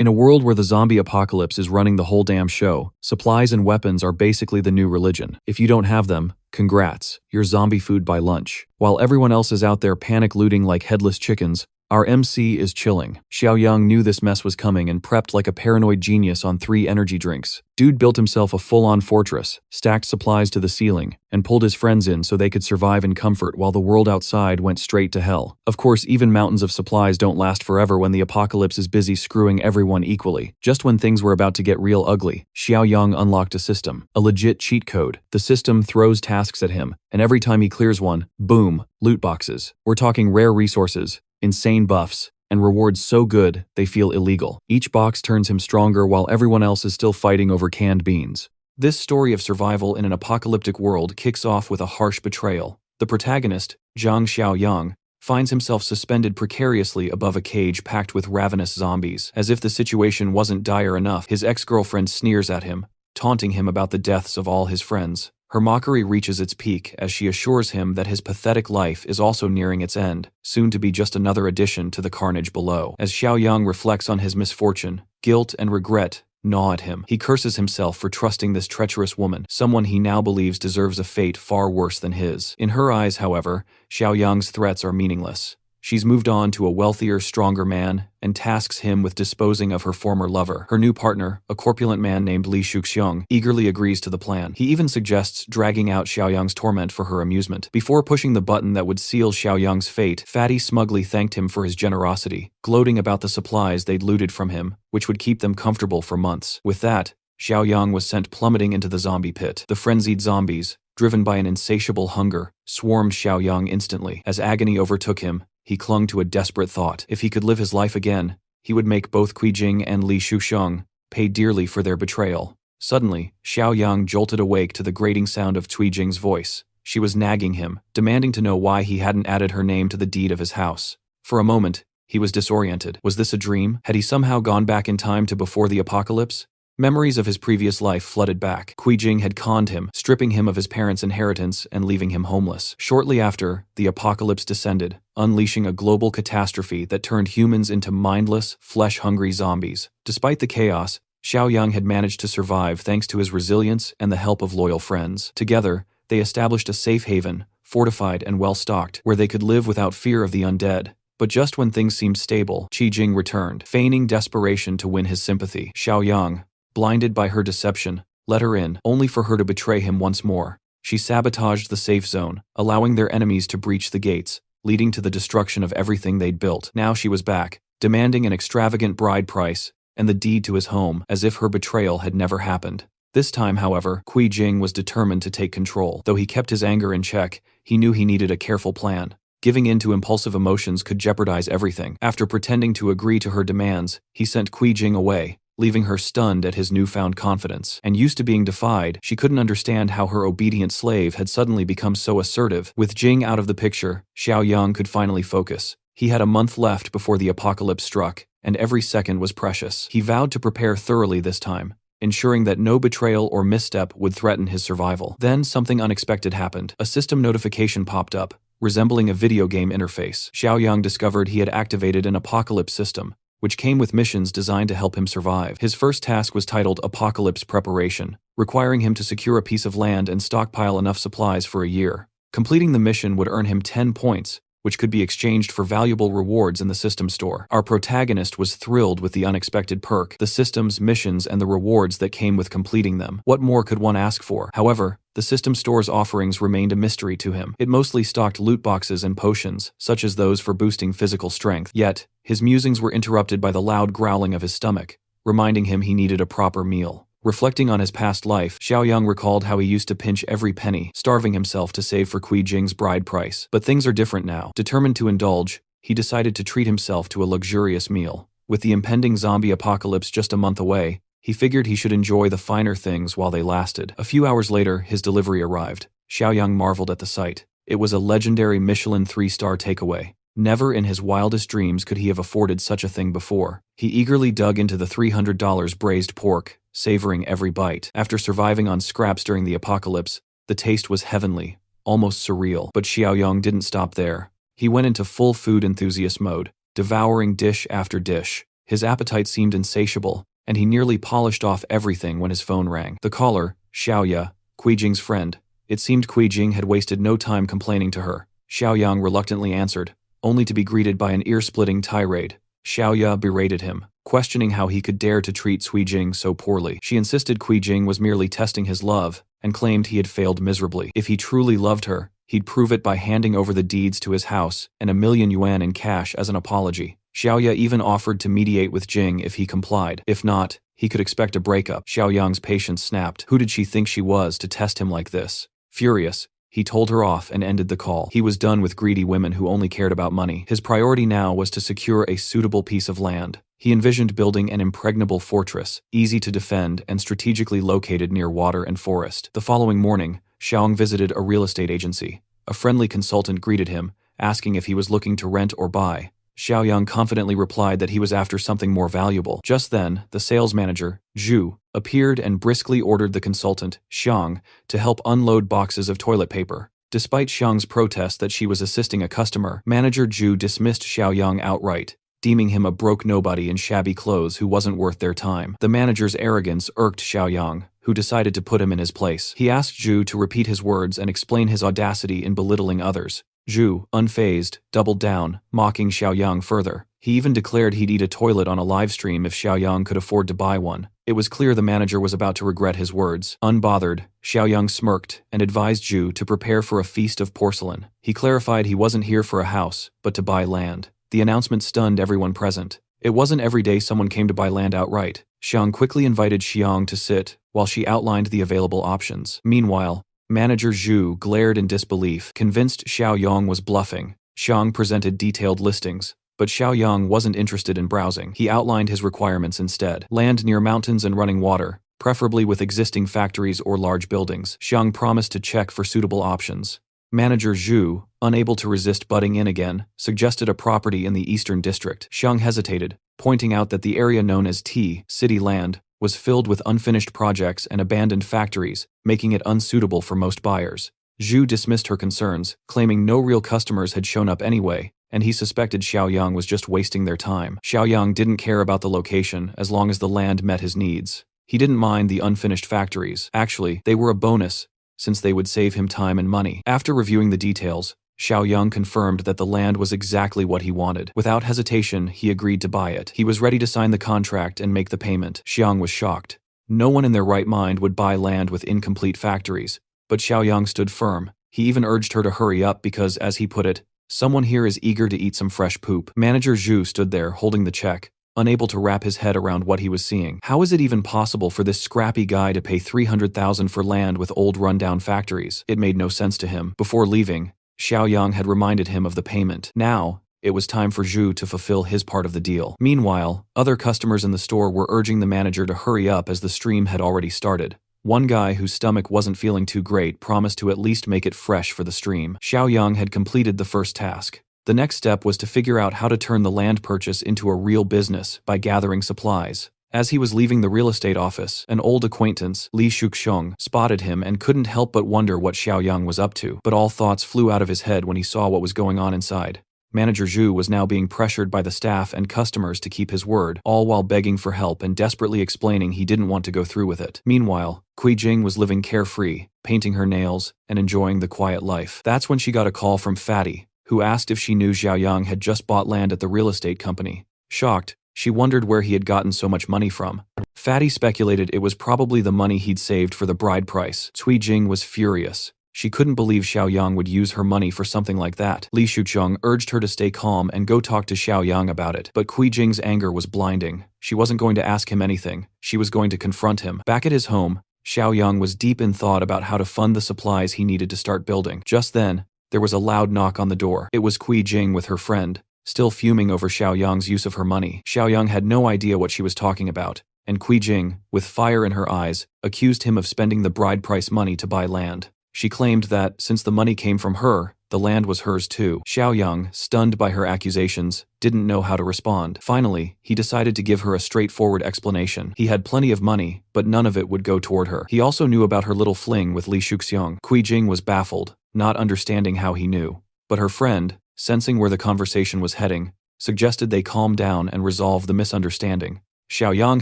In a world where the zombie apocalypse is running the whole damn show, supplies and weapons are basically the new religion. If you don't have them, congrats, you're zombie food by lunch. While everyone else is out there panic looting like headless chickens, our MC is chilling. Xiaoyang knew this mess was coming and prepped like a paranoid genius on 3 energy drinks. Dude built himself a full-on fortress, stacked supplies to the ceiling, and pulled his friends in so they could survive in comfort while the world outside went straight to hell. Of course, even mountains of supplies don't last forever when the apocalypse is busy screwing everyone equally. Just when things were about to get real ugly, Xiaoyang unlocked a system, a legit cheat code. The system throws tasks at him, and every time he clears one, boom, loot boxes. We're talking rare resources, insane buffs, and rewards so good they feel illegal. Each box turns him stronger while everyone else is still fighting over canned beans. This story of survival in an apocalyptic world kicks off with a harsh betrayal. The protagonist, Zhang Xiaoyang, finds himself suspended precariously above a cage packed with ravenous zombies. As if the situation wasn't dire enough, his ex-girlfriend sneers at him, taunting him about the deaths of all his friends. Her mockery reaches its peak as she assures him that his pathetic life is also nearing its end, soon to be just another addition to the carnage below. As Xiaoyang reflects on his misfortune, guilt and regret gnaw at him. He curses himself for trusting this treacherous woman, someone he now believes deserves a fate far worse than his. In her eyes, however, Xiaoyang's threats are meaningless. She's moved on to a wealthier, stronger man and tasks him with disposing of her former lover. Her new partner, a corpulent man named Li Shuxiong, eagerly agrees to the plan. He even suggests dragging out Xiaoyang's torment for her amusement. Before pushing the button that would seal Xiaoyang's fate, Fatty smugly thanked him for his generosity, gloating about the supplies they'd looted from him, which would keep them comfortable for months. With that, Xiaoyang was sent plummeting into the zombie pit. The frenzied zombies, driven by an insatiable hunger, swarmed Xiaoyang instantly. As agony overtook him, he clung to a desperate thought. If he could live his life again, he would make both Jing and Li Shuxiong pay dearly for their betrayal. Suddenly, Xiaoyang jolted awake to the grating sound of Jing's voice. She was nagging him, demanding to know why he hadn't added her name to the deed of his house. For a moment, he was disoriented. Was this a dream? Had he somehow gone back in time to before the apocalypse? Memories of his previous life flooded back. Jing had conned him, stripping him of his parents' inheritance and leaving him homeless. Shortly after, the apocalypse descended, unleashing a global catastrophe that turned humans into mindless, flesh-hungry zombies. Despite the chaos, Xiaoyang had managed to survive thanks to his resilience and the help of loyal friends. Together, they established a safe haven, fortified and well-stocked, where they could live without fear of the undead. But just when things seemed stable, Jing returned, feigning desperation to win his sympathy. Xiaoyang, blinded by her deception, let her in, only for her to betray him once more. She sabotaged the safe zone, allowing their enemies to breach the gates, leading to the destruction of everything they'd built. Now she was back, demanding an extravagant bride price and the deed to his home, as if her betrayal had never happened. This time, however, Jing was determined to take control. Though he kept his anger in check, he knew he needed a careful plan. Giving in to impulsive emotions could jeopardize everything. After pretending to agree to her demands, he sent Jing away, leaving her stunned at his newfound confidence. And used to being defied, she couldn't understand how her obedient slave had suddenly become so assertive. With Jing out of the picture, Xiaoyang could finally focus. He had a month left before the apocalypse struck, and every second was precious. He vowed to prepare thoroughly this time, ensuring that no betrayal or misstep would threaten his survival. Then something unexpected happened. A system notification popped up, resembling a video game interface. Xiaoyang discovered he had activated an apocalypse system, which came with missions designed to help him survive. His first task was titled Apocalypse Preparation, requiring him to secure a piece of land and stockpile enough supplies for a year. Completing the mission would earn him 10 points, which could be exchanged for valuable rewards in the system store. Our protagonist was thrilled with the unexpected perk, the system's missions and the rewards that came with completing them. What more could one ask for? However, the system store's offerings remained a mystery to him. It mostly stocked loot boxes and potions, such as those for boosting physical strength. Yet, his musings were interrupted by the loud growling of his stomach, reminding him he needed a proper meal. Reflecting on his past life, Xiaoyang recalled how he used to pinch every penny, starving himself to save for Jing's bride price. But things are different now. Determined to indulge, he decided to treat himself to a luxurious meal. With the impending zombie apocalypse just a month away, he figured he should enjoy the finer things while they lasted. A few hours later, his delivery arrived. Xiaoyang marveled at the sight. It was a legendary Michelin 3-star takeaway. Never in his wildest dreams could he have afforded such a thing before. He eagerly dug into the $300 braised pork, savoring every bite. After surviving on scraps during the apocalypse, the taste was heavenly, almost surreal. But Xiaoyang didn't stop there. He went into full food enthusiast mode, devouring dish after dish. His appetite seemed insatiable, and he nearly polished off everything when his phone rang. The caller, Xiaoya, Jing's friend. It seemed Jing had wasted no time complaining to her. Xiaoyang reluctantly answered, only to be greeted by an ear-splitting tirade. Xiaoya berated him, questioning how he could dare to treat Jing so poorly. She insisted Jing was merely testing his love, and claimed he had failed miserably. If he truly loved her, he'd prove it by handing over the deeds to his house and 1,000,000 yuan in cash as an apology. Xiaoya even offered to mediate with Jing if he complied. If not, he could expect a breakup. Xiaoyang's patience snapped. Who did she think she was to test him like this? Furious, he told her off and ended the call. He was done with greedy women who only cared about money. His priority now was to secure a suitable piece of land. He envisioned building an impregnable fortress, easy to defend and strategically located near water and forest. The following morning, Xiaoyang visited a real estate agency. A friendly consultant greeted him, asking if he was looking to rent or buy. Xiaoyang confidently replied that he was after something more valuable. Just then, the sales manager, Zhu, appeared and briskly ordered the consultant, Xiang, to help unload boxes of toilet paper. Despite Xiang's protest that she was assisting a customer, manager Zhu dismissed Xiaoyang outright, deeming him a broke nobody in shabby clothes who wasn't worth their time. The manager's arrogance irked Xiaoyang, who decided to put him in his place. He asked Zhu to repeat his words and explain his audacity in belittling others. Zhu, unfazed, doubled down, mocking Xiaoyang further. He even declared he'd eat a toilet on a live stream if Xiaoyang could afford to buy one. It was clear the manager was about to regret his words. Unbothered, Xiaoyang smirked and advised Zhu to prepare for a feast of porcelain. He clarified he wasn't here for a house, but to buy land. The announcement stunned everyone present. It wasn't every day someone came to buy land outright. Xiang quickly invited Xiang to sit, while she outlined the available options. Meanwhile, manager Zhu glared in disbelief, convinced Xiaoyang was bluffing. Xiang presented detailed listings, but Xiaoyang wasn't interested in browsing. He outlined his requirements instead. Land near mountains and running water, preferably with existing factories or large buildings. Xiang promised to check for suitable options. Manager Zhu, unable to resist butting in again, suggested a property in the eastern district. Xiang hesitated, pointing out that the area known as T, City Land, was filled with unfinished projects and abandoned factories, making it unsuitable for most buyers. Zhu dismissed her concerns, claiming no real customers had shown up anyway, and he suspected Xiaoyang was just wasting their time. Xiaoyang didn't care about the location as long as the land met his needs. He didn't mind the unfinished factories. Actually, they were a bonus, since they would save him time and money. After reviewing the details, Xiaoyang confirmed that the land was exactly what he wanted. Without hesitation, he agreed to buy it. He was ready to sign the contract and make the payment. Xiang was shocked. No one in their right mind would buy land with incomplete factories, but Xiaoyang stood firm. He even urged her to hurry up because, as he put it, someone here is eager to eat some fresh poop. Manager Zhu stood there holding the check, unable to wrap his head around what he was seeing. How is it even possible for this scrappy guy to pay 300,000 for land with old rundown factories? It made no sense to him. Before leaving, Xiaoyang had reminded him of the payment. Now, it was time for Zhu to fulfill his part of the deal. Meanwhile, other customers in the store were urging the manager to hurry up as the stream had already started. One guy whose stomach wasn't feeling too great promised to at least make it fresh for the stream. Xiaoyang had completed the first task. The next step was to figure out how to turn the land purchase into a real business by gathering supplies. As he was leaving the real estate office, an old acquaintance, Li Shuxiong, spotted him and couldn't help but wonder what Xiaoyang was up to. But all thoughts flew out of his head when he saw what was going on inside. Manager Zhu was now being pressured by the staff and customers to keep his word, all while begging for help and desperately explaining he didn't want to go through with it. Meanwhile, Jing was living carefree, painting her nails, and enjoying the quiet life. That's when she got a call from Fatty, who asked if she knew Xiaoyang had just bought land at the real estate company. Shocked, she wondered where he had gotten so much money from. Fatty speculated it was probably the money he'd saved for the bride price. Jing was furious. She couldn't believe Xiaoyang would use her money for something like that. Li Shuqiang urged her to stay calm and go talk to Xiaoyang about it. But Jing's anger was blinding. She wasn't going to ask him anything. She was going to confront him. Back at his home, Xiaoyang was deep in thought about how to fund the supplies he needed to start building. Just then, there was a loud knock on the door. It was Jing with her friend, still fuming over Xiaoyang's use of her money. Xiaoyang had no idea what she was talking about, and Jing, with fire in her eyes, accused him of spending the bride price money to buy land. She claimed that, since the money came from her, the land was hers too. Xiaoyang, stunned by her accusations, didn't know how to respond. Finally, he decided to give her a straightforward explanation. He had plenty of money, but none of it would go toward her. He also knew about her little fling with Li Shuxiang. Jing was baffled, not understanding how he knew. But her friend, sensing where the conversation was heading, suggested they calm down and resolve the misunderstanding. Xiaoyang,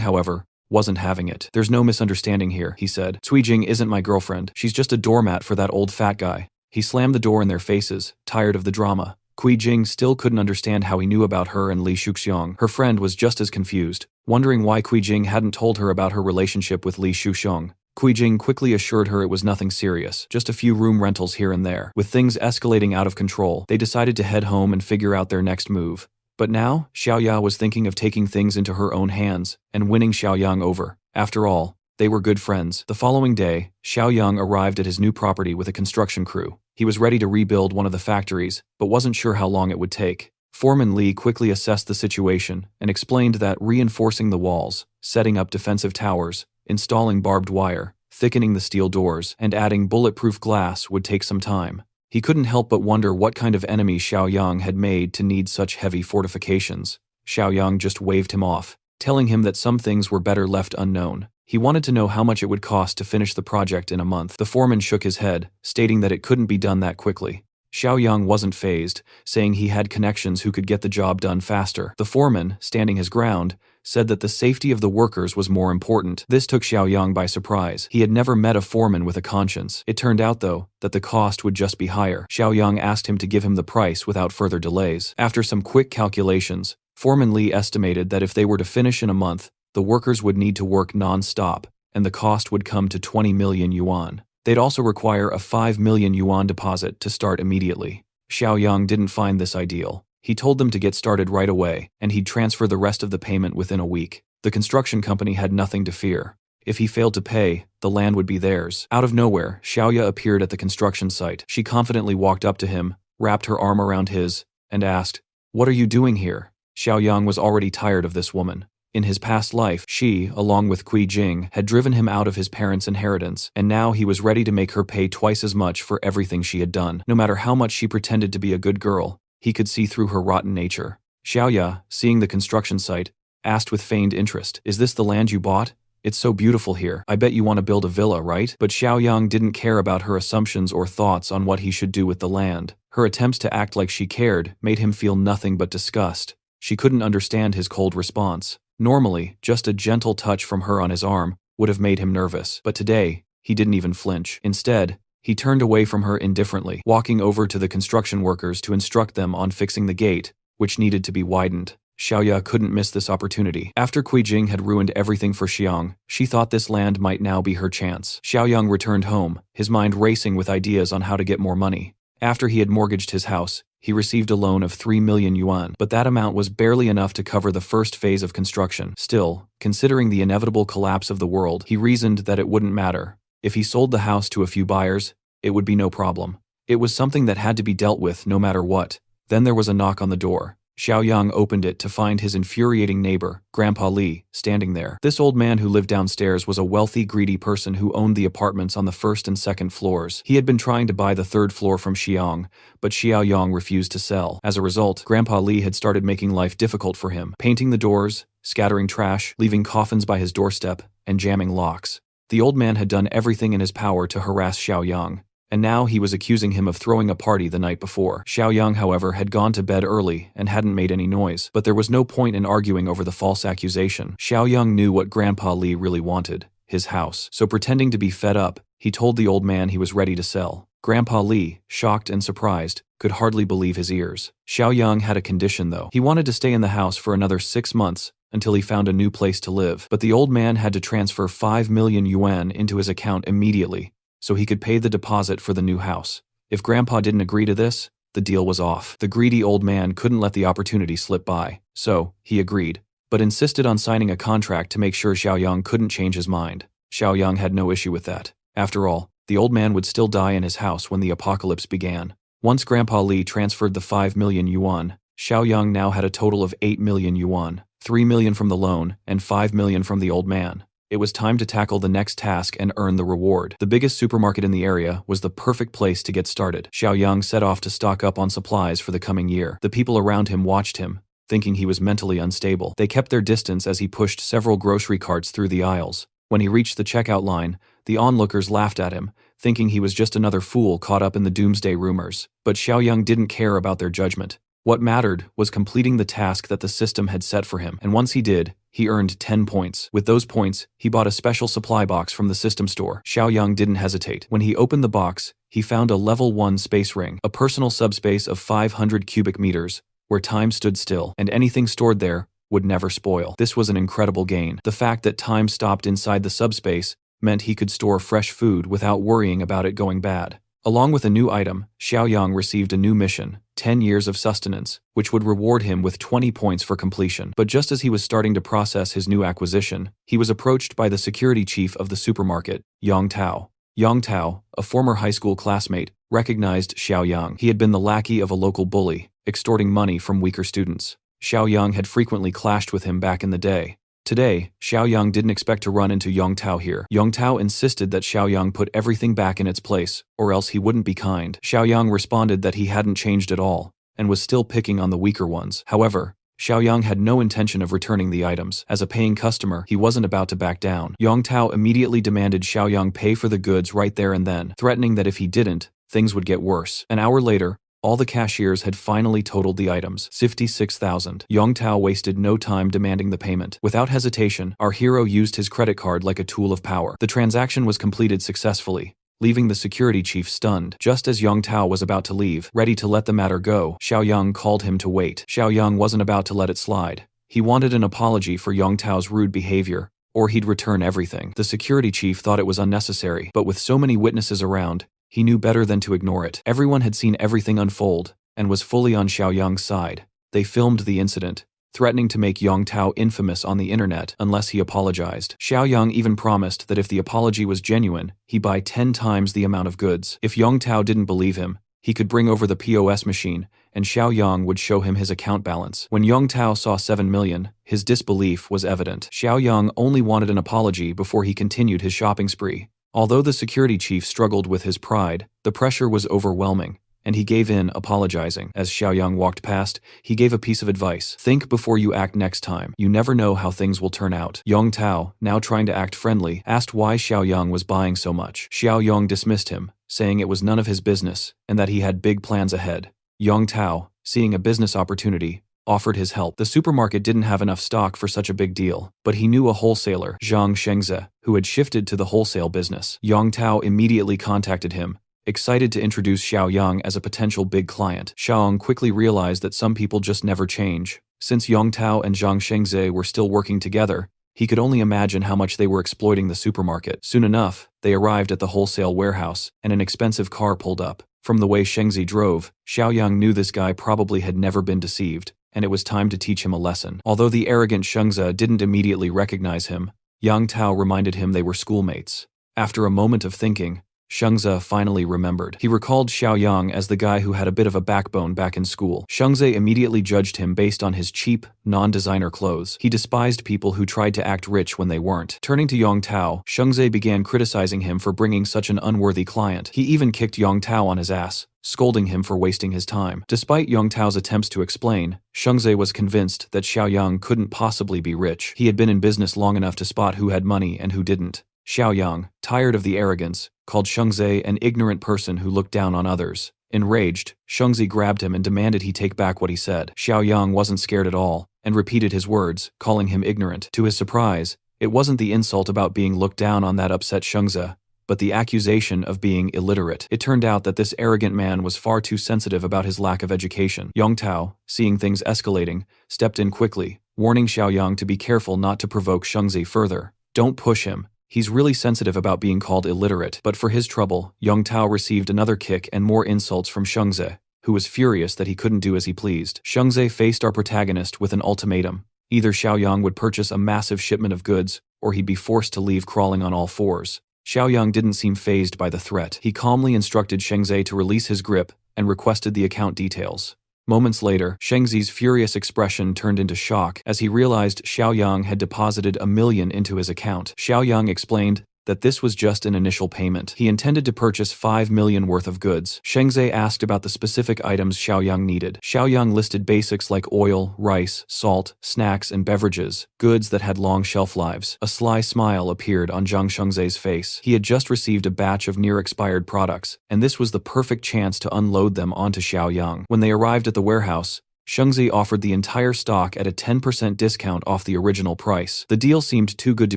however, wasn't having it. "There's no misunderstanding here," he said. "Cuijing isn't my girlfriend. She's just a doormat for that old fat guy." He slammed the door in their faces, tired of the drama. Cuijing still couldn't understand how he knew about her and Li Shuxiong. Her friend was just as confused, wondering why Cuijing hadn't told her about her relationship with Li Shuxiong. Cuijing quickly assured her it was nothing serious, just a few room rentals here and there. With things escalating out of control, they decided to head home and figure out their next move. But now, Xiaoya was thinking of taking things into her own hands and winning Xiaoyang over. After all, they were good friends. The following day, Xiaoyang arrived at his new property with a construction crew. He was ready to rebuild one of the factories, but wasn't sure how long it would take. Foreman Li quickly assessed the situation and explained that reinforcing the walls, setting up defensive towers, installing barbed wire, thickening the steel doors, and adding bulletproof glass would take some time. He couldn't help but wonder what kind of enemy Xiaoyang had made to need such heavy fortifications. Xiaoyang just waved him off, telling him that some things were better left unknown. He wanted to know how much it would cost to finish the project in a month. The foreman shook his head, stating that it couldn't be done that quickly. Xiaoyang wasn't fazed, saying he had connections who could get the job done faster. The foreman, standing his ground, said that the safety of the workers was more important. This took Xiaoyang by surprise. He had never met a foreman with a conscience. It turned out, though, that the cost would just be higher. Xiaoyang asked him to give him the price without further delays. After some quick calculations, Foreman Li estimated that if they were to finish in a month, the workers would need to work non-stop, and the cost would come to 20 million yuan. They'd also require a 5 million yuan deposit to start immediately. Xiaoyang didn't find this ideal. He told them to get started right away, and he'd transfer the rest of the payment within a week. The construction company had nothing to fear. If he failed to pay, the land would be theirs. Out of nowhere, Xiaoya appeared at the construction site. She confidently walked up to him, wrapped her arm around his, and asked, "What are you doing here?" Xiaoyang was already tired of this woman. In his past life, she, along with Kui Jing, had driven him out of his parents' inheritance, and now he was ready to make her pay twice as much for everything she had done. No matter how much she pretended to be a good girl, he could see through her rotten nature. Xiaoya, seeing the construction site, asked with feigned interest, "Is this the land you bought? It's so beautiful here. I bet you want to build a villa, right?" But Xiaoyang didn't care about her assumptions or thoughts on what he should do with the land. Her attempts to act like she cared made him feel nothing but disgust. She couldn't understand his cold response. Normally, just a gentle touch from her on his arm would have made him nervous, but today, he didn't even flinch. Instead, he turned away from her indifferently, walking over to the construction workers to instruct them on fixing the gate, which needed to be widened. Xiaoya couldn't miss this opportunity. After Kui Jing had ruined everything for Xiang, she thought this land might now be her chance. Xiaoyang returned home, his mind racing with ideas on how to get more money. After he had mortgaged his house, he received a loan of 3 million yuan, but that amount was barely enough to cover the first phase of construction. Still, considering the inevitable collapse of the world, he reasoned that it wouldn't matter. If he sold the house to a few buyers, it would be no problem. It was something that had to be dealt with no matter what. Then there was a knock on the door. Xiaoyang opened it to find his infuriating neighbor, Grandpa Li, standing there. This old man who lived downstairs was a wealthy, greedy person who owned the apartments on the first and second floors. He had been trying to buy the third floor from Xiang, but Xiaoyang refused to sell. As a result, Grandpa Li had started making life difficult for him, painting the doors, scattering trash, leaving coffins by his doorstep, and jamming locks. The old man had done everything in his power to harass Xiaoyang, and now he was accusing him of throwing a party the night before. Xiaoyang, however, had gone to bed early and hadn't made any noise, but there was no point in arguing over the false accusation. Xiaoyang knew what Grandpa Li really wanted, his house. So pretending to be fed up, he told the old man he was ready to sell. Grandpa Li, shocked and surprised, could hardly believe his ears. Xiaoyang had a condition though. He wanted to stay in the house for another 6 months, until he found a new place to live, but the old man had to transfer 5 million yuan into his account immediately, so he could pay the deposit for the new house. If Grandpa didn't agree to this, the deal was off. The greedy old man couldn't let the opportunity slip by, so he agreed, but insisted on signing a contract to make sure Xiaoyang couldn't change his mind. Xiaoyang had no issue with that. After all, the old man would still die in his house when the apocalypse began. Once Grandpa Li transferred the 5 million yuan, Xiaoyang now had a total of 8 million yuan, 3 million from the loan, and 5 million from the old man. It was time to tackle the next task and earn the reward. The biggest supermarket in the area was the perfect place to get started. Xiaoyang set off to stock up on supplies for the coming year. The people around him watched him, thinking he was mentally unstable. They kept their distance as he pushed several grocery carts through the aisles. When he reached the checkout line, the onlookers laughed at him, thinking he was just another fool caught up in the doomsday rumors. But Xiaoyang didn't care about their judgment. What mattered was completing the task that the system had set for him, and once he did, he earned 10 points. With those points, he bought a special supply box from the system store. Xiaoyang didn't hesitate. When he opened the box, he found a level 1 space ring, a personal subspace of 500 cubic meters, where time stood still, and anything stored there would never spoil. This was an incredible gain. The fact that time stopped inside the subspace meant he could store fresh food without worrying about it going bad. Along with a new item, Xiaoyang received a new mission, 10 years of sustenance, which would reward him with 20 points for completion. But just as he was starting to process his new acquisition, he was approached by the security chief of the supermarket, Yang Tao. Yang Tao, a former high school classmate, recognized Xiaoyang. He had been the lackey of a local bully, extorting money from weaker students. Xiaoyang had frequently clashed with him back in the day. Today, Xiaoyang didn't expect to run into Yang Tao here. Yang Tao insisted that Xiaoyang put everything back in its place, or else he wouldn't be kind. Xiaoyang responded that he hadn't changed at all, and was still picking on the weaker ones. However, Xiaoyang had no intention of returning the items. As a paying customer, he wasn't about to back down. Yang Tao immediately demanded Xiaoyang pay for the goods right there and then, threatening that if he didn't, things would get worse. An hour later, all the cashiers had finally totaled the items, 56,000. Yang Tao wasted no time demanding the payment. Without hesitation, our hero used his credit card like a tool of power. The transaction was completed successfully, leaving the security chief stunned. Just as Yang Tao was about to leave, ready to let the matter go, Xiaoyang called him to wait. Xiaoyang wasn't about to let it slide. He wanted an apology for Yang Tao's rude behavior, or he'd return everything. The security chief thought it was unnecessary, but with so many witnesses around, he knew better than to ignore it. Everyone had seen everything unfold, and was fully on Xiaoyang's side. They filmed the incident, threatening to make Yang Tao infamous on the internet unless he apologized. Xiaoyang even promised that if the apology was genuine, he'd buy 10 times the amount of goods. If Yang Tao didn't believe him, he could bring over the POS machine, and Xiaoyang would show him his account balance. When Yang Tao saw 7 million, his disbelief was evident. Xiaoyang only wanted an apology before he continued his shopping spree. Although the security chief struggled with his pride, the pressure was overwhelming, and he gave in, apologizing. As Xiaoyang walked past, he gave a piece of advice. Think before you act next time. You never know how things will turn out. Yang Tao, now trying to act friendly, asked why Xiaoyang was buying so much. Xiaoyang dismissed him, saying it was none of his business, and that he had big plans ahead. Yang Tao, seeing a business opportunity, offered his help. The supermarket didn't have enough stock for such a big deal, but he knew a wholesaler, Zhang Shengze, who had shifted to the wholesale business. Yang Tao immediately contacted him, excited to introduce Xiaoyang as a potential big client. Xiaoyang quickly realized that some people just never change. Since Yang Tao and Zhang Shengze were still working together, he could only imagine how much they were exploiting the supermarket. Soon enough, they arrived at the wholesale warehouse, and an expensive car pulled up. From the way Shengze drove, Xiaoyang knew this guy probably had never been deceived, and it was time to teach him a lesson. Although the arrogant Shengze didn't immediately recognize him, Yang Tao reminded him they were schoolmates. After a moment of thinking, Shengze finally remembered. He recalled Xiaoyang as the guy who had a bit of a backbone back in school. Shengze immediately judged him based on his cheap, non-designer clothes. He despised people who tried to act rich when they weren't. Turning to Yang Tao, Shengze began criticizing him for bringing such an unworthy client. He even kicked Yang Tao on his ass, scolding him for wasting his time. Despite Yang Tao's attempts to explain, Shengze was convinced that Xiaoyang couldn't possibly be rich. He had been in business long enough to spot who had money and who didn't. Xiaoyang, tired of the arrogance, called Shengze an ignorant person who looked down on others. Enraged, Shengze grabbed him and demanded he take back what he said. Xiaoyang wasn't scared at all, and repeated his words, calling him ignorant. To his surprise, it wasn't the insult about being looked down on that upset Shengze, but the accusation of being illiterate. It turned out that this arrogant man was far too sensitive about his lack of education. Yang Tao, seeing things escalating, stepped in quickly, warning Xiaoyang to be careful not to provoke Shengze further. Don't push him. He's really sensitive about being called illiterate. But for his trouble, Yang Tao received another kick and more insults from Shengze, who was furious that he couldn't do as he pleased. Shengze faced our protagonist with an ultimatum. Either Xiaoyang would purchase a massive shipment of goods, or he'd be forced to leave crawling on all fours. Xiaoyang didn't seem fazed by the threat. He calmly instructed Shengze to release his grip and requested the account details. Moments later, Shengze's furious expression turned into shock as he realized Xiaoyang had deposited $1 million into his account. Xiaoyang explained that this was just an initial payment. He intended to purchase $5 million worth of goods. Shengze asked about the specific items Xiaoyang needed. Xiaoyang listed basics like oil, rice, salt, snacks, and beverages, goods that had long shelf lives. A sly smile appeared on Zhang Shengze's face. He had just received a batch of near-expired products, and this was the perfect chance to unload them onto Xiaoyang. When they arrived at the warehouse, Shengzi offered the entire stock at a 10% discount off the original price. The deal seemed too good to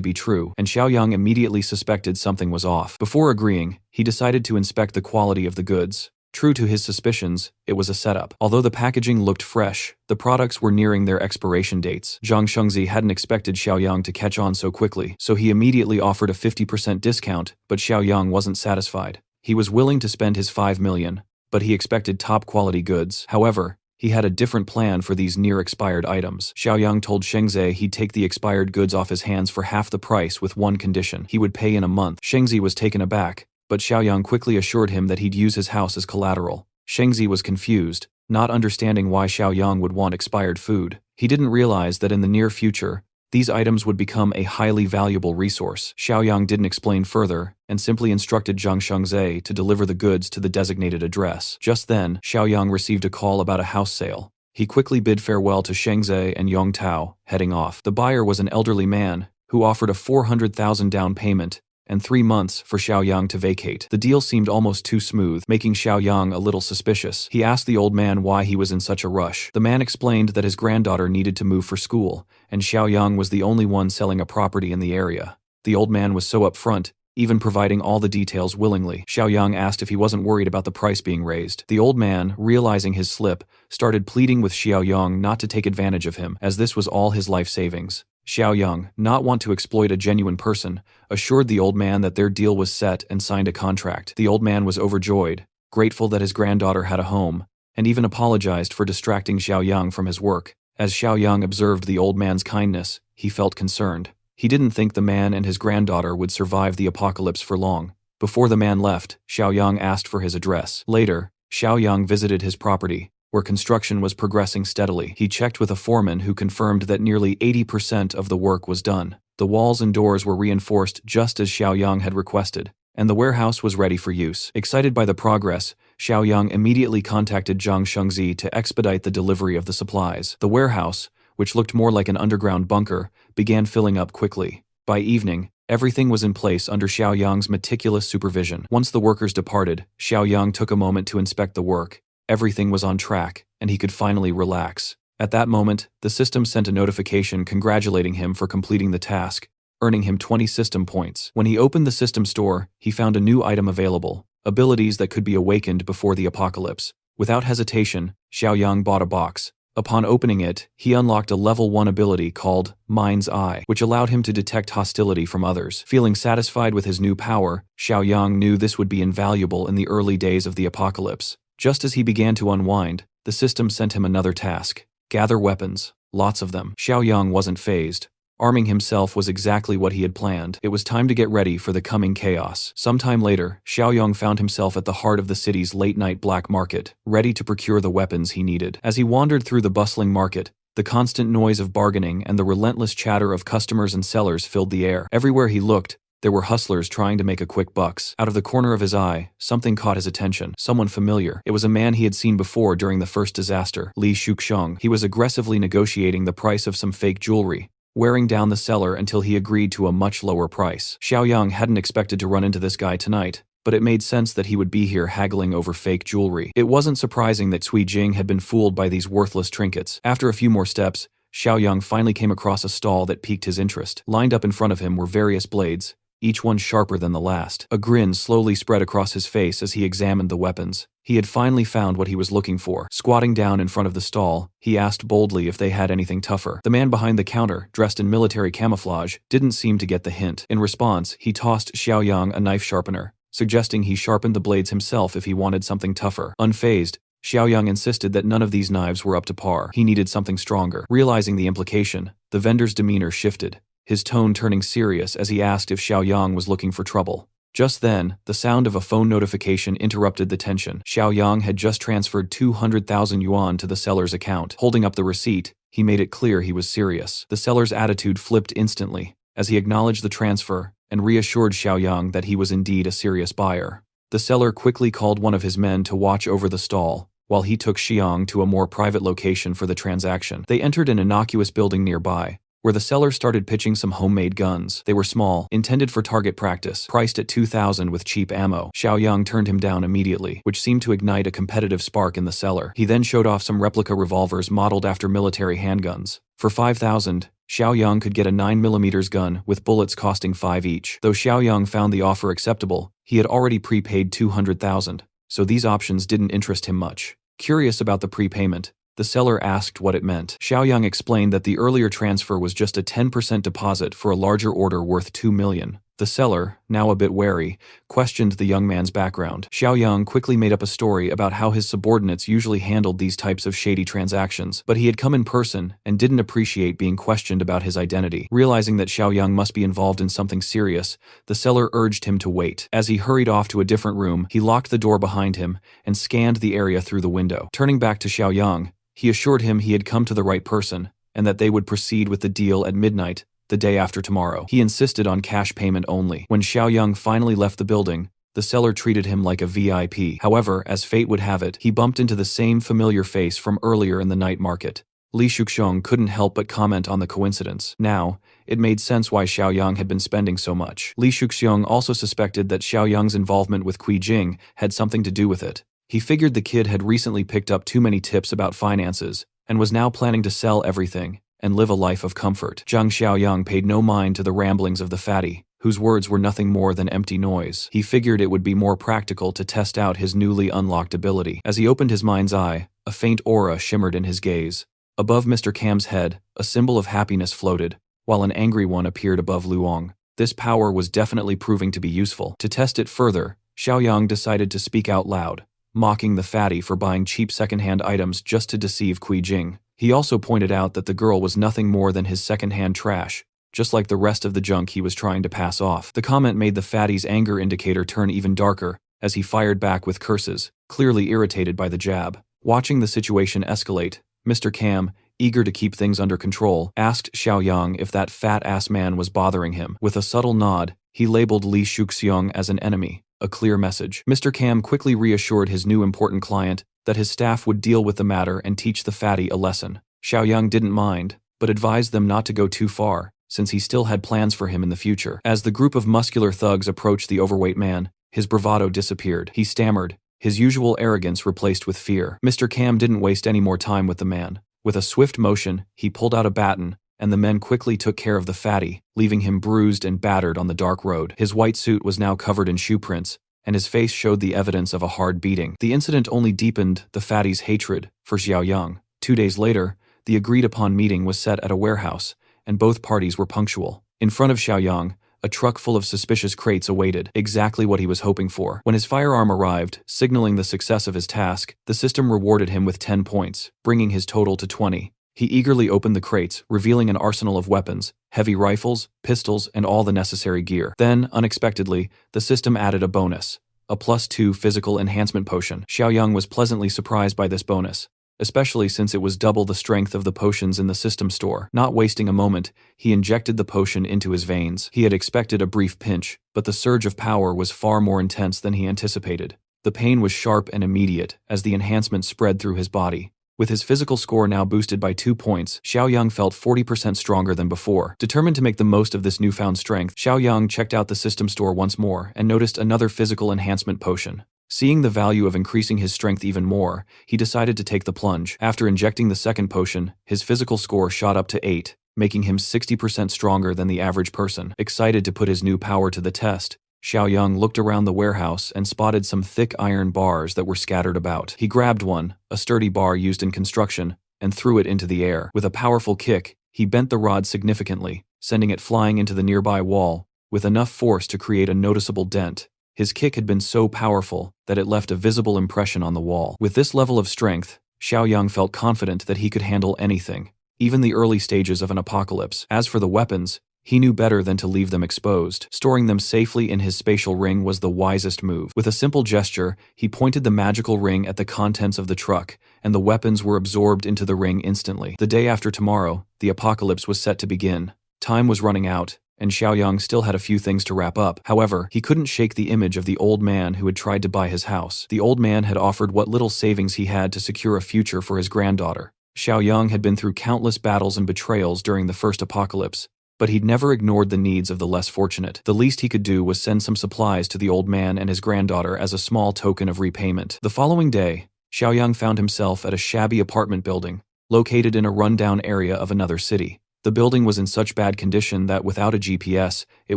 be true, and Xiaoyang immediately suspected something was off. Before agreeing, he decided to inspect the quality of the goods. True to his suspicions, it was a setup. Although the packaging looked fresh, the products were nearing their expiration dates. Zhang Shengzi hadn't expected Xiaoyang to catch on so quickly, so he immediately offered a 50% discount, but Xiaoyang wasn't satisfied. He was willing to spend his 5 million, but he expected top-quality goods. However, he had a different plan for these near-expired items. Xiaoyang told Shengzi he'd take the expired goods off his hands for half the price with one condition: he would pay in a month. Shengzi was taken aback, but Xiaoyang quickly assured him that he'd use his house as collateral. Shengzi was confused, not understanding why Xiaoyang would want expired food. He didn't realize that in the near future, these items would become a highly valuable resource. Xiaoyang didn't explain further, and simply instructed Zhang Shengzi to deliver the goods to the designated address. Just then, Xiaoyang received a call about a house sale. He quickly bid farewell to Shengzi and Yong Tao, heading off. The buyer was an elderly man, who offered a 400,000 down payment and 3 months for Xiaoyang to vacate. The deal seemed almost too smooth, making Xiaoyang a little suspicious. He asked the old man why he was in such a rush. The man explained that his granddaughter needed to move for school, and Xiaoyang was the only one selling a property in the area. The old man was so upfront, even providing all the details willingly. Xiaoyang asked if he wasn't worried about the price being raised. The old man, realizing his slip, started pleading with Xiaoyang not to take advantage of him, as this was all his life savings. Xiaoyang, not want to exploit a genuine person, assured the old man that their deal was set and signed a contract. The old man was overjoyed, grateful that his granddaughter had a home, and even apologized for distracting Xiaoyang from his work. As Xiaoyang observed the old man's kindness, he felt concerned. He didn't think the man and his granddaughter would survive the apocalypse for long. Before the man left, Xiaoyang asked for his address. Later, Xiaoyang visited his property, where construction was progressing steadily. He checked with a foreman who confirmed that nearly 80% of the work was done. The walls and doors were reinforced just as Xiaoyang had requested, and the warehouse was ready for use. Excited by the progress, Xiaoyang immediately contacted Zhang Shengzi to expedite the delivery of the supplies. The warehouse, which looked more like an underground bunker, began filling up quickly. By evening, everything was in place under Xiaoyang's meticulous supervision. Once the workers departed, Xiaoyang took a moment to inspect the work. Everything was on track, and he could finally relax. At that moment, the system sent a notification congratulating him for completing the task, earning him 20 system points. When he opened the system store, he found a new item available, abilities that could be awakened before the apocalypse. Without hesitation, Xiaoyang bought a box. Upon opening it, he unlocked a level 1 ability called Mind's Eye, which allowed him to detect hostility from others. Feeling satisfied with his new power, Xiaoyang knew this would be invaluable in the early days of the apocalypse. Just as he began to unwind, the system sent him another task: gather weapons, lots of them. Xiaoyang wasn't fazed. Arming himself was exactly what he had planned. It was time to get ready for the coming chaos. Sometime later, Xiaoyang found himself at the heart of the city's late-night black market, ready to procure the weapons he needed. As he wandered through the bustling market, the constant noise of bargaining and the relentless chatter of customers and sellers filled the air. Everywhere he looked, there were hustlers trying to make a quick bucks. Out of the corner of his eye, something caught his attention. Someone familiar. It was a man he had seen before during the first disaster, Li Shuxiang. He was aggressively negotiating the price of some fake jewelry, wearing down the seller until he agreed to a much lower price. Xiaoyang hadn't expected to run into this guy tonight, but it made sense that he would be here haggling over fake jewelry. It wasn't surprising that Cui Jing had been fooled by these worthless trinkets. After a few more steps, Xiaoyang finally came across a stall that piqued his interest. Lined up in front of him were various blades, each one sharper than the last. A grin slowly spread across his face as he examined the weapons. He had finally found what he was looking for. Squatting down in front of the stall, he asked boldly if they had anything tougher. The man behind the counter, dressed in military camouflage, didn't seem to get the hint. In response, he tossed Xiaoyang a knife sharpener, suggesting he sharpened the blades himself if he wanted something tougher. Unfazed, Xiaoyang insisted that none of these knives were up to par. He needed something stronger. Realizing the implication, the vendor's demeanor shifted, his tone turning serious as he asked if Xiaoyang was looking for trouble. Just then, the sound of a phone notification interrupted the tension. Xiaoyang had just transferred 200,000 yuan to the seller's account. Holding up the receipt, he made it clear he was serious. The seller's attitude flipped instantly, as he acknowledged the transfer and reassured Xiaoyang that he was indeed a serious buyer. The seller quickly called one of his men to watch over the stall, while he took Xiang to a more private location for the transaction. They entered an innocuous building nearby, where the seller started pitching some homemade guns. They were small, intended for target practice, priced at 2,000 with cheap ammo. Xiaoyang turned him down immediately, which seemed to ignite a competitive spark in the seller. He then showed off some replica revolvers modeled after military handguns. For 5,000, Xiaoyang could get a 9mm gun with bullets costing 5 each. Though Xiaoyang found the offer acceptable, he had already prepaid 200,000, so these options didn't interest him much. Curious about the prepayment, the seller asked what it meant. Xiaoyang explained that the earlier transfer was just a 10% deposit for a larger order worth 2 million. The seller, now a bit wary, questioned the young man's background. Xiaoyang quickly made up a story about how his subordinates usually handled these types of shady transactions, but he had come in person and didn't appreciate being questioned about his identity. Realizing that Xiaoyang must be involved in something serious, the seller urged him to wait. As he hurried off to a different room, he locked the door behind him and scanned the area through the window. Turning back to Xiaoyang, he assured him he had come to the right person and that they would proceed with the deal at midnight the day after tomorrow. He insisted on cash payment only. When Xiaoyang finally left the building, the seller treated him like a VIP. However, as fate would have it, he bumped into the same familiar face from earlier in the night market. Li Shuxiong couldn't help but comment on the coincidence. Now, it made sense why Xiaoyang had been spending so much. Li Shuxiong also suspected that Xiaoyang's involvement with Kui Jing had something to do with it. He figured the kid had recently picked up too many tips about finances and was now planning to sell everything and live a life of comfort. Zhang Xiaoyang paid no mind to the ramblings of the fatty, whose words were nothing more than empty noise. He figured it would be more practical to test out his newly unlocked ability. As he opened his mind's eye, a faint aura shimmered in his gaze. Above Mr. Cam's head, a symbol of happiness floated, while an angry one appeared above Luong. This power was definitely proving to be useful. To test it further, Xiaoyang decided to speak out loud, mocking the fatty for buying cheap secondhand items just to deceive Kui Jing. He also pointed out that the girl was nothing more than his secondhand trash, just like the rest of the junk he was trying to pass off. The comment made the fatty's anger indicator turn even darker as he fired back with curses, clearly irritated by the jab. Watching the situation escalate, Mr. Cam, eager to keep things under control, asked Xiaoyang if that fat-ass man was bothering him. With a subtle nod, he labeled Li Shuxiong as an enemy, a clear message. Mr. Cam quickly reassured his new important client that his staff would deal with the matter and teach the fatty a lesson. Xiaoyang didn't mind, but advised them not to go too far, since he still had plans for him in the future. As the group of muscular thugs approached the overweight man, his bravado disappeared. He stammered, his usual arrogance replaced with fear. Mr. Cam didn't waste any more time with the man. With a swift motion, he pulled out a baton, and the men quickly took care of the fatty, leaving him bruised and battered on the dark road. His white suit was now covered in shoe prints, and his face showed the evidence of a hard beating. The incident only deepened the fatty's hatred for Xiaoyang. 2 days later, the agreed-upon meeting was set at a warehouse, and both parties were punctual. In front of Xiaoyang, a truck full of suspicious crates awaited, exactly what he was hoping for. When his firearm arrived, signaling the success of his task, the system rewarded him with 10 points, bringing his total to 20. He eagerly opened the crates, revealing an arsenal of weapons, heavy rifles, pistols, and all the necessary gear. Then, unexpectedly, the system added a bonus, a +2 physical enhancement potion. Xiaoyang was pleasantly surprised by this bonus, especially since it was double the strength of the potions in the system store. Not wasting a moment, he injected the potion into his veins. He had expected a brief pinch, but the surge of power was far more intense than he anticipated. The pain was sharp and immediate as the enhancement spread through his body. With his physical score now boosted by 2 points, Xiaoyang felt 40% stronger than before. Determined to make the most of this newfound strength, Xiaoyang checked out the system store once more and noticed another physical enhancement potion. Seeing the value of increasing his strength even more, he decided to take the plunge. After injecting the second potion, his physical score shot up to 8, making him 60% stronger than the average person. Excited to put his new power to the test, Xiaoyang looked around the warehouse and spotted some thick iron bars that were scattered about. He grabbed one, a sturdy bar used in construction, and threw it into the air. With a powerful kick, he bent the rod significantly, sending it flying into the nearby wall, with enough force to create a noticeable dent. His kick had been so powerful that it left a visible impression on the wall. With this level of strength, Xiaoyang felt confident that he could handle anything, even the early stages of an apocalypse. As for the weapons, he knew better than to leave them exposed. Storing them safely in his spatial ring was the wisest move. With a simple gesture, he pointed the magical ring at the contents of the truck, and the weapons were absorbed into the ring instantly. The day after tomorrow, the apocalypse was set to begin. Time was running out, and Xiaoyang still had a few things to wrap up. However, he couldn't shake the image of the old man who had tried to buy his house. The old man had offered what little savings he had to secure a future for his granddaughter. Xiaoyang had been through countless battles and betrayals during the first apocalypse, but he'd never ignored the needs of the less fortunate. The least he could do was send some supplies to the old man and his granddaughter as a small token of repayment. The following day, Xiaoyang found himself at a shabby apartment building, located in a rundown area of another city. The building was in such bad condition that without a GPS, it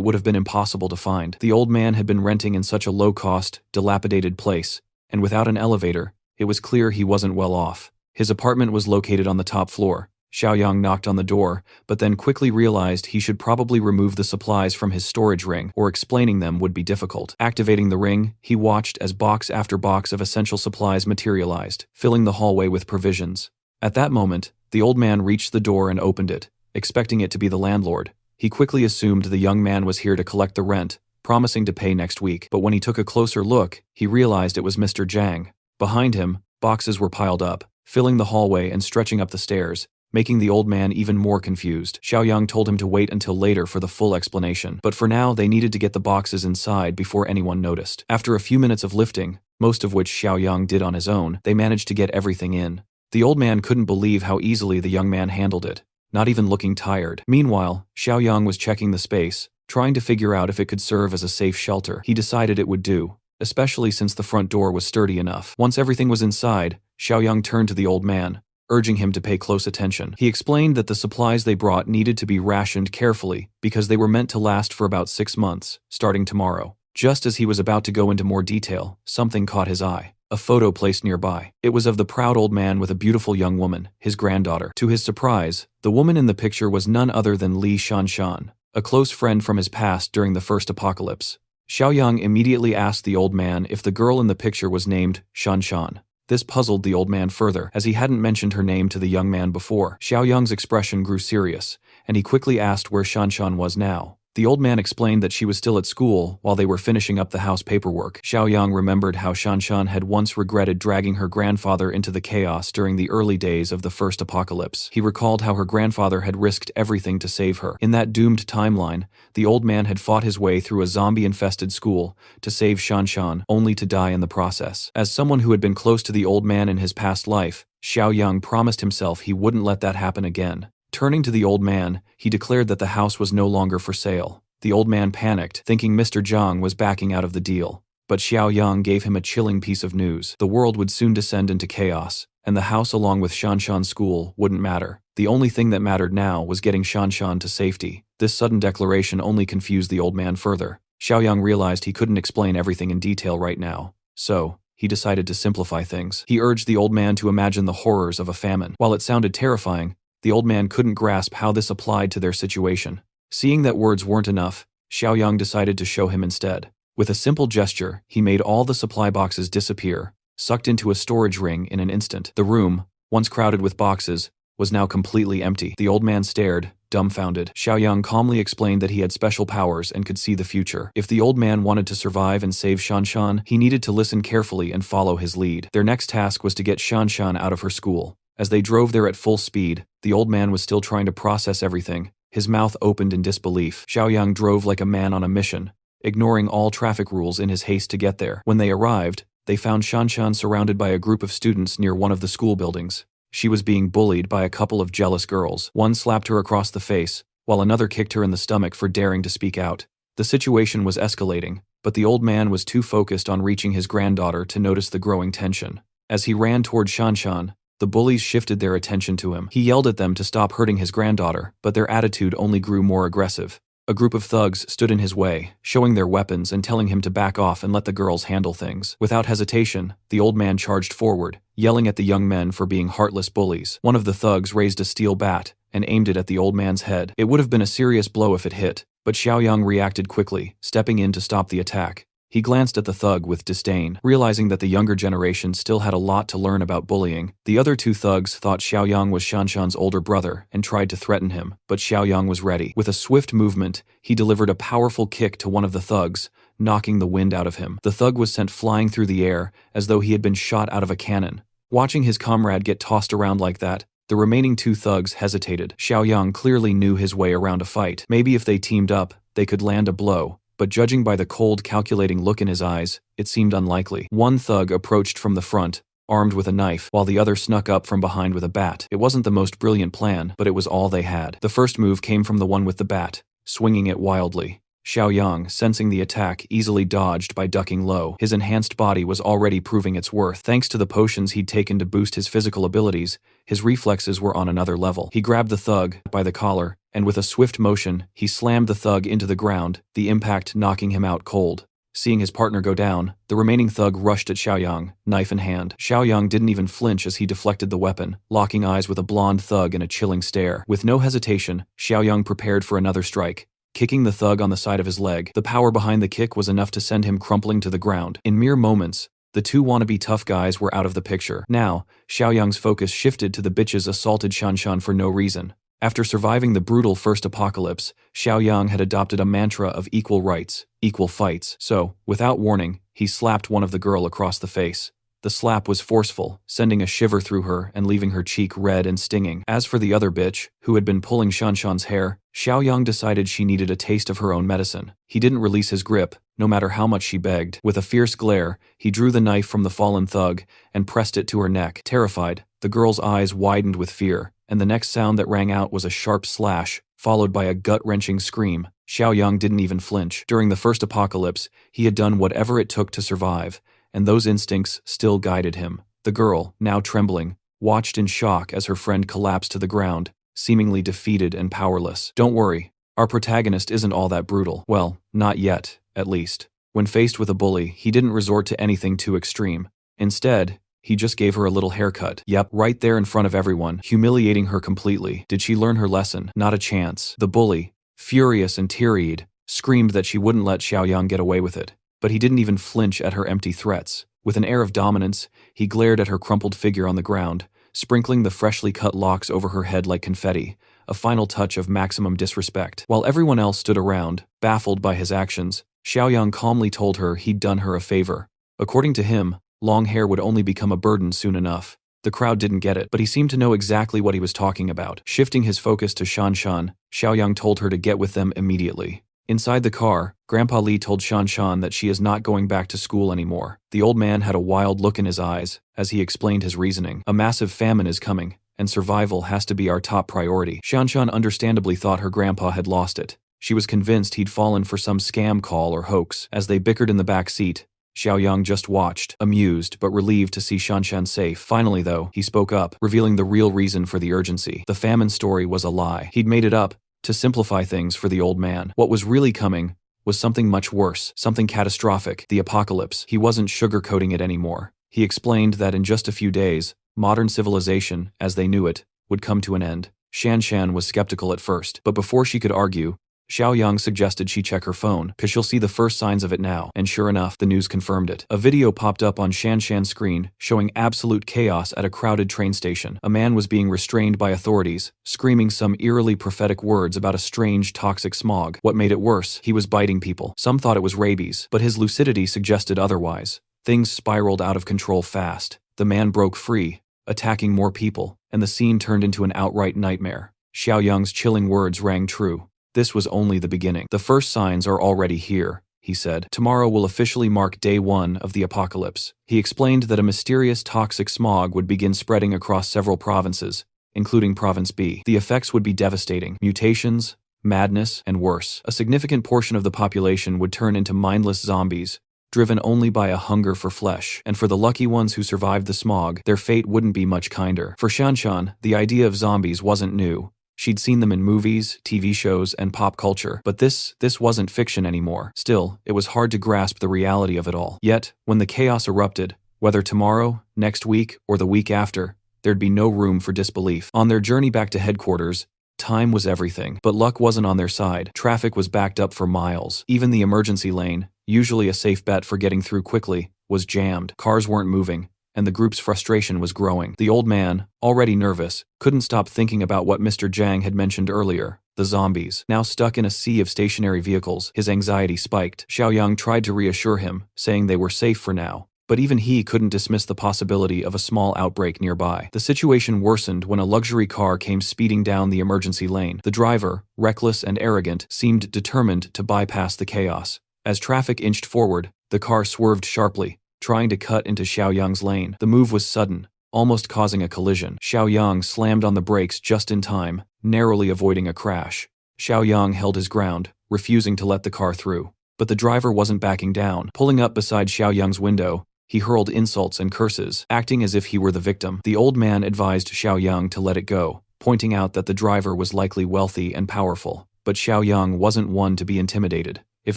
would have been impossible to find. The old man had been renting in such a low-cost, dilapidated place, and without an elevator, it was clear he wasn't well off. His apartment was located on the top floor. Xiaoyang knocked on the door, but then quickly realized he should probably remove the supplies from his storage ring, or explaining them would be difficult. Activating the ring, he watched as box after box of essential supplies materialized, filling the hallway with provisions. At that moment, the old man reached the door and opened it, expecting it to be the landlord. He quickly assumed the young man was here to collect the rent, promising to pay next week. But when he took a closer look, he realized it was Mr. Zhang. Behind him, boxes were piled up, filling the hallway and stretching up the stairs, making the old man even more confused. Xiaoyang told him to wait until later for the full explanation, but for now they needed to get the boxes inside before anyone noticed. After a few minutes of lifting, most of which Xiaoyang did on his own, they managed to get everything in. The old man couldn't believe how easily the young man handled it, not even looking tired. Meanwhile, Xiaoyang was checking the space, trying to figure out if it could serve as a safe shelter. He decided it would do, especially since the front door was sturdy enough. Once everything was inside, Xiaoyang turned to the old man, urging him to pay close attention. He explained that the supplies they brought needed to be rationed carefully because they were meant to last for about 6 months, starting tomorrow. Just as he was about to go into more detail, something caught his eye. A photo placed nearby. It was of the proud old man with a beautiful young woman, his granddaughter. To his surprise, the woman in the picture was none other than Li Shanshan, a close friend from his past during the first apocalypse. Xiaoyang immediately asked the old man if the girl in the picture was named Shanshan. This puzzled the old man further, as he hadn't mentioned her name to the young man before. Xiaoyang's expression grew serious, and he quickly asked where Shanshan was now. The old man explained that she was still at school while they were finishing up the house paperwork. Xiaoyang remembered how Shanshan had once regretted dragging her grandfather into the chaos during the early days of the first apocalypse. He recalled how her grandfather had risked everything to save her. In that doomed timeline, the old man had fought his way through a zombie-infested school to save Shanshan, only to die in the process. As someone who had been close to the old man in his past life, Xiaoyang promised himself he wouldn't let that happen again. Turning to the old man, he declared that the house was no longer for sale. The old man panicked, thinking Mr. Zhang was backing out of the deal. But Xiaoyang gave him a chilling piece of news. The world would soon descend into chaos, and the house along with Shanshan's school wouldn't matter. The only thing that mattered now was getting Shanshan to safety. This sudden declaration only confused the old man further. Xiaoyang realized he couldn't explain everything in detail right now, so he decided to simplify things. He urged the old man to imagine the horrors of a famine. While it sounded terrifying, the old man couldn't grasp how this applied to their situation. Seeing that words weren't enough, Xiaoyang decided to show him instead. With a simple gesture, he made all the supply boxes disappear, sucked into a storage ring in an instant. The room, once crowded with boxes, was now completely empty. The old man stared, dumbfounded. Xiaoyang calmly explained that he had special powers and could see the future. If the old man wanted to survive and save Shanshan, he needed to listen carefully and follow his lead. Their next task was to get Shanshan out of her school. As they drove there at full speed, the old man was still trying to process everything, his mouth opened in disbelief. Xiaoyang drove like a man on a mission, ignoring all traffic rules in his haste to get there. When they arrived, they found Shanshan surrounded by a group of students near one of the school buildings. She was being bullied by a couple of jealous girls. One slapped her across the face, while another kicked her in the stomach for daring to speak out. The situation was escalating, but the old man was too focused on reaching his granddaughter to notice the growing tension. As he ran toward Shanshan, the bullies shifted their attention to him. He yelled at them to stop hurting his granddaughter, but their attitude only grew more aggressive. A group of thugs stood in his way, showing their weapons and telling him to back off and let the girls handle things. Without hesitation, the old man charged forward, yelling at the young men for being heartless bullies. One of the thugs raised a steel bat and aimed it at the old man's head. It would have been a serious blow if it hit, but Xiaoyang reacted quickly, stepping in to stop the attack. He glanced at the thug with disdain, realizing that the younger generation still had a lot to learn about bullying. The other two thugs thought Xiaoyang was Shanshan's older brother and tried to threaten him, but Xiaoyang was ready. With a swift movement, he delivered a powerful kick to one of the thugs, knocking the wind out of him. The thug was sent flying through the air as though he had been shot out of a cannon. Watching his comrade get tossed around like that, the remaining two thugs hesitated. Xiaoyang clearly knew his way around a fight. Maybe if they teamed up, they could land a blow. But judging by the cold, calculating look in his eyes, it seemed unlikely. One thug approached from the front, armed with a knife, while the other snuck up from behind with a bat. It wasn't the most brilliant plan, but it was all they had. The first move came from the one with the bat, swinging it wildly. Xiaoyang, sensing the attack, easily dodged by ducking low. His enhanced body was already proving its worth. Thanks to the potions he'd taken to boost his physical abilities, his reflexes were on another level. He grabbed the thug by the collar, and with a swift motion, he slammed the thug into the ground, the impact knocking him out cold. Seeing his partner go down, the remaining thug rushed at Xiaoyang, knife in hand. Xiaoyang didn't even flinch as he deflected the weapon, locking eyes with a blonde thug in a chilling stare. With no hesitation, Xiaoyang prepared for another strike. Kicking the thug on the side of his leg, the power behind the kick was enough to send him crumpling to the ground. In mere moments, the two wannabe tough guys were out of the picture. Now, Xiaoyang's focus shifted to the bitches assaulted Shanshan for no reason. After surviving the brutal first apocalypse, Xiaoyang had adopted a mantra of equal rights, equal fights. So, without warning, he slapped one of the girl across the face. The slap was forceful, sending a shiver through her and leaving her cheek red and stinging. As for the other bitch, who had been pulling Shanshan's hair, Xiaoyang decided she needed a taste of her own medicine. He didn't release his grip, no matter how much she begged. With a fierce glare, he drew the knife from the fallen thug and pressed it to her neck. Terrified, the girl's eyes widened with fear, and the next sound that rang out was a sharp slash, followed by a gut-wrenching scream. Xiaoyang didn't even flinch. During the first apocalypse, he had done whatever it took to survive, and those instincts still guided him. The girl, now trembling, watched in shock as her friend collapsed to the ground, seemingly defeated and powerless. Don't worry, our protagonist isn't all that brutal. Well, not yet, at least. When faced with a bully, he didn't resort to anything too extreme. Instead, he just gave her a little haircut. Yep, right there in front of everyone, humiliating her completely. Did she learn her lesson? Not a chance. The bully, furious and teary-eyed, screamed that she wouldn't let Xiaoyang get away with it. But he didn't even flinch at her empty threats. With an air of dominance, he glared at her crumpled figure on the ground, sprinkling the freshly cut locks over her head like confetti, a final touch of maximum disrespect. While everyone else stood around, baffled by his actions, Xiaoyang calmly told her he'd done her a favor. According to him, long hair would only become a burden soon enough. The crowd didn't get it, but he seemed to know exactly what he was talking about. Shifting his focus to Shanshan, Xiaoyang told her to get with them immediately. Inside the car, Grandpa Li told Shanshan that she is not going back to school anymore. The old man had a wild look in his eyes as he explained his reasoning. A massive famine is coming, and survival has to be our top priority. Shanshan understandably thought her grandpa had lost it. She was convinced he'd fallen for some scam call or hoax. As they bickered in the back seat, Xiaoyang just watched, amused but relieved to see Shanshan safe. Finally, though, he spoke up, revealing the real reason for the urgency. The famine story was a lie. He'd made it up to simplify things for the old man. What was really coming was something much worse, something catastrophic, the apocalypse. He wasn't sugarcoating it anymore. He explained that in just a few days, modern civilization, as they knew it, would come to an end. Shanshan was skeptical at first, but before she could argue, Xiaoyang suggested she check her phone, cause she'll see the first signs of it now, and sure enough, the news confirmed it. A video popped up on Shanshan's screen, showing absolute chaos at a crowded train station. A man was being restrained by authorities, screaming some eerily prophetic words about a strange toxic smog. What made it worse, he was biting people. Some thought it was rabies, but his lucidity suggested otherwise. Things spiraled out of control fast. The man broke free, attacking more people, and the scene turned into an outright nightmare. Xiaoyang's chilling words rang true. This was only the beginning. The first signs are already here, he said. Tomorrow will officially mark day 1 of the apocalypse. He explained that a mysterious toxic smog would begin spreading across several provinces, including Province B. The effects would be devastating. Mutations, madness, and worse. A significant portion of the population would turn into mindless zombies, driven only by a hunger for flesh. And for the lucky ones who survived the smog, their fate wouldn't be much kinder. For Shanshan, the idea of zombies wasn't new. She'd seen them in movies, TV shows, and pop culture, but this wasn't fiction anymore. Still, it was hard to grasp the reality of it all. Yet, when the chaos erupted, whether tomorrow, next week, or the week after, there'd be no room for disbelief. On their journey back to headquarters, time was everything, but luck wasn't on their side. Traffic was backed up for miles. Even the emergency lane, usually a safe bet for getting through quickly, was jammed. Cars weren't moving, and the group's frustration was growing. The old man, already nervous, couldn't stop thinking about what Mr. Zhang had mentioned earlier, the zombies. Now stuck in a sea of stationary vehicles, his anxiety spiked. Xiaoyang tried to reassure him, saying they were safe for now, but even he couldn't dismiss the possibility of a small outbreak nearby. The situation worsened when a luxury car came speeding down the emergency lane. The driver, reckless and arrogant, seemed determined to bypass the chaos. As traffic inched forward, the car swerved sharply, trying to cut into Xiaoyang's lane. The move was sudden, almost causing a collision. Xiaoyang slammed on the brakes just in time, narrowly avoiding a crash. Xiaoyang held his ground, refusing to let the car through. But the driver wasn't backing down. Pulling up beside Xiaoyang's window, he hurled insults and curses, acting as if he were the victim. The old man advised Xiaoyang to let it go, pointing out that the driver was likely wealthy and powerful. But Xiaoyang wasn't one to be intimidated. If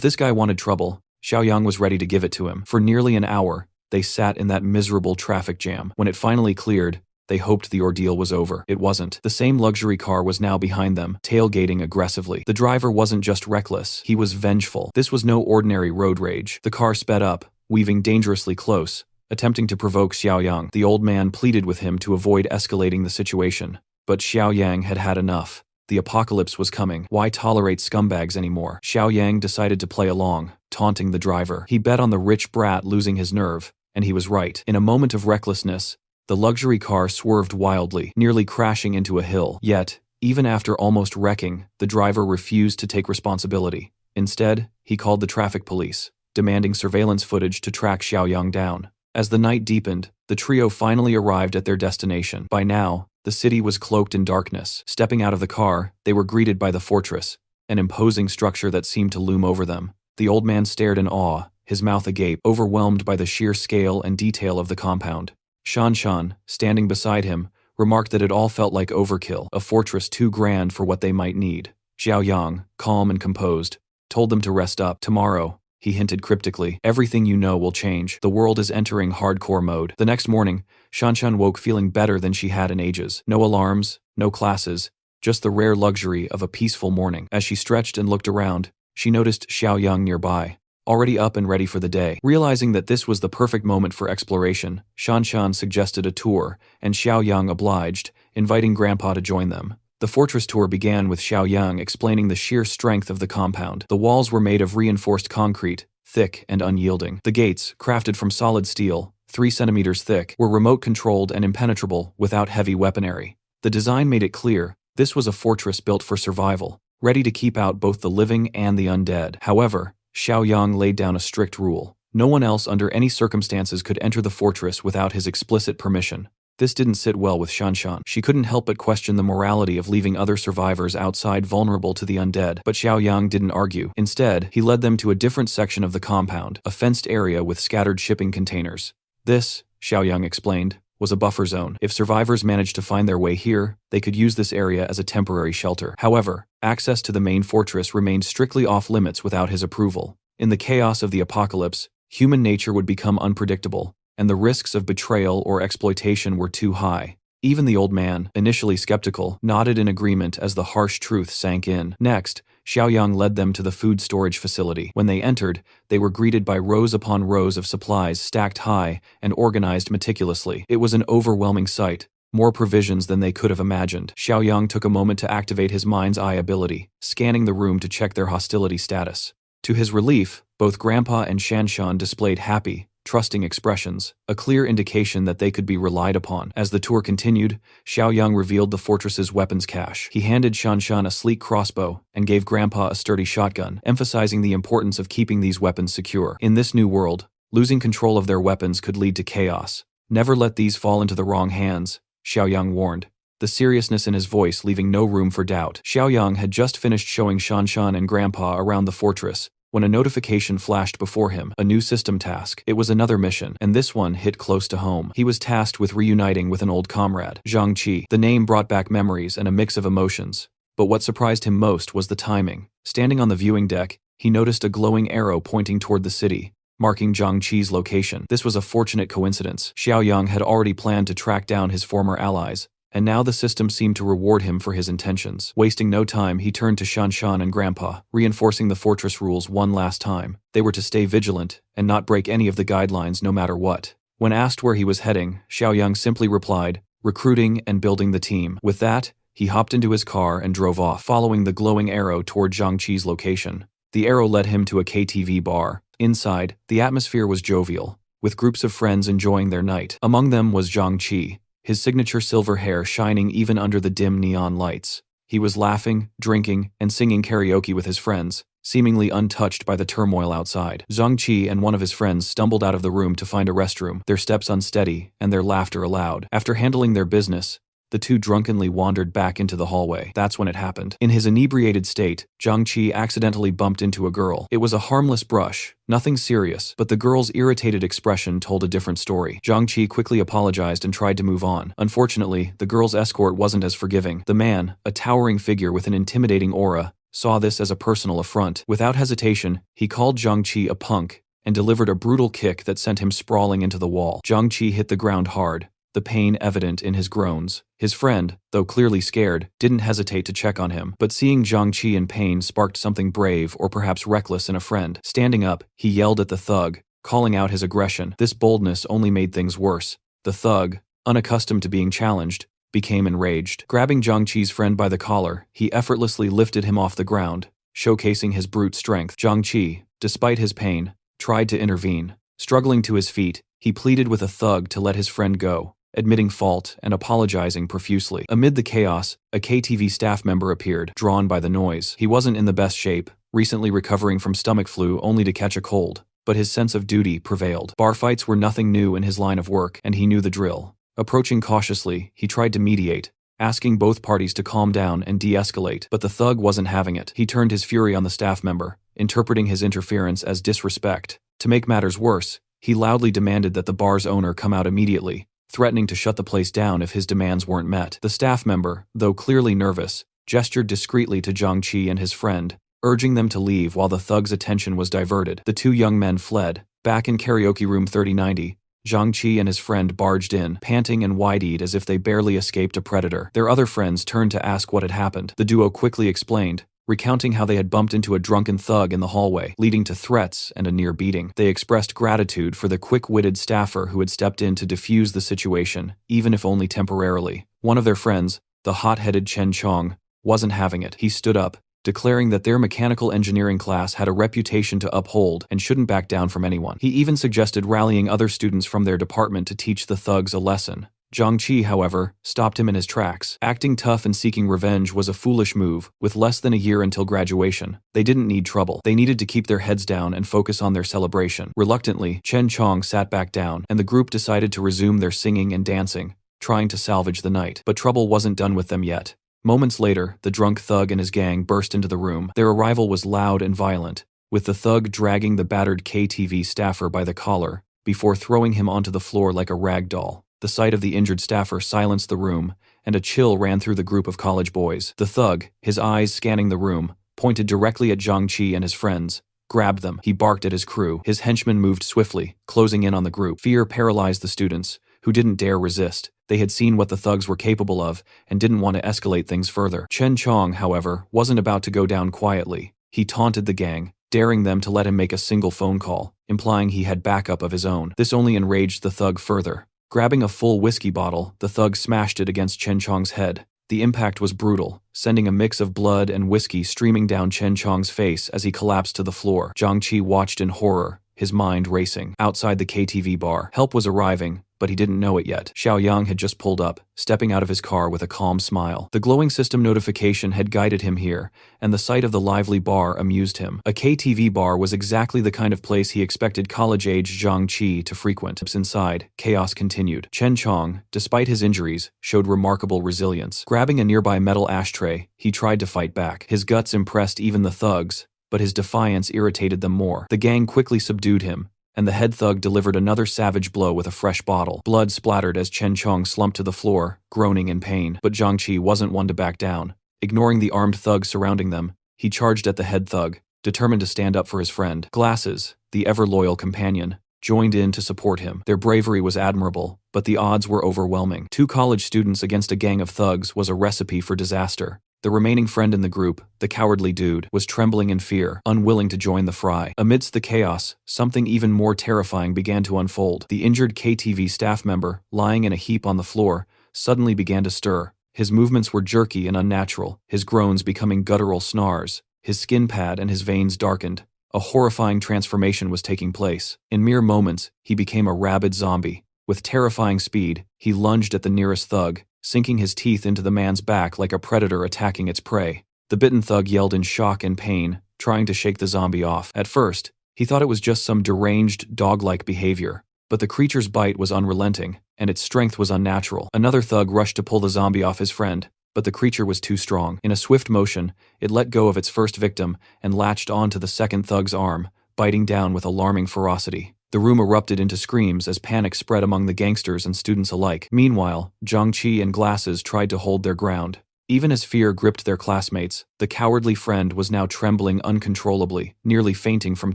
this guy wanted trouble, Xiaoyang was ready to give it to him. For nearly an hour, they sat in that miserable traffic jam. When it finally cleared, they hoped the ordeal was over. It wasn't. The same luxury car was now behind them, tailgating aggressively. The driver wasn't just reckless, he was vengeful. This was no ordinary road rage. The car sped up, weaving dangerously close, attempting to provoke Xiaoyang. The old man pleaded with him to avoid escalating the situation. But Xiaoyang had had enough. The apocalypse was coming. Why tolerate scumbags anymore? Xiaoyang decided to play along, taunting the driver. He bet on the rich brat losing his nerve, and he was right. In a moment of recklessness, the luxury car swerved wildly, nearly crashing into a hill. Yet, even after almost wrecking, the driver refused to take responsibility. Instead, he called the traffic police, demanding surveillance footage to track Xiaoyang down. As the night deepened, the trio finally arrived at their destination. By now, the city was cloaked in darkness. Stepping out of the car, they were greeted by the fortress, an imposing structure that seemed to loom over them. The old man stared in awe, his mouth agape, overwhelmed by the sheer scale and detail of the compound. Shanshan, standing beside him, remarked that it all felt like overkill, a fortress too grand for what they might need. Xiaoyang, calm and composed, told them to rest up. Tomorrow, he hinted cryptically, everything you know will change. The world is entering hardcore mode. The next morning, Shanshan woke feeling better than she had in ages. No alarms, no classes, just the rare luxury of a peaceful morning. As she stretched and looked around, she noticed Xiaoyang nearby, already up and ready for the day. Realizing that this was the perfect moment for exploration, Shanshan suggested a tour, and Xiaoyang obliged, inviting Grandpa to join them. The fortress tour began with Xiaoyang explaining the sheer strength of the compound. The walls were made of reinforced concrete, thick and unyielding. The gates, crafted from solid steel, 3 centimeters thick, were remote-controlled and impenetrable without heavy weaponry. The design made it clear this was a fortress built for survival, ready to keep out both the living and the undead. However, Xiaoyang laid down a strict rule. No one else under any circumstances could enter the fortress without his explicit permission. This didn't sit well with Shanshan. She couldn't help but question the morality of leaving other survivors outside vulnerable to the undead. But Xiaoyang didn't argue. Instead, he led them to a different section of the compound, a fenced area with scattered shipping containers. This, Xiaoyang explained, was a buffer zone. If survivors managed to find their way here, they could use this area as a temporary shelter. However, access to the main fortress remained strictly off-limits without his approval. In the chaos of the apocalypse, human nature would become unpredictable, and the risks of betrayal or exploitation were too high. Even the old man, initially skeptical, nodded in agreement as the harsh truth sank in. Next, Xiaoyang led them to the food storage facility. When they entered, they were greeted by rows upon rows of supplies stacked high and organized meticulously. It was an overwhelming sight, more provisions than they could have imagined. Xiaoyang took a moment to activate his mind's eye ability, scanning the room to check their hostility status. To his relief, both Grandpa and Shanshan displayed happy, trusting expressions, a clear indication that they could be relied upon. As the tour continued, Xiaoyang revealed the fortress's weapons cache. He handed Shanshan a sleek crossbow and gave Grandpa a sturdy shotgun, emphasizing the importance of keeping these weapons secure. In this new world, losing control of their weapons could lead to chaos. Never let these fall into the wrong hands, Xiaoyang warned, the seriousness in his voice leaving no room for doubt. Xiaoyang had just finished showing Shanshan and Grandpa around the fortress when a notification flashed before him, a new system task. It was another mission, and this one hit close to home. He was tasked with reuniting with an old comrade, Zhang Qi. The name brought back memories and a mix of emotions, but what surprised him most was the timing. Standing on the viewing deck, he noticed a glowing arrow pointing toward the city, marking Zhang Qi's location. This was a fortunate coincidence. Xiaoyang had already planned to track down his former allies, and now the system seemed to reward him for his intentions. Wasting no time, he turned to Shanshan and Grandpa, reinforcing the fortress rules one last time. They were to stay vigilant and not break any of the guidelines no matter what. When asked where he was heading, Xiaoyang simply replied, recruiting and building the team. With that, he hopped into his car and drove off, following the glowing arrow toward Zhang Qi's location. The arrow led him to a KTV bar. Inside, the atmosphere was jovial, with groups of friends enjoying their night. Among them was Zhang Qi, his signature silver hair shining even under the dim neon lights. He was laughing, drinking, and singing karaoke with his friends, seemingly untouched by the turmoil outside. Zhang Qi and one of his friends stumbled out of the room to find a restroom, their steps unsteady and their laughter loud. After handling their business, the two drunkenly wandered back into the hallway. That's when it happened. In his inebriated state, Zhang Qi accidentally bumped into a girl. It was a harmless brush, nothing serious, but the girl's irritated expression told a different story. Zhang Qi quickly apologized and tried to move on. Unfortunately, the girl's escort wasn't as forgiving. The man, a towering figure with an intimidating aura, saw this as a personal affront. Without hesitation, he called Zhang Qi a punk and delivered a brutal kick that sent him sprawling into the wall. Zhang Qi hit the ground hard, the pain evident in his groans. His friend, though clearly scared, didn't hesitate to check on him, but seeing Zhang Qi in pain sparked something brave or perhaps reckless in a friend. Standing up, he yelled at the thug, calling out his aggression. This boldness only made things worse. The thug, unaccustomed to being challenged, became enraged. Grabbing Zhang Qi's friend by the collar, he effortlessly lifted him off the ground, showcasing his brute strength. Zhang Qi, despite his pain, tried to intervene. Struggling to his feet, he pleaded with a thug to let his friend go, admitting fault and apologizing profusely. Amid the chaos, a KTV staff member appeared, drawn by the noise. He wasn't in the best shape, recently recovering from stomach flu only to catch a cold, but his sense of duty prevailed. Bar fights were nothing new in his line of work, and he knew the drill. Approaching cautiously, he tried to mediate, asking both parties to calm down and de-escalate, but the thug wasn't having it. He turned his fury on the staff member, interpreting his interference as disrespect. To make matters worse, he loudly demanded that the bar's owner come out immediately, threatening to shut the place down if his demands weren't met. The staff member, though clearly nervous, gestured discreetly to Zhang Qi and his friend, urging them to leave while the thug's attention was diverted. The two young men fled. Back in karaoke room 3090, Zhang Qi and his friend barged in, panting and wide-eyed as if they barely escaped a predator. Their other friends turned to ask what had happened. The duo quickly explained, recounting how they had bumped into a drunken thug in the hallway, leading to threats and a near beating. They expressed gratitude for the quick-witted staffer who had stepped in to defuse the situation, even if only temporarily. One of their friends, the hot-headed Chen Chong, wasn't having it. He stood up, declaring that their mechanical engineering class had a reputation to uphold and shouldn't back down from anyone. He even suggested rallying other students from their department to teach the thugs a lesson. Zhang Qi, however, stopped him in his tracks. Acting tough and seeking revenge was a foolish move. With less than a year until graduation, they didn't need trouble. They needed to keep their heads down and focus on their celebration. Reluctantly, Chen Chong sat back down, and the group decided to resume their singing and dancing, trying to salvage the night. But trouble wasn't done with them yet. Moments later, the drunk thug and his gang burst into the room. Their arrival was loud and violent, with the thug dragging the battered KTV staffer by the collar before throwing him onto the floor like a rag doll. The sight of the injured staffer silenced the room, and a chill ran through the group of college boys. The thug, his eyes scanning the room, pointed directly at Zhang Qi and his friends, grabbed them. He barked at his crew. His henchmen moved swiftly, closing in on the group. Fear paralyzed the students, who didn't dare resist. They had seen what the thugs were capable of and didn't want to escalate things further. Chen Chong, however, wasn't about to go down quietly. He taunted the gang, daring them to let him make a single phone call, implying he had backup of his own. This only enraged the thug further. Grabbing a full whiskey bottle, the thug smashed it against Chen Chong's head. The impact was brutal, sending a mix of blood and whiskey streaming down Chen Chong's face as he collapsed to the floor. Zhang Qi watched in horror, his mind racing. Outside the KTV bar, help was arriving, but he didn't know it yet. Xiaoyang had just pulled up, stepping out of his car with a calm smile. The glowing system notification had guided him here, and the sight of the lively bar amused him. A KTV bar was exactly the kind of place he expected college-age Zhang Qi to frequent. Inside, chaos continued. Chen Chong, despite his injuries, showed remarkable resilience. Grabbing a nearby metal ashtray, he tried to fight back. His guts impressed even the thugs, but his defiance irritated them more. The gang quickly subdued him, and the head thug delivered another savage blow with a fresh bottle. Blood splattered as Chen Chong slumped to the floor, groaning in pain. But Zhang Qi wasn't one to back down. Ignoring the armed thugs surrounding them, he charged at the head thug, determined to stand up for his friend. Glasses, the ever-loyal companion, joined in to support him. Their bravery was admirable, but the odds were overwhelming. 2 college students against a gang of thugs was a recipe for disaster. The remaining friend in the group, the cowardly dude, was trembling in fear, unwilling to join the fray. Amidst the chaos, something even more terrifying began to unfold. The injured KTV staff member, lying in a heap on the floor, suddenly began to stir. His movements were jerky and unnatural, his groans becoming guttural snarls. His skin pad and his veins darkened. A horrifying transformation was taking place. In mere moments, he became a rabid zombie. With terrifying speed, he lunged at the nearest thug, sinking his teeth into the man's back like a predator attacking its prey. The bitten thug yelled in shock and pain, trying to shake the zombie off. At first, he thought it was just some deranged, dog-like behavior, but the creature's bite was unrelenting, and its strength was unnatural. Another thug rushed to pull the zombie off his friend, but the creature was too strong. In a swift motion, it let go of its first victim and latched onto the second thug's arm, biting down with alarming ferocity. The room erupted into screams as panic spread among the gangsters and students alike. Meanwhile, Zhang-Chi and Glasses tried to hold their ground. Even as fear gripped their classmates, the cowardly friend was now trembling uncontrollably, nearly fainting from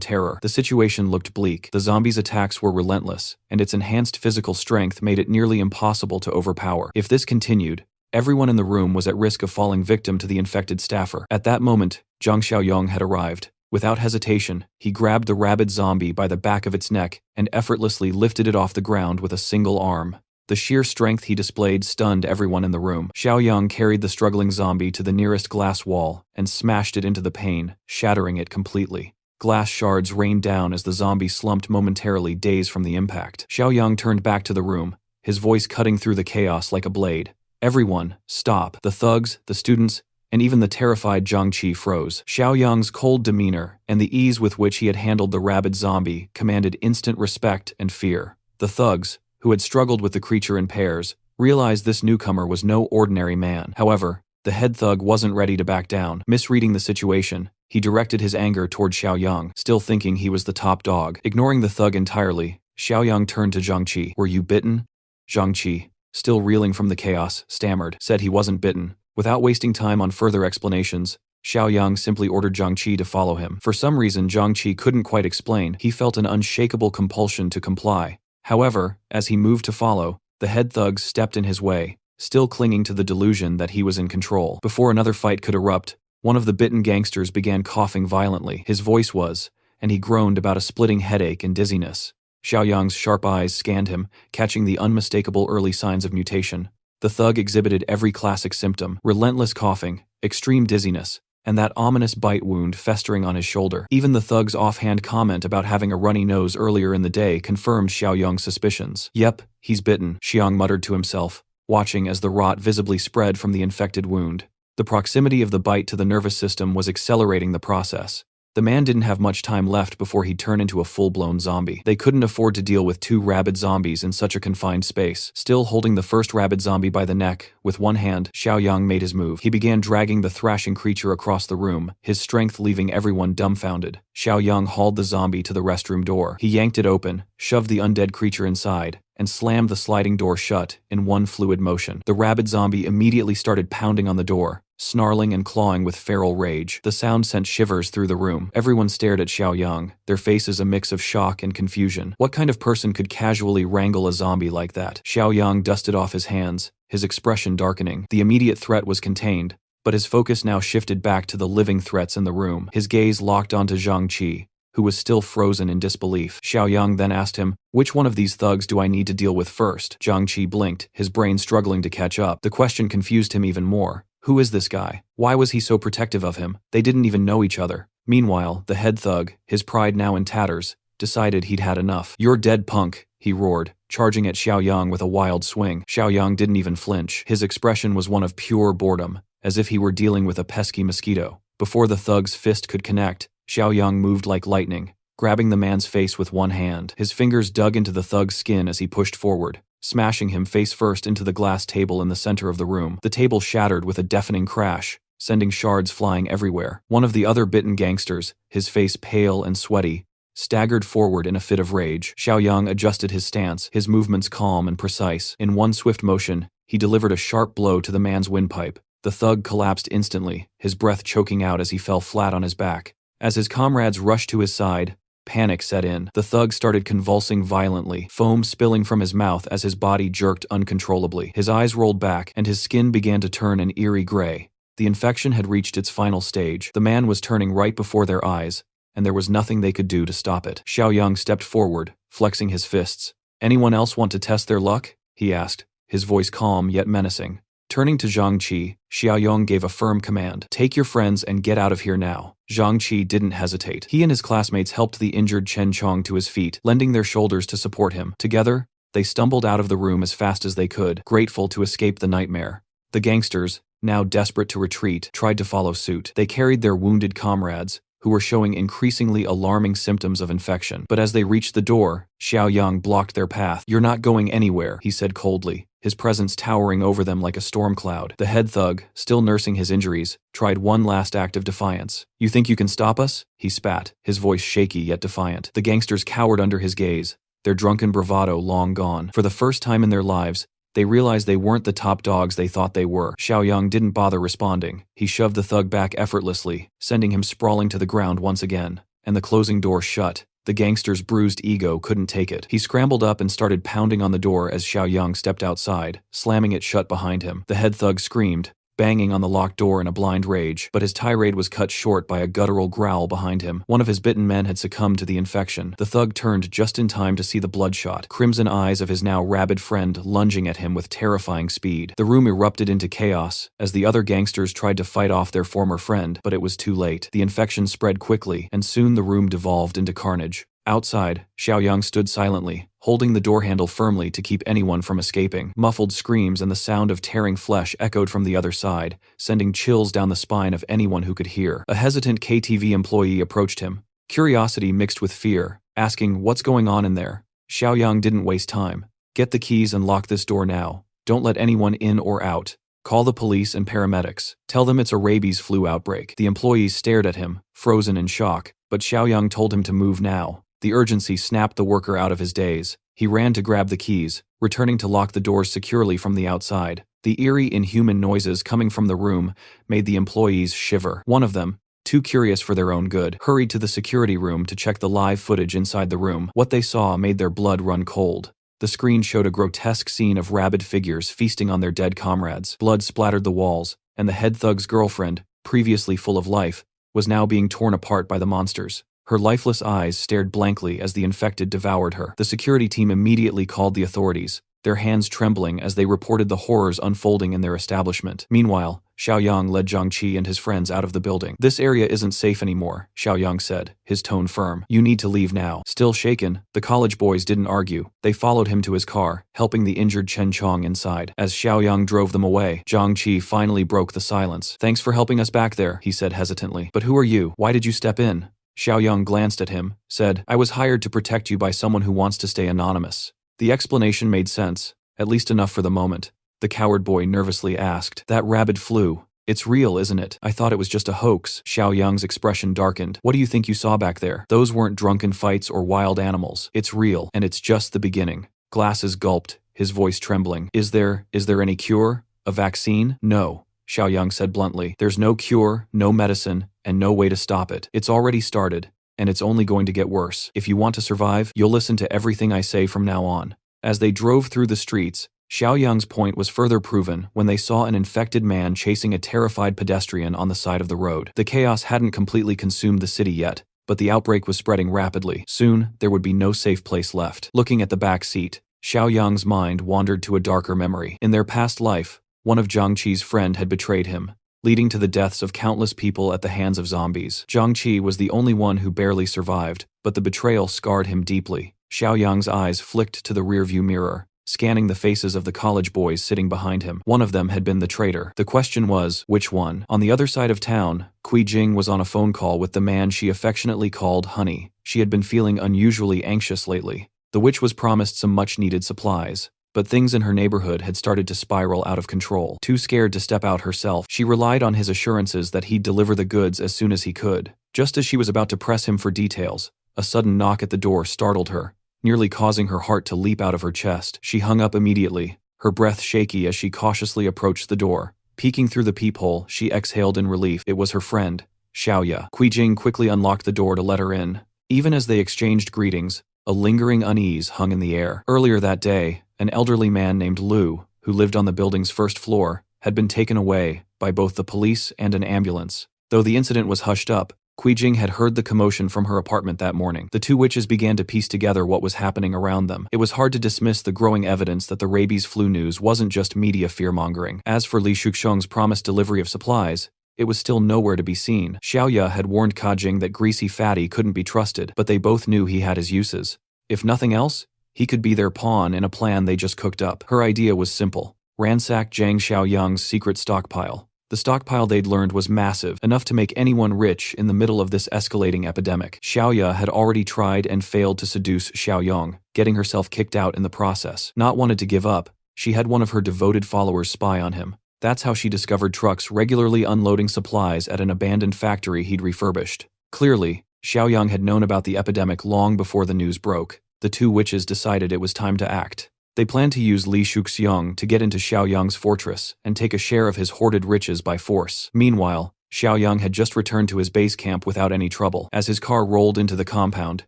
terror. The situation looked bleak. The zombie's attacks were relentless, and its enhanced physical strength made it nearly impossible to overpower. If this continued, everyone in the room was at risk of falling victim to the infected staffer. At that moment, Zhang Xiaoyong had arrived. Without hesitation, he grabbed the rabid zombie by the back of its neck and effortlessly lifted it off the ground with a single arm. The sheer strength he displayed stunned everyone in the room. Xiaoyong carried the struggling zombie to the nearest glass wall and smashed it into the pane, shattering it completely. Glass shards rained down as the zombie slumped momentarily, dazed from the impact. Xiaoyong turned back to the room, his voice cutting through the chaos like a blade. "Everyone, stop." The thugs, the students, and even the terrified Zhang-Chi froze. Xiaoyong's cold demeanor and the ease with which he had handled the rabid zombie commanded instant respect and fear. The thugs, who had struggled with the creature in pairs, realized this newcomer was no ordinary man. However, the head thug wasn't ready to back down. Misreading the situation, he directed his anger toward Xiaoyong, still thinking he was the top dog. Ignoring the thug entirely, Xiaoyong turned to Zhang-Chi. "Were you bitten?" Zhang-Chi, still reeling from the chaos, stammered, said he wasn't bitten. Without wasting time on further explanations, Xiaoyong simply ordered Zhang-Chi to follow him. For some reason Zhang-Chi couldn't quite explain, he felt an unshakable compulsion to comply. However, as he moved to follow, the head thugs stepped in his way, still clinging to the delusion that he was in control. Before another fight could erupt, one of the bitten gangsters began coughing violently. His voice was, and he groaned about a splitting headache and dizziness. Xiaoyong's sharp eyes scanned him, catching the unmistakable early signs of mutation. The thug exhibited every classic symptom: relentless coughing, extreme dizziness, and that ominous bite wound festering on his shoulder. Even the thug's offhand comment about having a runny nose earlier in the day confirmed Xiaoyong's suspicions. "Yep, he's bitten," Xiang muttered to himself, watching as the rot visibly spread from the infected wound. The proximity of the bite to the nervous system was accelerating the process. The man didn't have much time left before he'd turn into a full-blown zombie. They couldn't afford to deal with two rabid zombies in such a confined space. Still holding the first rabid zombie by the neck, with one hand, Xiaoyong made his move. He began dragging the thrashing creature across the room, his strength leaving everyone dumbfounded. Xiaoyong hauled the zombie to the restroom door. He yanked it open, shoved the undead creature inside, and slammed the sliding door shut in one fluid motion. The rabid zombie immediately started pounding on the door, snarling and clawing with feral rage. The sound sent shivers through the room. Everyone stared at Xiaoyong, their faces a mix of shock and confusion. What kind of person could casually wrangle a zombie like that? Xiaoyong dusted off his hands, his expression darkening. The immediate threat was contained, but his focus now shifted back to the living threats in the room. His gaze locked onto Zhang-Chi, who was still frozen in disbelief. Xiaoyong then asked him, "Which one of these thugs do I need to deal with first?" Zhang-Chi blinked, his brain struggling to catch up. The question confused him even more. Who is this guy? Why was he so protective of him? They didn't even know each other. Meanwhile, the head thug, his pride now in tatters, decided he'd had enough. "You're dead, punk," he roared, charging at Xiaoyong with a wild swing. Xiaoyong didn't even flinch. His expression was one of pure boredom, as if he were dealing with a pesky mosquito. Before the thug's fist could connect, Xiaoyong moved like lightning, grabbing the man's face with one hand. His fingers dug into the thug's skin as he pushed forward, smashing him face first into the glass table in the center of the room. The table shattered with a deafening crash, sending shards flying everywhere. One of the other bitten gangsters, his face pale and sweaty, staggered forward in a fit of rage. Xiaoyong adjusted his stance, his movements calm and precise. In one swift motion, he delivered a sharp blow to the man's windpipe. The thug collapsed instantly, his breath choking out as he fell flat on his back. As his comrades rushed to his side, panic set in. The thug started convulsing violently, foam spilling from his mouth as his body jerked uncontrollably. His eyes rolled back, and his skin began to turn an eerie gray. The infection had reached its final stage. The man was turning right before their eyes, and there was nothing they could do to stop it. Xiaoyong stepped forward, flexing his fists. "Anyone else want to test their luck?" he asked, his voice calm yet menacing. Turning to Zhang-Chi, Xiaoyong gave a firm command. "Take your friends and get out of here now." Zhang-Chi didn't hesitate. He and his classmates helped the injured Chen Chong to his feet, lending their shoulders to support him. Together, they stumbled out of the room as fast as they could, grateful to escape the nightmare. The gangsters, now desperate to retreat, tried to follow suit. They carried their wounded comrades, who were showing increasingly alarming symptoms of infection. But as they reached the door, Xiaoyang blocked their path. "You're not going anywhere," he said coldly, his presence towering over them like a storm cloud. The head thug, still nursing his injuries, tried one last act of defiance. "You think you can stop us?" he spat, his voice shaky yet defiant. The gangsters cowered under his gaze, their drunken bravado long gone. For the first time in their lives, they realized they weren't the top dogs they thought they were. Xiaoyang didn't bother responding. He shoved the thug back effortlessly, sending him sprawling to the ground once again, and the closing door shut. The gangster's bruised ego couldn't take it. He scrambled up and started pounding on the door as Xiaoyang stepped outside, slamming it shut behind him. The head thug screamed, banging on the locked door in a blind rage, but his tirade was cut short by a guttural growl behind him. One of his bitten men had succumbed to the infection. The thug turned just in time to see the bloodshot, crimson eyes of his now rabid friend lunging at him with terrifying speed. The room erupted into chaos as the other gangsters tried to fight off their former friend, but it was too late. The infection spread quickly, and soon the room devolved into carnage. Outside, Xiaoyang stood silently, holding the door handle firmly to keep anyone from escaping. Muffled screams and the sound of tearing flesh echoed from the other side, sending chills down the spine of anyone who could hear. A hesitant KTV employee approached him, curiosity mixed with fear, asking, "What's going on in there?" Xiaoyang didn't waste time. "Get the keys and lock this door now. Don't let anyone in or out. Call the police and paramedics. Tell them it's a rabies flu outbreak." The employees stared at him, frozen in shock, but Xiaoyang told him to move now. The urgency snapped the worker out of his daze. He ran to grab the keys, returning to lock the doors securely from the outside. The eerie, inhuman noises coming from the room made the employees shiver. One of them, too curious for their own good, hurried to the security room to check the live footage inside the room. What they saw made their blood run cold. The screen showed a grotesque scene of rabid figures feasting on their dead comrades. Blood splattered the walls, and the head thug's girlfriend, previously full of life, was now being torn apart by the monsters. Her lifeless eyes stared blankly as the infected devoured her. The security team immediately called the authorities, their hands trembling as they reported the horrors unfolding in their establishment. Meanwhile, Xiaoyang led Zhang Qi and his friends out of the building. "This area isn't safe anymore," Xiaoyang said, his tone firm. "You need to leave now." Still shaken, the college boys didn't argue. They followed him to his car, helping the injured Chen Chong inside. As Xiaoyang drove them away, Zhang Qi finally broke the silence. "Thanks for helping us back there," he said hesitantly. "But who are you? Why did you step in?" Xiaoyang glanced at him, said, "I was hired to protect you by someone who wants to stay anonymous." The explanation made sense, at least enough for the moment. The coward boy nervously asked, "That rabid flu, it's real, isn't it? I thought it was just a hoax." Xiaoyang's expression darkened. "What do you think you saw back there? Those weren't drunken fights or wild animals. It's real, and it's just the beginning." Glasses gulped, his voice trembling. Is there any cure? A vaccine?" "No," Xiaoyang said bluntly. "There's no cure, no medicine, and no way to stop it. It's already started, and it's only going to get worse. If you want to survive, you'll listen to everything I say from now on." As they drove through the streets, Xiaoyang's point was further proven when they saw an infected man chasing a terrified pedestrian on the side of the road. The chaos hadn't completely consumed the city yet, but the outbreak was spreading rapidly. Soon, there would be no safe place left. Looking at the back seat, Xiaoyang's mind wandered to a darker memory. In their past life, one of Zhang Qi's friend had betrayed him, leading to the deaths of countless people at the hands of zombies. Zhang Qi was the only one who barely survived, but the betrayal scarred him deeply. Xiaoyang's eyes flicked to the rearview mirror, scanning the faces of the college boys sitting behind him. One of them had been the traitor. The question was, which one? On the other side of town, Kui Jing was on a phone call with the man she affectionately called Honey. She had been feeling unusually anxious lately. The witch was promised some much-needed supplies, but things in her neighborhood had started to spiral out of control. Too scared to step out herself, she relied on his assurances that he'd deliver the goods as soon as he could. Just as she was about to press him for details, a sudden knock at the door startled her, nearly causing her heart to leap out of her chest. She hung up immediately, her breath shaky as she cautiously approached the door. Peeking through the peephole, she exhaled in relief. It was her friend, Xiaoya. Kui Jing quickly unlocked the door to let her in. Even as they exchanged greetings, a lingering unease hung in the air. Earlier that day, an elderly man named Lu, who lived on the building's first floor, had been taken away by both the police and an ambulance. Though the incident was hushed up, Kui Jing had heard the commotion from her apartment that morning. The two witches began to piece together what was happening around them. It was hard to dismiss the growing evidence that the rabies flu news wasn't just media fear-mongering. As for Li Shuxiong's promised delivery of supplies, it was still nowhere to be seen. Xiaoya had warned Ka Jing that greasy fatty couldn't be trusted, but they both knew he had his uses. If nothing else, he could be their pawn in a plan they just cooked up. Her idea was simple: ransack Zhang Xiaoyang's secret stockpile. The stockpile they'd learned was massive, enough to make anyone rich in the middle of this escalating epidemic. Xiaoya had already tried and failed to seduce Xiaoyong, getting herself kicked out in the process. Not wanted to give up, she had one of her devoted followers spy on him. That's how she discovered trucks regularly unloading supplies at an abandoned factory he'd refurbished. Clearly, Xiaoyong had known about the epidemic long before the news broke. The two witches decided it was time to act. They planned to use Li Shuxiang to get into Xiaoyang's fortress and take a share of his hoarded riches by force. Meanwhile, Xiaoyang had just returned to his base camp without any trouble. As his car rolled into the compound,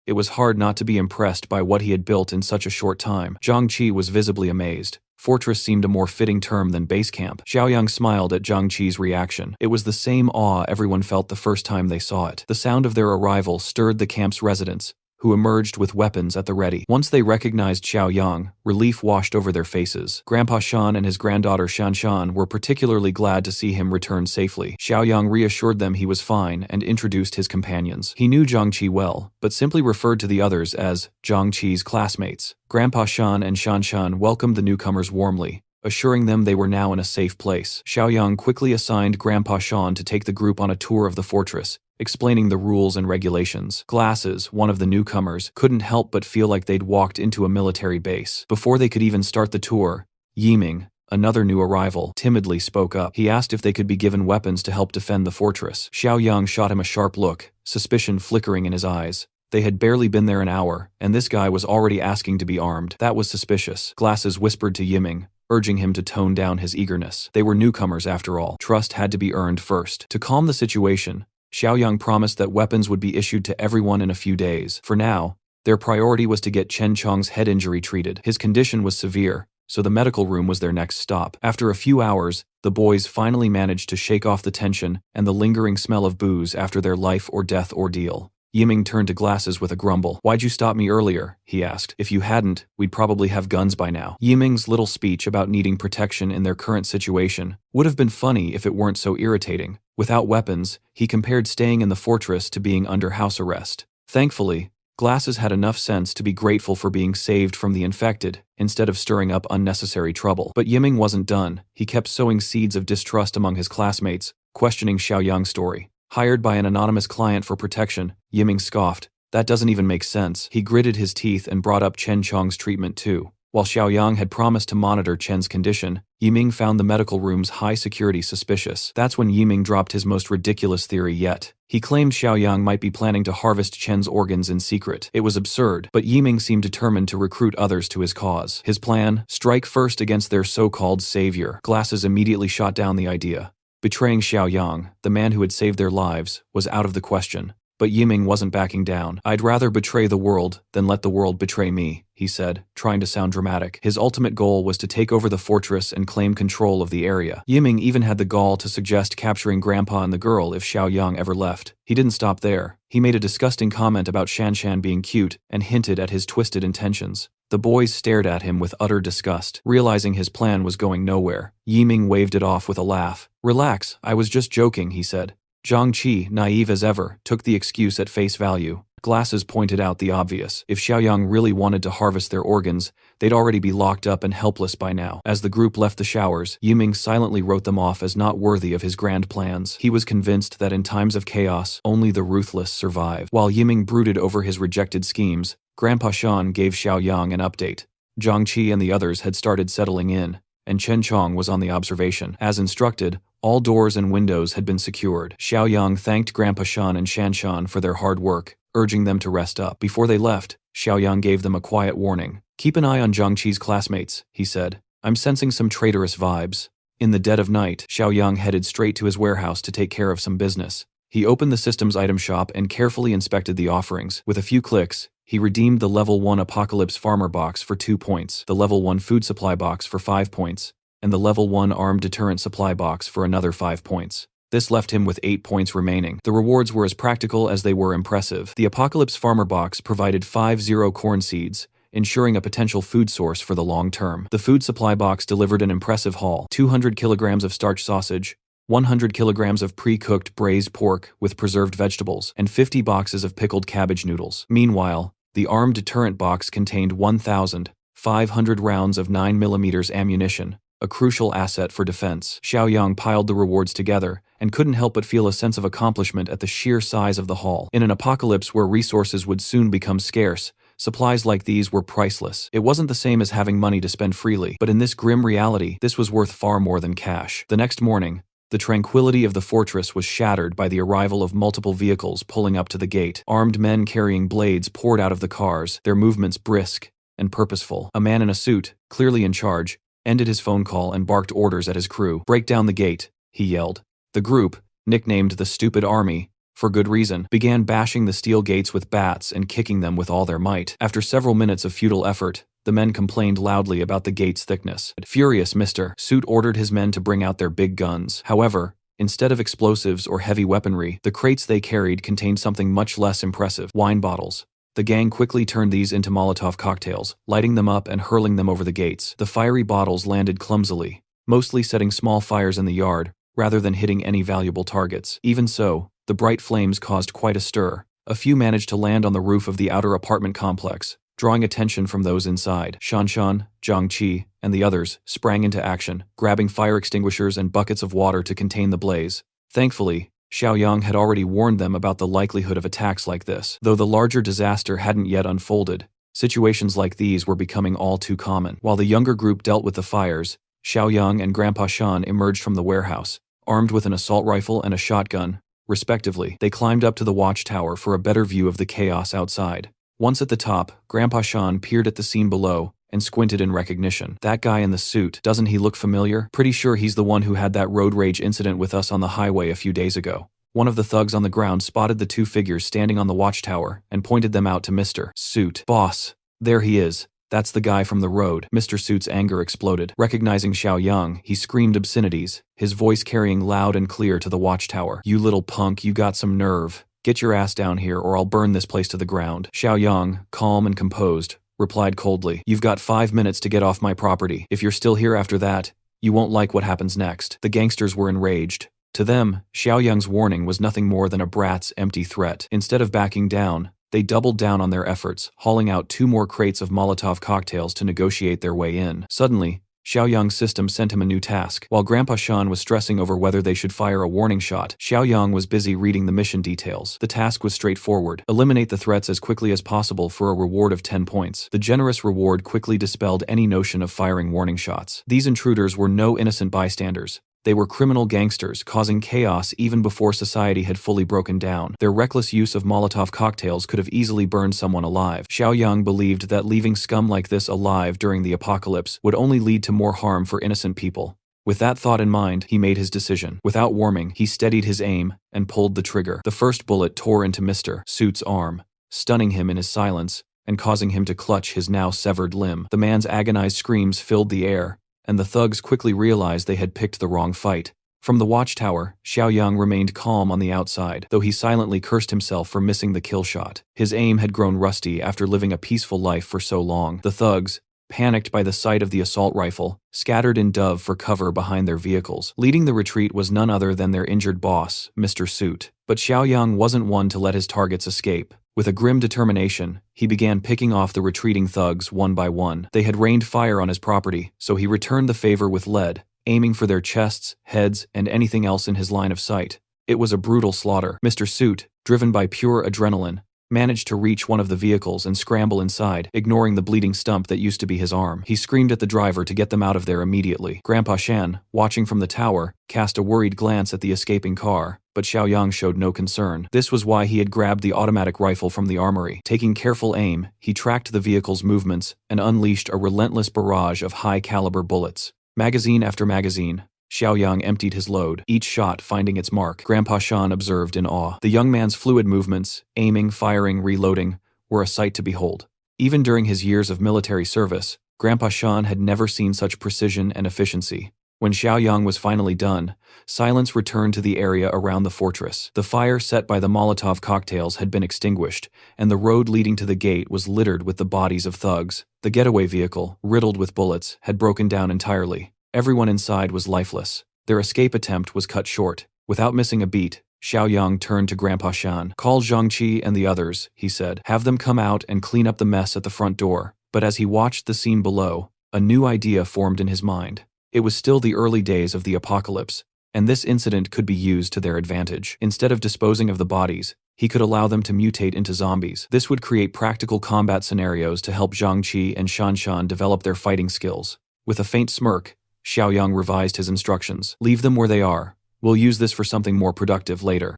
it was hard not to be impressed by what he had built in such a short time. Zhang Qi was visibly amazed. Fortress seemed a more fitting term than base camp. Xiaoyang smiled at Zhang Qi's reaction. It was the same awe everyone felt the first time they saw it. The sound of their arrival stirred the camp's residents, who emerged with weapons at the ready. Once they recognized Xiaoyang, relief washed over their faces. Grandpa Shan and his granddaughter Shanshan were particularly glad to see him return safely. Xiaoyang reassured them he was fine and introduced his companions. He knew Zhang Qi well, but simply referred to the others as Zhang Qi's classmates. Grandpa Shan and Shanshan welcomed the newcomers warmly, assuring them they were now in a safe place. Xiaoyang quickly assigned Grandpa Shan to take the group on a tour of the fortress, explaining the rules and regulations. Glasses, one of the newcomers, couldn't help but feel like they'd walked into a military base. Before they could even start the tour, Yiming, another new arrival, timidly spoke up. He asked if they could be given weapons to help defend the fortress. Xiaoyang shot him a sharp look, suspicion flickering in his eyes. They had barely been there an hour, and this guy was already asking to be armed. That was suspicious. Glasses whispered to Yiming, urging him to tone down his eagerness. They were newcomers after all. Trust had to be earned first. To calm the situation, Xiaoyang promised that weapons would be issued to everyone in a few days. For now, their priority was to get Chen Chong's head injury treated. His condition was severe, so the medical room was their next stop. After a few hours, the boys finally managed to shake off the tension and the lingering smell of booze after their life-or-death ordeal. Yiming turned to Glasses with a grumble. "Why'd you stop me earlier?" he asked. "If you hadn't, we'd probably have guns by now." Yiming's little speech about needing protection in their current situation would have been funny if it weren't so irritating. Without weapons, he compared staying in the fortress to being under house arrest. Thankfully, Glasses had enough sense to be grateful for being saved from the infected, instead of stirring up unnecessary trouble. But Yiming wasn't done. He kept sowing seeds of distrust among his classmates, questioning Xiaoyang's story. Hired by an anonymous client for protection, Yiming scoffed. That doesn't even make sense. He gritted his teeth and brought up Chen Chong's treatment too. While Xiaoyang had promised to monitor Chen's condition, Yiming found the medical room's high security suspicious. That's when Yiming dropped his most ridiculous theory yet. He claimed Xiaoyang might be planning to harvest Chen's organs in secret. It was absurd, but Yiming seemed determined to recruit others to his cause. His plan? Strike first against their so-called savior. Glasses immediately shot down the idea. Betraying Xiaoyang, the man who had saved their lives, was out of the question. But Yiming wasn't backing down. "I'd rather betray the world than let the world betray me," he said, trying to sound dramatic. His ultimate goal was to take over the fortress and claim control of the area. Yiming even had the gall to suggest capturing Grandpa and the girl if Xiaoyang ever left. He didn't stop there. He made a disgusting comment about Shanshan being cute and hinted at his twisted intentions. The boys stared at him with utter disgust. Realizing his plan was going nowhere, Yiming waved it off with a laugh. "Relax, I was just joking," he said. Zhang Qi, naive as ever, took the excuse at face value. Glasses pointed out the obvious. If Xiaoyang really wanted to harvest their organs, they'd already be locked up and helpless by now. As the group left the showers, Yiming silently wrote them off as not worthy of his grand plans. He was convinced that in times of chaos, only the ruthless survive. While Yiming brooded over his rejected schemes, Grandpa Shan gave Xiaoyang an update. Zhang Qi and the others had started settling in, and Chen Chong was on the observation. As instructed, all doors and windows had been secured. Xiaoyang thanked Grandpa Shan and Shanshan for their hard work, urging them to rest up. Before they left, Xiaoyang gave them a quiet warning. "Keep an eye on Zhang Qi's classmates," he said. "I'm sensing some traitorous vibes." In the dead of night, Xiaoyang headed straight to his warehouse to take care of some business. He opened the systems item shop and carefully inspected the offerings. With a few clicks, he redeemed the level 1 Apocalypse Farmer box for 2 points, the level 1 Food Supply box for 5 points, and the level 1 Armed Deterrent Supply box for another 5 points. This left him with 8 points remaining. The rewards were as practical as they were impressive. The Apocalypse Farmer box provided 5 zero corn seeds, ensuring a potential food source for the long term. The Food Supply box delivered an impressive haul: 200 kilograms of starch sausage, 100 kilograms of pre-cooked braised pork with preserved vegetables, and 50 boxes of pickled cabbage noodles. Meanwhile, the Armed Deterrent box contained 1,500 rounds of 9mm ammunition, a crucial asset for defense. Xiaoyang piled the rewards together and couldn't help but feel a sense of accomplishment at the sheer size of the haul. In an apocalypse where resources would soon become scarce, supplies like these were priceless. It wasn't the same as having money to spend freely, but in this grim reality, this was worth far more than cash. The next morning, the tranquility of the fortress was shattered by the arrival of multiple vehicles pulling up to the gate. Armed men carrying blades poured out of the cars, their movements brisk and purposeful. A man in a suit, clearly in charge, ended his phone call and barked orders at his crew. "Break down the gate," he yelled. The group, nicknamed the Stupid Army, for good reason, began bashing the steel gates with bats and kicking them with all their might. After several minutes of futile effort, the men complained loudly about the gate's thickness. Furious, Mr. Suit ordered his men to bring out their big guns. However, instead of explosives or heavy weaponry, the crates they carried contained something much less impressive: wine bottles. The gang quickly turned these into Molotov cocktails, lighting them up and hurling them over the gates. The fiery bottles landed clumsily, mostly setting small fires in the yard, rather than hitting any valuable targets. Even so, the bright flames caused quite a stir. A few managed to land on the roof of the outer apartment complex, drawing attention from those inside. Shanshan, Zhangqi, and the others sprang into action, grabbing fire extinguishers and buckets of water to contain the blaze. Thankfully, Xiaoyang had already warned them about the likelihood of attacks like this. Though the larger disaster hadn't yet unfolded, situations like these were becoming all too common. While the younger group dealt with the fires, Xiaoyang and Grandpa Shan emerged from the warehouse, armed with an assault rifle and a shotgun, respectively. They climbed up to the watchtower for a better view of the chaos outside. Once at the top, Grandpa Shan peered at the scene below and squinted in recognition. "That guy in the suit, doesn't he look familiar? Pretty sure he's the one who had that road rage incident with us on the highway a few days ago." One of the thugs on the ground spotted the two figures standing on the watchtower and pointed them out to Mr. Suit. "Boss, there he is. That's the guy from the road." Mr. Suit's anger exploded. Recognizing Xiaoyang, he screamed obscenities, his voice carrying loud and clear to the watchtower. "You little punk, you got some nerve. Get your ass down here or I'll burn this place to the ground." Xiaoyang, calm and composed, replied coldly, "You've got 5 minutes to get off my property. If you're still here after that, you won't like what happens next." The gangsters were enraged. To them, Xiaoyang's warning was nothing more than a brat's empty threat. Instead of backing down, they doubled down on their efforts, hauling out 2 more crates of Molotov cocktails to negotiate their way in. Suddenly, Xiaoyang's system sent him a new task. While Grandpa Shan was stressing over whether they should fire a warning shot, Xiaoyang was busy reading the mission details. The task was straightforward: eliminate the threats as quickly as possible for a reward of 10 points. The generous reward quickly dispelled any notion of firing warning shots. These intruders were no innocent bystanders. They were criminal gangsters causing chaos even before society had fully broken down. Their reckless use of Molotov cocktails could have easily burned someone alive. Xiaoyang believed that leaving scum like this alive during the apocalypse would only lead to more harm for innocent people. With that thought in mind, he made his decision. Without warming, he steadied his aim and pulled the trigger. The first bullet tore into Mr. Suit's arm, stunning him in his silence and causing him to clutch his now severed limb. The man's agonized screams filled the air, and the thugs quickly realized they had picked the wrong fight. From the watchtower, Xiaoyang remained calm on the outside, though he silently cursed himself for missing the kill shot. His aim had grown rusty after living a peaceful life for so long. The thugs, panicked by the sight of the assault rifle, scattered in dove for cover behind their vehicles. Leading the retreat was none other than their injured boss, Mr. Suit. But Xiaoyang wasn't one to let his targets escape. With a grim determination, he began picking off the retreating thugs one by one. They had rained fire on his property, so he returned the favor with lead, aiming for their chests, heads, and anything else in his line of sight. It was a brutal slaughter. Mr. Suit, driven by pure adrenaline, managed to reach one of the vehicles and scramble inside, ignoring the bleeding stump that used to be his arm. He screamed at the driver to get them out of there immediately. Grandpa Shan, watching from the tower, cast a worried glance at the escaping car, but Xiaoyang showed no concern. This was why he had grabbed the automatic rifle from the armory. Taking careful aim, he tracked the vehicle's movements and unleashed a relentless barrage of high-caliber bullets. Magazine after magazine, Xiaoyang emptied his load, each shot finding its mark. Grandpa Shan observed in awe. The young man's fluid movements, aiming, firing, reloading, were a sight to behold. Even during his years of military service, Grandpa Shan had never seen such precision and efficiency. When Xiaoyang was finally done, silence returned to the area around the fortress. The fire set by the Molotov cocktails had been extinguished, and the road leading to the gate was littered with the bodies of thugs. The getaway vehicle, riddled with bullets, had broken down entirely. Everyone inside was lifeless. Their escape attempt was cut short. Without missing a beat, Xiaoyang turned to Grandpa Shan. "Call Zhangqi and the others," he said. "Have them come out and clean up the mess at the front door." But as he watched the scene below, a new idea formed in his mind. It was still the early days of the apocalypse, and this incident could be used to their advantage. Instead of disposing of the bodies, he could allow them to mutate into zombies. This would create practical combat scenarios to help Zhang Qi and Shanshan develop their fighting skills. With a faint smirk, Xiaoyang revised his instructions. Leave them where they are. We'll use this for something more productive later.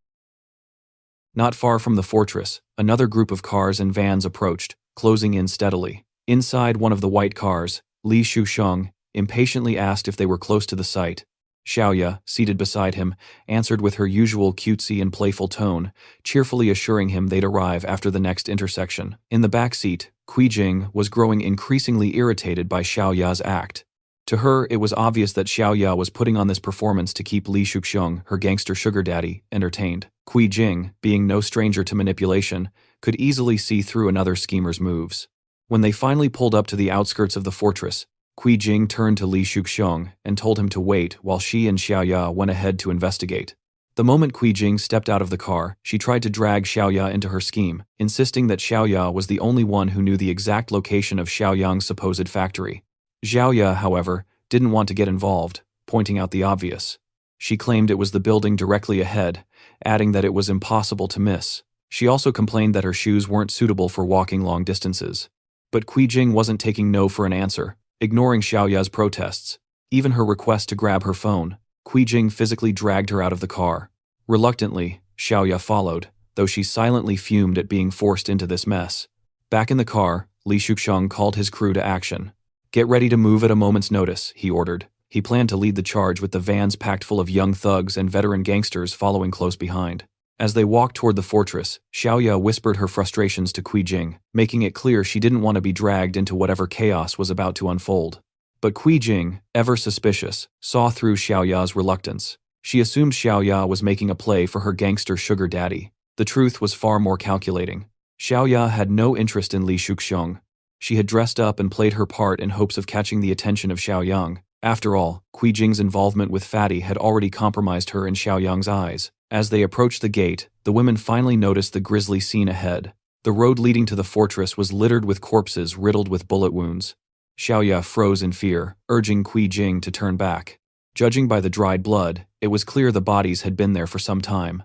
Not far from the fortress, another group of cars and vans approached, closing in steadily. Inside one of the white cars, Li Shusheng impatiently asked if they were close to the site. Xiaoya, seated beside him, answered with her usual cutesy and playful tone, cheerfully assuring him they'd arrive after the next intersection. In the back seat, Jing was growing increasingly irritated by Xiaoya's act. To her, it was obvious that Xiaoya was putting on this performance to keep Li Shuxiong, her gangster sugar daddy, entertained. Jing, being no stranger to manipulation, could easily see through another schemer's moves. When they finally pulled up to the outskirts of the fortress, Jing turned to Li Shuxiong and told him to wait while she and Xiaoya went ahead to investigate. The moment Jing stepped out of the car, she tried to drag Xiaoya into her scheme, insisting that Xiaoya was the only one who knew the exact location of Xiaoyang's supposed factory. Xiaoya, however, didn't want to get involved, pointing out the obvious. She claimed it was the building directly ahead, adding that it was impossible to miss. She also complained that her shoes weren't suitable for walking long distances. But Jing wasn't taking no for an answer, ignoring Xiaoya's protests. Even her request to grab her phone, Jing physically dragged her out of the car. Reluctantly, Xiaoya followed, though she silently fumed at being forced into this mess. Back in the car, Li Shuxiong called his crew to action. Get ready to move at a moment's notice, he ordered. He planned to lead the charge with the vans packed full of young thugs and veteran gangsters following close behind. As they walked toward the fortress, Xiaoya whispered her frustrations to Jing, making it clear she didn't want to be dragged into whatever chaos was about to unfold. But Jing, ever suspicious, saw through Xiaoya's reluctance. She assumed Xiaoya was making a play for her gangster sugar daddy. The truth was far more calculating. Xiaoya had no interest in Li Shuxiong. She had dressed up and played her part in hopes of catching the attention of Xiaoyang. After all, Jing's involvement with Fatty had already compromised her in Xiaoyang's eyes. As they approached the gate, the women finally noticed the grisly scene ahead. The road leading to the fortress was littered with corpses riddled with bullet wounds. Xiaoya froze in fear, urging Jing to turn back. Judging by the dried blood, it was clear the bodies had been there for some time.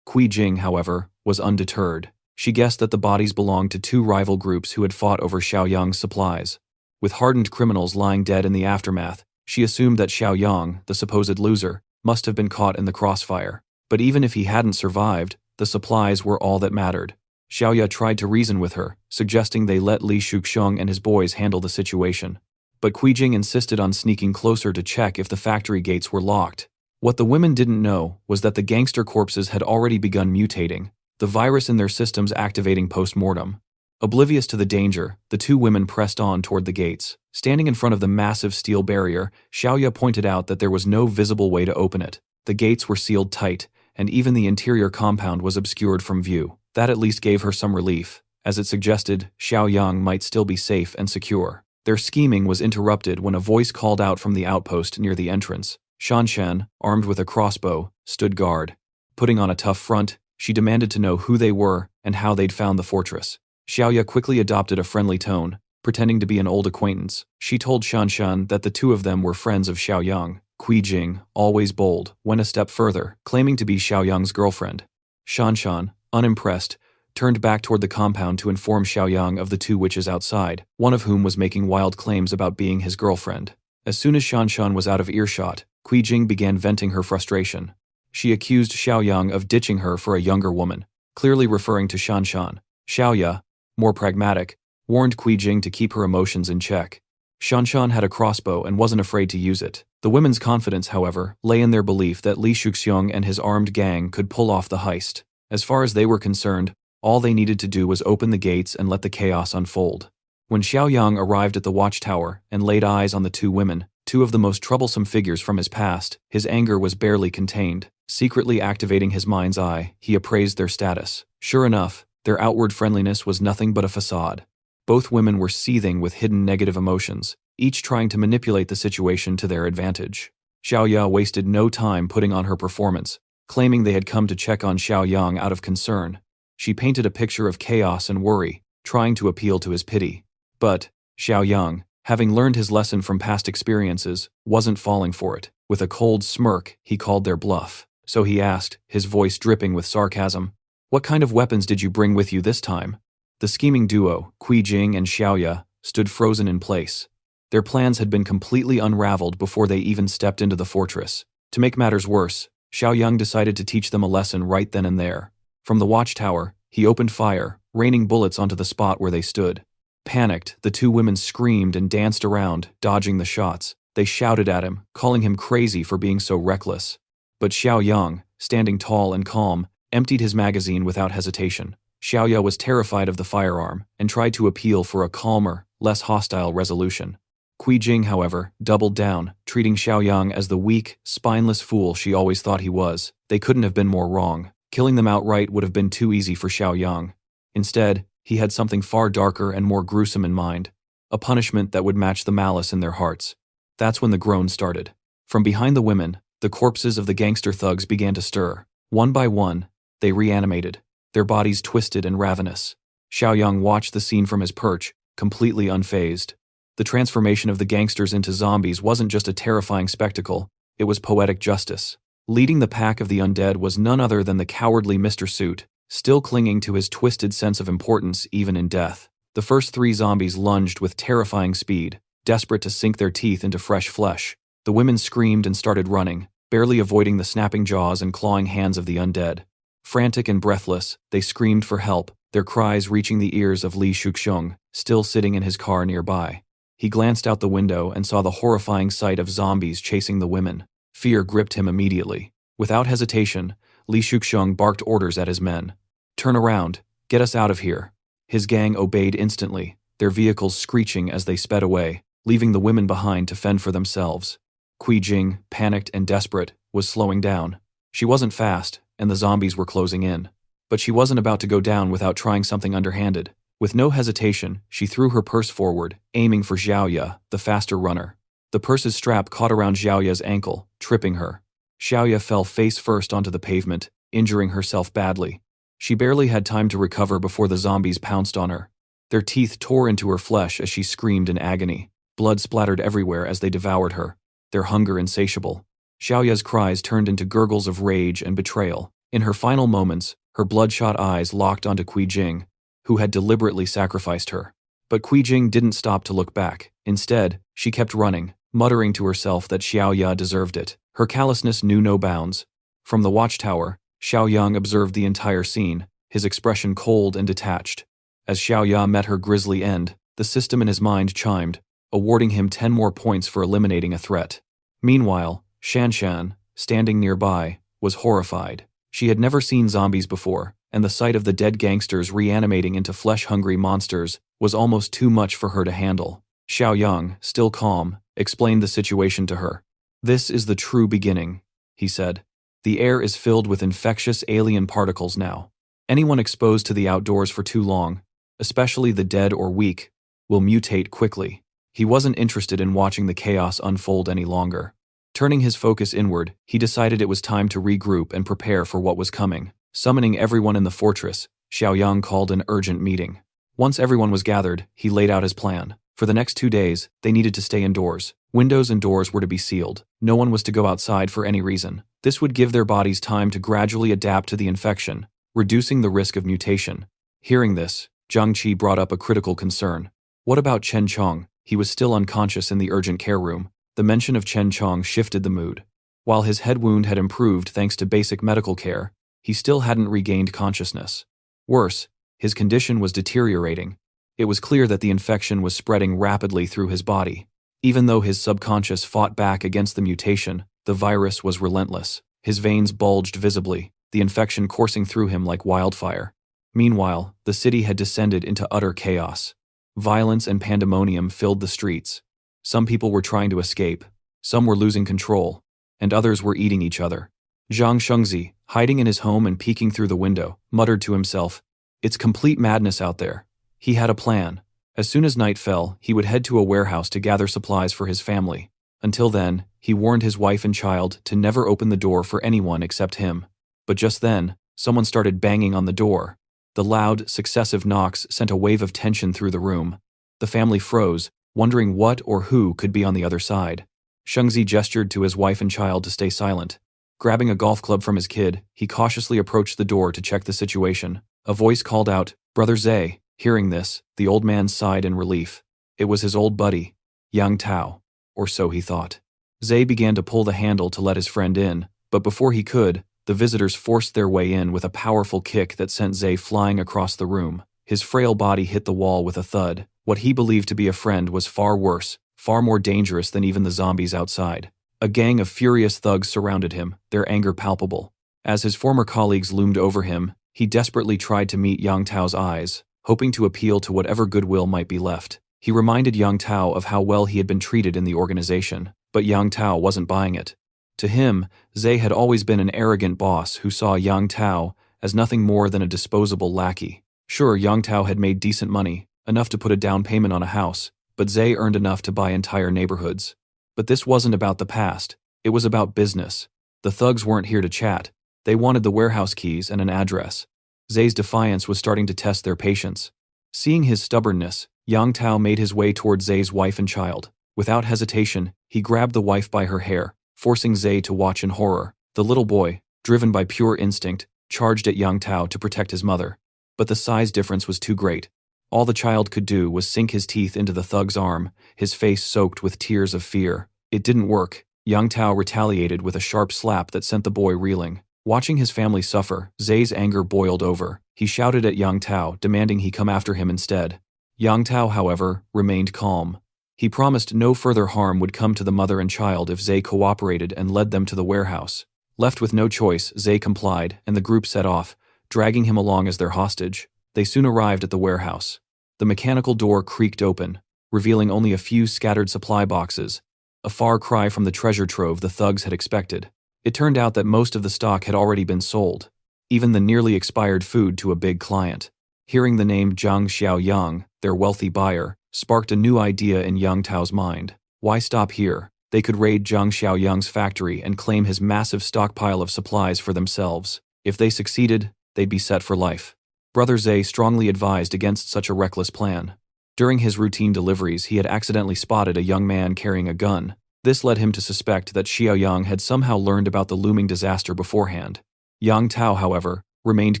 Jing, however, was undeterred. She guessed that the bodies belonged to two rival groups who had fought over Xiaoyang's supplies. With hardened criminals lying dead in the aftermath, she assumed that Xiaoyang, the supposed loser, must have been caught in the crossfire. But even if he hadn't survived, the supplies were all that mattered. Xiaoya tried to reason with her, suggesting they let Li Shuxiong and his boys handle the situation. But Jing insisted on sneaking closer to check if the factory gates were locked. What the women didn't know was that the gangster corpses had already begun mutating, the virus in their systems activating post-mortem. Oblivious to the danger, the two women pressed on toward the gates. Standing in front of the massive steel barrier, Xiaoya pointed out that there was no visible way to open it. The gates were sealed tight, and even the interior compound was obscured from view. That at least gave her some relief, as it suggested Xiaoyang might still be safe and secure. Their scheming was interrupted when a voice called out from the outpost near the entrance. Shanshan, armed with a crossbow, stood guard. Putting on a tough front, she demanded to know who they were and how they'd found the fortress. Xiaoya quickly adopted a friendly tone, pretending to be an old acquaintance. She told Shanshan that the two of them were friends of Xiaoyang. Jing, always bold, went a step further, claiming to be Xiaoyang's girlfriend. Shanshan, unimpressed, turned back toward the compound to inform Xiaoyang of the two witches outside, one of whom was making wild claims about being his girlfriend. As soon as Shanshan was out of earshot, Jing began venting her frustration. She accused Xiaoyang of ditching her for a younger woman, clearly referring to Shanshan. Xiaoya, more pragmatic, warned Jing to keep her emotions in check. Shanshan had a crossbow and wasn't afraid to use it. The women's confidence, however, lay in their belief that Li Shuxiong and his armed gang could pull off the heist. As far as they were concerned, all they needed to do was open the gates and let the chaos unfold. When Xiaoyang arrived at the watchtower and laid eyes on the two women, two of the most troublesome figures from his past, his anger was barely contained. Secretly activating his mind's eye, he appraised their status. Sure enough, their outward friendliness was nothing but a facade. Both women were seething with hidden negative emotions, each trying to manipulate the situation to their advantage. Xiaoya wasted no time putting on her performance, claiming they had come to check on Xiaoyang out of concern. She painted a picture of chaos and worry, trying to appeal to his pity. But Xiaoyang, having learned his lesson from past experiences, wasn't falling for it. With a cold smirk, he called their bluff. So he asked, his voice dripping with sarcasm, "What kind of weapons did you bring with you this time?" The scheming duo, Kui Jing and Xiaoya, stood frozen in place. Their plans had been completely unraveled before they even stepped into the fortress. To make matters worse, Xiaoyang decided to teach them a lesson right then and there. From the watchtower, he opened fire, raining bullets onto the spot where they stood. Panicked, the two women screamed and danced around, dodging the shots. They shouted at him, calling him crazy for being so reckless. But Xiaoyang, standing tall and calm, emptied his magazine without hesitation. Xiaoya was terrified of the firearm and tried to appeal for a calmer, less hostile resolution. Kui Jing, however, doubled down, treating Xiaoyang as the weak, spineless fool she always thought he was. They couldn't have been more wrong. Killing them outright would have been too easy for Xiaoyang. Instead, he had something far darker and more gruesome in mind, a punishment that would match the malice in their hearts. That's when the groans started. From behind the women, the corpses of the gangster thugs began to stir. One by one, they reanimated, their bodies twisted and ravenous. Xiaoyang watched the scene from his perch, completely unfazed. The transformation of the gangsters into zombies wasn't just a terrifying spectacle, it was poetic justice. Leading the pack of the undead was none other than the cowardly Mr. Suit, still clinging to his twisted sense of importance even in death. The first three zombies lunged with terrifying speed, desperate to sink their teeth into fresh flesh. The women screamed and started running, barely avoiding the snapping jaws and clawing hands of the undead. Frantic and breathless, they screamed for help, their cries reaching the ears of Li Shuxiong, still sitting in his car nearby. He glanced out the window and saw the horrifying sight of zombies chasing the women. Fear gripped him immediately. Without hesitation, Li Shuxiong barked orders at his men. "Turn around, get us out of here." His gang obeyed instantly, their vehicles screeching as they sped away, leaving the women behind to fend for themselves. Kui Jing, panicked and desperate, was slowing down. She wasn't fast, and the zombies were closing in. But she wasn't about to go down without trying something underhanded. With no hesitation, she threw her purse forward, aiming for Xiaoya, the faster runner. The purse's strap caught around Xiaoya's ankle, tripping her. Xiaoya fell face first onto the pavement, injuring herself badly. She barely had time to recover before the zombies pounced on her. Their teeth tore into her flesh as she screamed in agony. Blood splattered everywhere as they devoured her, their hunger insatiable. Xiaoya's cries turned into gurgles of rage and betrayal. In her final moments, her bloodshot eyes locked onto Kui Jing, who had deliberately sacrificed her. But Kui Jing didn't stop to look back. Instead, she kept running, muttering to herself that Xiaoya deserved it. Her callousness knew no bounds. From the watchtower, Xiaoyang observed the entire scene, his expression cold and detached. As Xiaoya met her grisly end, the system in his mind chimed, awarding him 10 more points for eliminating a threat. Meanwhile, Shanshan, standing nearby, was horrified. She had never seen zombies before, and the sight of the dead gangsters reanimating into flesh-hungry monsters was almost too much for her to handle. Xiaoyang, still calm, explained the situation to her. "This is the true beginning," he said. "The air is filled with infectious alien particles now. Anyone exposed to the outdoors for too long, especially the dead or weak, will mutate quickly." He wasn't interested in watching the chaos unfold any longer. Turning his focus inward, he decided it was time to regroup and prepare for what was coming. Summoning everyone in the fortress, Xiaoyang called an urgent meeting. Once everyone was gathered, he laid out his plan. For the next 2 days, they needed to stay indoors. Windows and doors were to be sealed. No one was to go outside for any reason. This would give their bodies time to gradually adapt to the infection, reducing the risk of mutation. Hearing this, Zhang Qi brought up a critical concern. What about Chen Chong? He was still unconscious in the urgent care room. The mention of Chen Chong shifted the mood. While his head wound had improved thanks to basic medical care, he still hadn't regained consciousness. Worse, his condition was deteriorating. It was clear that the infection was spreading rapidly through his body. Even though his subconscious fought back against the mutation, the virus was relentless. His veins bulged visibly, the infection coursing through him like wildfire. Meanwhile, the city had descended into utter chaos. Violence and pandemonium filled the streets. Some people were trying to escape, some were losing control, and others were eating each other. Zhang Shengzi, hiding in his home and peeking through the window, muttered to himself, "It's complete madness out there." He had a plan. As soon as night fell, he would head to a warehouse to gather supplies for his family. Until then, he warned his wife and child to never open the door for anyone except him. But just then, someone started banging on the door. The loud, successive knocks sent a wave of tension through the room. The family froze, wondering what or who could be on the other side. Shengzi gestured to his wife and child to stay silent. Grabbing a golf club from his kid, he cautiously approached the door to check the situation. A voice called out, "Brother Zay." Hearing this, the old man sighed in relief. It was his old buddy, Yang Tao, or so he thought. Zay began to pull the handle to let his friend in, but before he could, the visitors forced their way in with a powerful kick that sent Zay flying across the room. His frail body hit the wall with a thud. What he believed to be a friend was far worse, far more dangerous than even the zombies outside. A gang of furious thugs surrounded him, their anger palpable. As his former colleagues loomed over him, he desperately tried to meet Yang Tao's eyes, hoping to appeal to whatever goodwill might be left. He reminded Yang Tao of how well he had been treated in the organization, but Yang Tao wasn't buying it. To him, Zay had always been an arrogant boss who saw Yang Tao as nothing more than a disposable lackey. Sure, Yang Tao had made decent money, enough to put a down payment on a house, but Zay earned enough to buy entire neighborhoods. But this wasn't about the past, it was about business. The thugs weren't here to chat, they wanted the warehouse keys and an address. Zay's defiance was starting to test their patience. Seeing his stubbornness, Yang Tao made his way toward Zay's wife and child. Without hesitation, he grabbed the wife by her hair, forcing Zay to watch in horror. The little boy, driven by pure instinct, charged at Yang Tao to protect his mother. But the size difference was too great. All the child could do was sink his teeth into the thug's arm, his face soaked with tears of fear. It didn't work. Yang Tao retaliated with a sharp slap that sent the boy reeling. Watching his family suffer, Zay's anger boiled over. He shouted at Yang Tao, demanding he come after him instead. Yang Tao, however, remained calm. He promised no further harm would come to the mother and child if Zay cooperated and led them to the warehouse. Left with no choice, Zay complied, and the group set off, dragging him along as their hostage. They soon arrived at the warehouse. The mechanical door creaked open, revealing only a few scattered supply boxes, a far cry from the treasure trove the thugs had expected. It turned out that most of the stock had already been sold, even the nearly expired food to a big client. Hearing the name Zhang Xiaoyang, their wealthy buyer, sparked a new idea in Yang Tao's mind. Why stop here? They could raid Zhang Xiaoyang's factory and claim his massive stockpile of supplies for themselves. If they succeeded, they'd be set for life. Brother Zay strongly advised against such a reckless plan. During his routine deliveries, he had accidentally spotted a young man carrying a gun. This led him to suspect that Xiaoyang had somehow learned about the looming disaster beforehand. Yang Tao, however, remained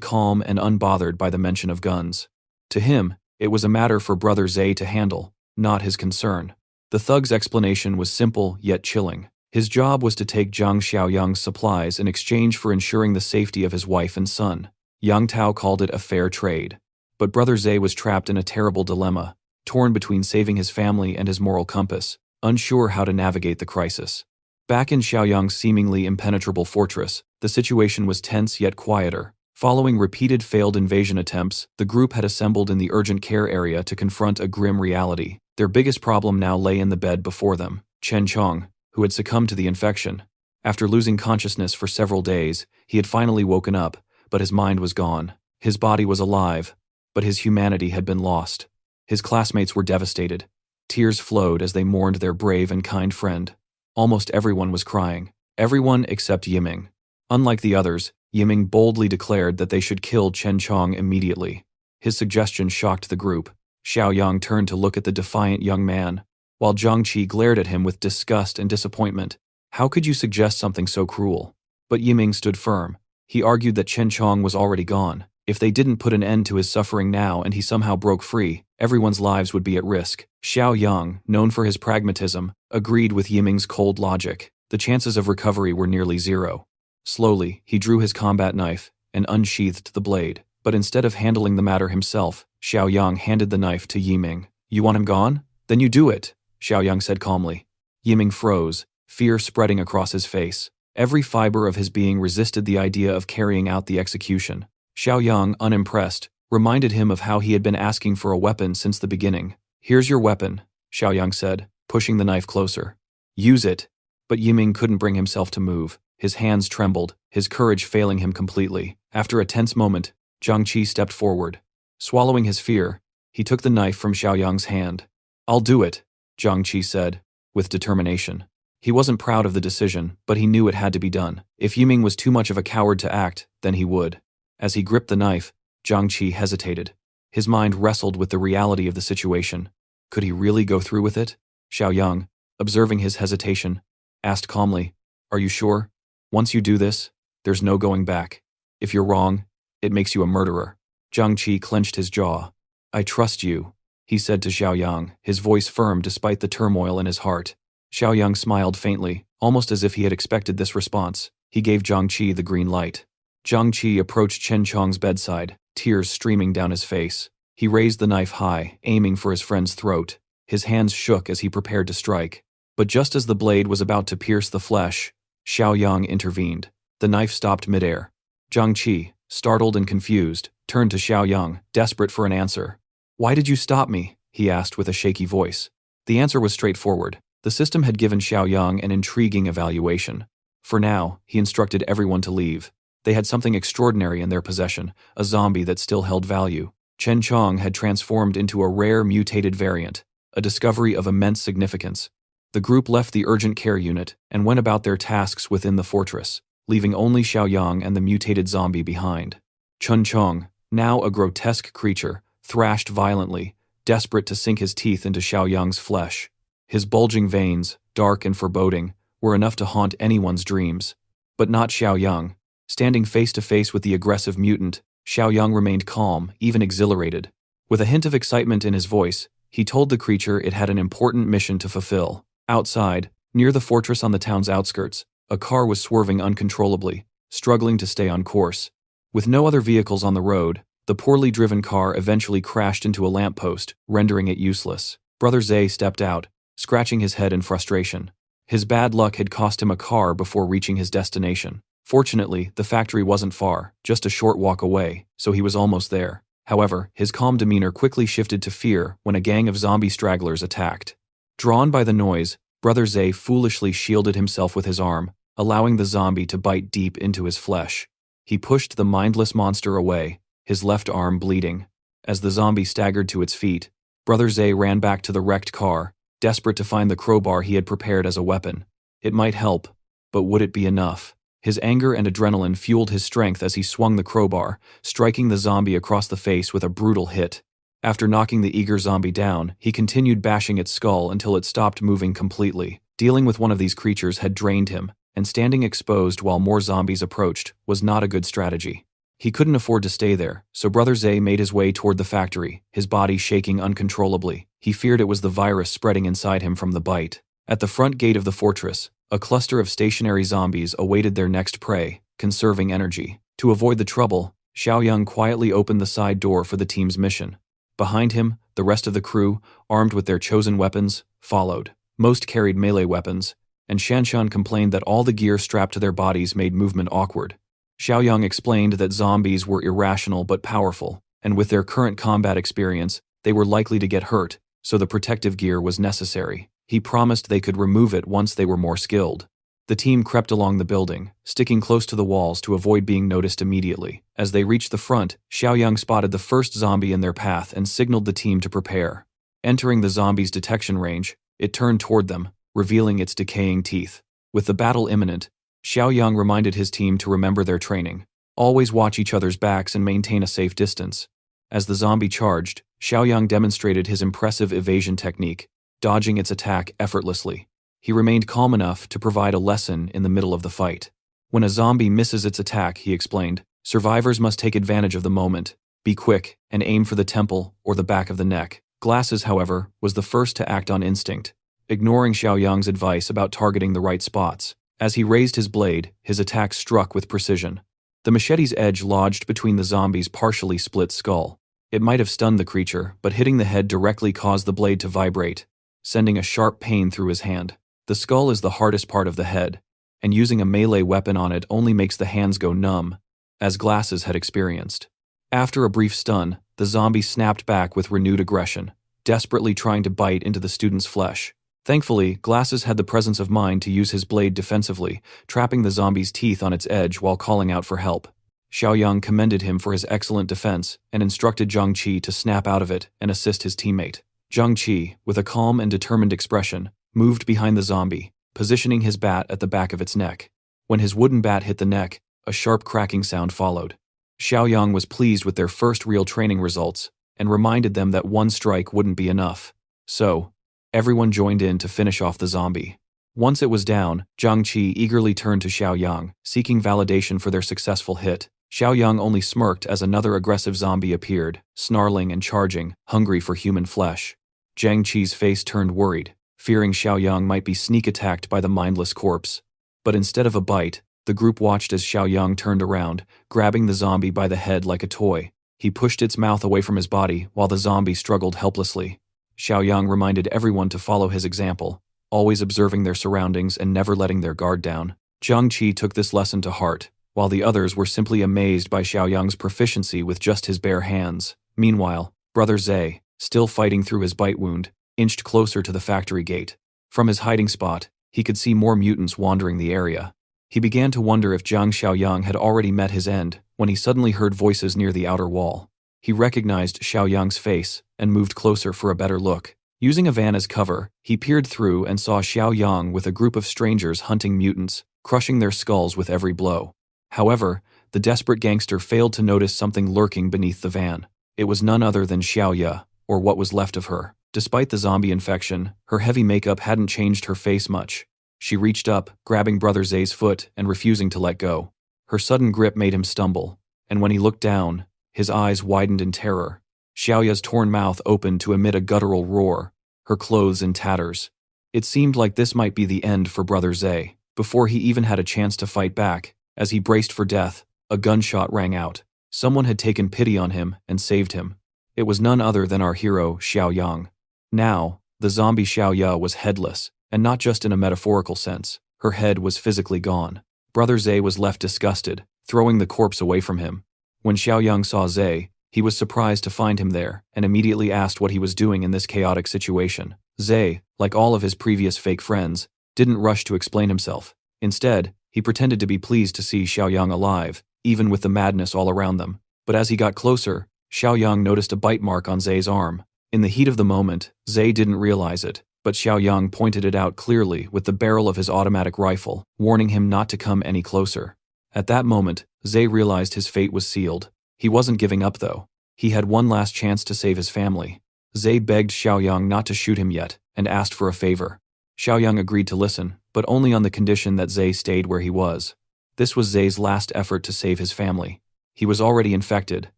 calm and unbothered by the mention of guns. To him, it was a matter for Brother Zay to handle, not his concern. The thug's explanation was simple yet chilling. His job was to take Zhang Xiaoyang's supplies in exchange for ensuring the safety of his wife and son. Yang Tao called it a fair trade. But Brother Zay was trapped in a terrible dilemma, torn between saving his family and his moral compass, unsure how to navigate the crisis. Back in Xiaoyang's seemingly impenetrable fortress, the situation was tense yet quieter. Following repeated failed invasion attempts, the group had assembled in the urgent care area to confront a grim reality. Their biggest problem now lay in the bed before them, Chen Chong, who had succumbed to the infection. After losing consciousness for several days, he had finally woken up, but his mind was gone. His body was alive, but his humanity had been lost. His classmates were devastated. Tears flowed as they mourned their brave and kind friend. Almost everyone was crying. Everyone except Yiming. Unlike the others, Yiming boldly declared that they should kill Chen Chong immediately. His suggestion shocked the group. Xiaoyang turned to look at the defiant young man, while Zhangqi glared at him with disgust and disappointment. How could you suggest something so cruel? But Yiming stood firm. He argued that Chen Chong was already gone. If they didn't put an end to his suffering now and he somehow broke free, everyone's lives would be at risk. Xiaoyang, known for his pragmatism, agreed with Yiming's cold logic. The chances of recovery were nearly zero. Slowly, he drew his combat knife and unsheathed the blade. But instead of handling the matter himself, Xiaoyang handed the knife to Yiming. You want him gone? Then you do it, Xiaoyang said calmly. Yiming froze, fear spreading across his face. Every fiber of his being resisted the idea of carrying out the execution. Xiaoyang, unimpressed, reminded him of how he had been asking for a weapon since the beginning. Here's your weapon, Xiaoyang said, pushing the knife closer. Use it. But Yiming couldn't bring himself to move. His hands trembled, his courage failing him completely. After a tense moment, Zhangqi stepped forward. Swallowing his fear, he took the knife from Xiaoyang's hand. I'll do it, Zhangqi said, with determination. He wasn't proud of the decision, but he knew it had to be done. If Yiming was too much of a coward to act, then he would. As he gripped the knife, Zhangqi hesitated. His mind wrestled with the reality of the situation. Could he really go through with it? Xiaoyang, observing his hesitation, asked calmly, "Are you sure? Once you do this, there's no going back. If you're wrong, it makes you a murderer." Zhang Qi clenched his jaw. "I trust you," he said to Xiaoyang, his voice firm despite the turmoil in his heart. Xiaoyang smiled faintly, almost as if he had expected this response. He gave Zhang Qi the green light. Zhang Qi approached Chen Chong's bedside, tears streaming down his face. He raised the knife high, aiming for his friend's throat. His hands shook as he prepared to strike. But just as the blade was about to pierce the flesh, Xiaoyang intervened. The knife stopped midair. Zhang Qi, startled and confused, turned to Xiaoyang, desperate for an answer. "Why did you stop me?" he asked with a shaky voice. The answer was straightforward. The system had given Xiaoyang an intriguing evaluation. For now, he instructed everyone to leave. They had something extraordinary in their possession, a zombie that still held value. Chen Chong had transformed into a rare mutated variant, a discovery of immense significance. The group left the urgent care unit and went about their tasks within the fortress, leaving only Xiaoyang and the mutated zombie behind. Chen Chong, now a grotesque creature, thrashed violently, desperate to sink his teeth into Xiaoyang's flesh. His bulging veins, dark and foreboding, were enough to haunt anyone's dreams. But not Xiaoyang. Standing face to face with the aggressive mutant, Xiaoyang remained calm, even exhilarated. With a hint of excitement in his voice, he told the creature it had an important mission to fulfill. Outside, near the fortress on the town's outskirts, a car was swerving uncontrollably, struggling to stay on course. With no other vehicles on the road, the poorly driven car eventually crashed into a lamppost, rendering it useless. Brother Zhe stepped out, scratching his head in frustration. His bad luck had cost him a car before reaching his destination. Fortunately, the factory wasn't far, just a short walk away, so he was almost there. However, his calm demeanor quickly shifted to fear when a gang of zombie stragglers attacked. Drawn by the noise, Brother Zhe foolishly shielded himself with his arm, allowing the zombie to bite deep into his flesh. He pushed the mindless monster away, his left arm bleeding. As the zombie staggered to its feet, Brother Zhe ran back to the wrecked car, desperate to find the crowbar he had prepared as a weapon. It might help, but would it be enough? His anger and adrenaline fueled his strength as he swung the crowbar, striking the zombie across the face with a brutal hit. After knocking the eager zombie down, he continued bashing its skull until it stopped moving completely. Dealing with one of these creatures had drained him, and standing exposed while more zombies approached was not a good strategy. He couldn't afford to stay there, so Brother Zhe made his way toward the factory, his body shaking uncontrollably. He feared it was the virus spreading inside him from the bite. At the front gate of the fortress, a cluster of stationary zombies awaited their next prey, conserving energy. To avoid the trouble, Xiaoyang quietly opened the side door for the team's mission. Behind him, the rest of the crew, armed with their chosen weapons, followed. Most carried melee weapons, and Shanshan complained that all the gear strapped to their bodies made movement awkward. Xiaoyang explained that zombies were irrational but powerful, and with their current combat experience, they were likely to get hurt, so the protective gear was necessary. He promised they could remove it once they were more skilled. The team crept along the building, sticking close to the walls to avoid being noticed immediately. As they reached the front, Xiaoyang spotted the first zombie in their path and signaled the team to prepare. Entering the zombie's detection range, it turned toward them, revealing its decaying teeth. With the battle imminent, Xiaoyang reminded his team to remember their training. Always watch each other's backs and maintain a safe distance. As the zombie charged, Xiaoyang demonstrated his impressive evasion technique, dodging its attack effortlessly. He remained calm enough to provide a lesson in the middle of the fight. When a zombie misses its attack, he explained, survivors must take advantage of the moment, be quick, and aim for the temple or the back of the neck. Glasses, however, was the first to act on instinct, ignoring Xiaoyang's advice about targeting the right spots. As he raised his blade, his attack struck with precision. The machete's edge lodged between the zombie's partially split skull. It might have stunned the creature, but hitting the head directly caused the blade to vibrate, sending a sharp pain through his hand. The skull is the hardest part of the head, and using a melee weapon on it only makes the hands go numb, as Glasses had experienced. After a brief stun, the zombie snapped back with renewed aggression, desperately trying to bite into the student's flesh. Thankfully, Glasses had the presence of mind to use his blade defensively, trapping the zombie's teeth on its edge while calling out for help. Xiaoyang commended him for his excellent defense and instructed Zhang Qi to snap out of it and assist his teammate. Zhang Qi, with a calm and determined expression, moved behind the zombie, positioning his bat at the back of its neck. When his wooden bat hit the neck, a sharp cracking sound followed. Xiaoyang was pleased with their first real training results and reminded them that one strike wouldn't be enough. So, everyone joined in to finish off the zombie. Once it was down, Zhang Qi eagerly turned to Xiaoyang, seeking validation for their successful hit. Xiaoyang only smirked as another aggressive zombie appeared, snarling and charging, hungry for human flesh. Zhang Qi's face turned worried, fearing Xiaoyang might be sneak attacked by the mindless corpse. But instead of a bite, the group watched as Xiaoyang turned around, grabbing the zombie by the head like a toy. He pushed its mouth away from his body while the zombie struggled helplessly. Xiaoyang reminded everyone to follow his example, always observing their surroundings and never letting their guard down. Zhang Qi took this lesson to heart, while the others were simply amazed by Xiaoyang's proficiency with just his bare hands. Meanwhile, Brother Zhe, still fighting through his bite wound, inched closer to the factory gate. From his hiding spot, he could see more mutants wandering the area. He began to wonder if Zhang Xiaoyang had already met his end when he suddenly heard voices near the outer wall. He recognized Xiaoyang's face and moved closer for a better look. Using a van as cover, he peered through and saw Xiaoyang with a group of strangers hunting mutants, crushing their skulls with every blow. However, the desperate gangster failed to notice something lurking beneath the van. It was none other than Xiaoya, or what was left of her. Despite the zombie infection, her heavy makeup hadn't changed her face much. She reached up, grabbing Brother Zhe's foot and refusing to let go. Her sudden grip made him stumble, and when he looked down, his eyes widened in terror. Xiaoya's torn mouth opened to emit a guttural roar, her clothes in tatters. It seemed like this might be the end for Brother Zhe. Before he even had a chance to fight back, as he braced for death, a gunshot rang out. Someone had taken pity on him and saved him. It was none other than our hero, Xiaoyang. Now, the zombie Xiaoya was headless, and not just in a metaphorical sense. Her head was physically gone. Brother Zhe was left disgusted, throwing the corpse away from him. When Xiaoyang saw Zhe, he was surprised to find him there and immediately asked what he was doing in this chaotic situation. Zhe, like all of his previous fake friends, didn't rush to explain himself. Instead, he pretended to be pleased to see Xiaoyang alive, even with the madness all around them. But as he got closer, Xiaoyang noticed a bite mark on Zhe's arm. In the heat of the moment, Zhe didn't realize it, but Xiaoyang pointed it out clearly with the barrel of his automatic rifle, warning him not to come any closer. At that moment, Zhe realized his fate was sealed. He wasn't giving up though. He had one last chance to save his family. Zhe begged Xiaoyang not to shoot him yet and asked for a favor. Xiaoyang agreed to listen, but only on the condition that Zhe stayed where he was. This was Zhe's last effort to save his family. He was already infected,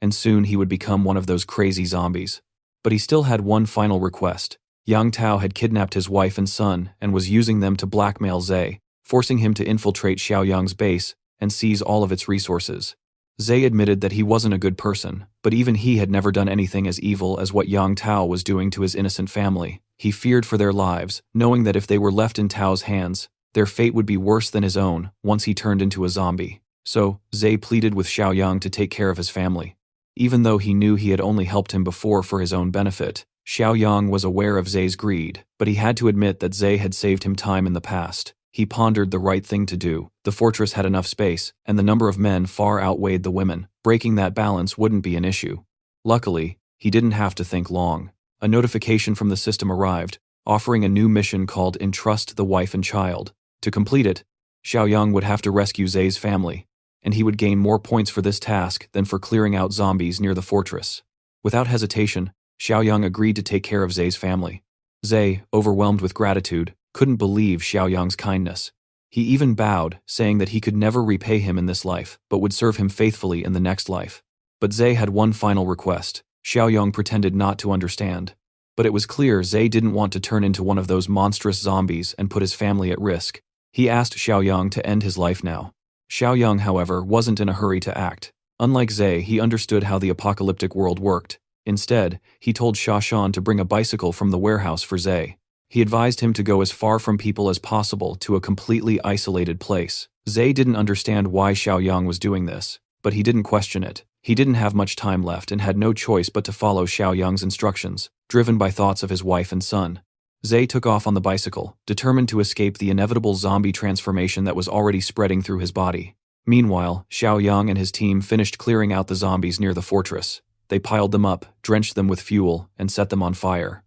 and soon he would become one of those crazy zombies. But he still had one final request. Yang Tao had kidnapped his wife and son and was using them to blackmail Zhe, forcing him to infiltrate Xiaoyang's base and seize all of its resources. Zhe admitted that he wasn't a good person, but even he had never done anything as evil as what Yang Tao was doing to his innocent family. He feared for their lives, knowing that if they were left in Tao's hands, their fate would be worse than his own once he turned into a zombie. So, Zhe pleaded with Xiaoyang to take care of his family. Even though he knew he had only helped him before for his own benefit, Xiaoyang was aware of Zhe's greed, but he had to admit that Zhe had saved him time in the past. He pondered the right thing to do. The fortress had enough space, and the number of men far outweighed the women. Breaking that balance wouldn't be an issue. Luckily, he didn't have to think long. A notification from the system arrived, offering a new mission called Entrust the Wife and Child. To complete it, Xiaoyang would have to rescue Zhe's family, and he would gain more points for this task than for clearing out zombies near the fortress. Without hesitation, Xiaoyang agreed to take care of Zhe's family. Zhe, overwhelmed with gratitude, couldn't believe Xiaoyang's kindness. He even bowed, saying that he could never repay him in this life, but would serve him faithfully in the next life. But Zhe had one final request. Xiaoyang pretended not to understand. But it was clear Zhe didn't want to turn into one of those monstrous zombies and put his family at risk. He asked Xiaoyang to end his life now. Xiaoyang, however, wasn't in a hurry to act. Unlike Zhe, he understood how the apocalyptic world worked. Instead, he told Shashan to bring a bicycle from the warehouse for Zhe. He advised him to go as far from people as possible to a completely isolated place. Zhe didn't understand why Xiaoyang was doing this, but he didn't question it. He didn't have much time left and had no choice but to follow Xiaoyang's instructions, driven by thoughts of his wife and son. Zhe took off on the bicycle, determined to escape the inevitable zombie transformation that was already spreading through his body. Meanwhile, Xiaoyang and his team finished clearing out the zombies near the fortress. They piled them up, drenched them with fuel, and set them on fire.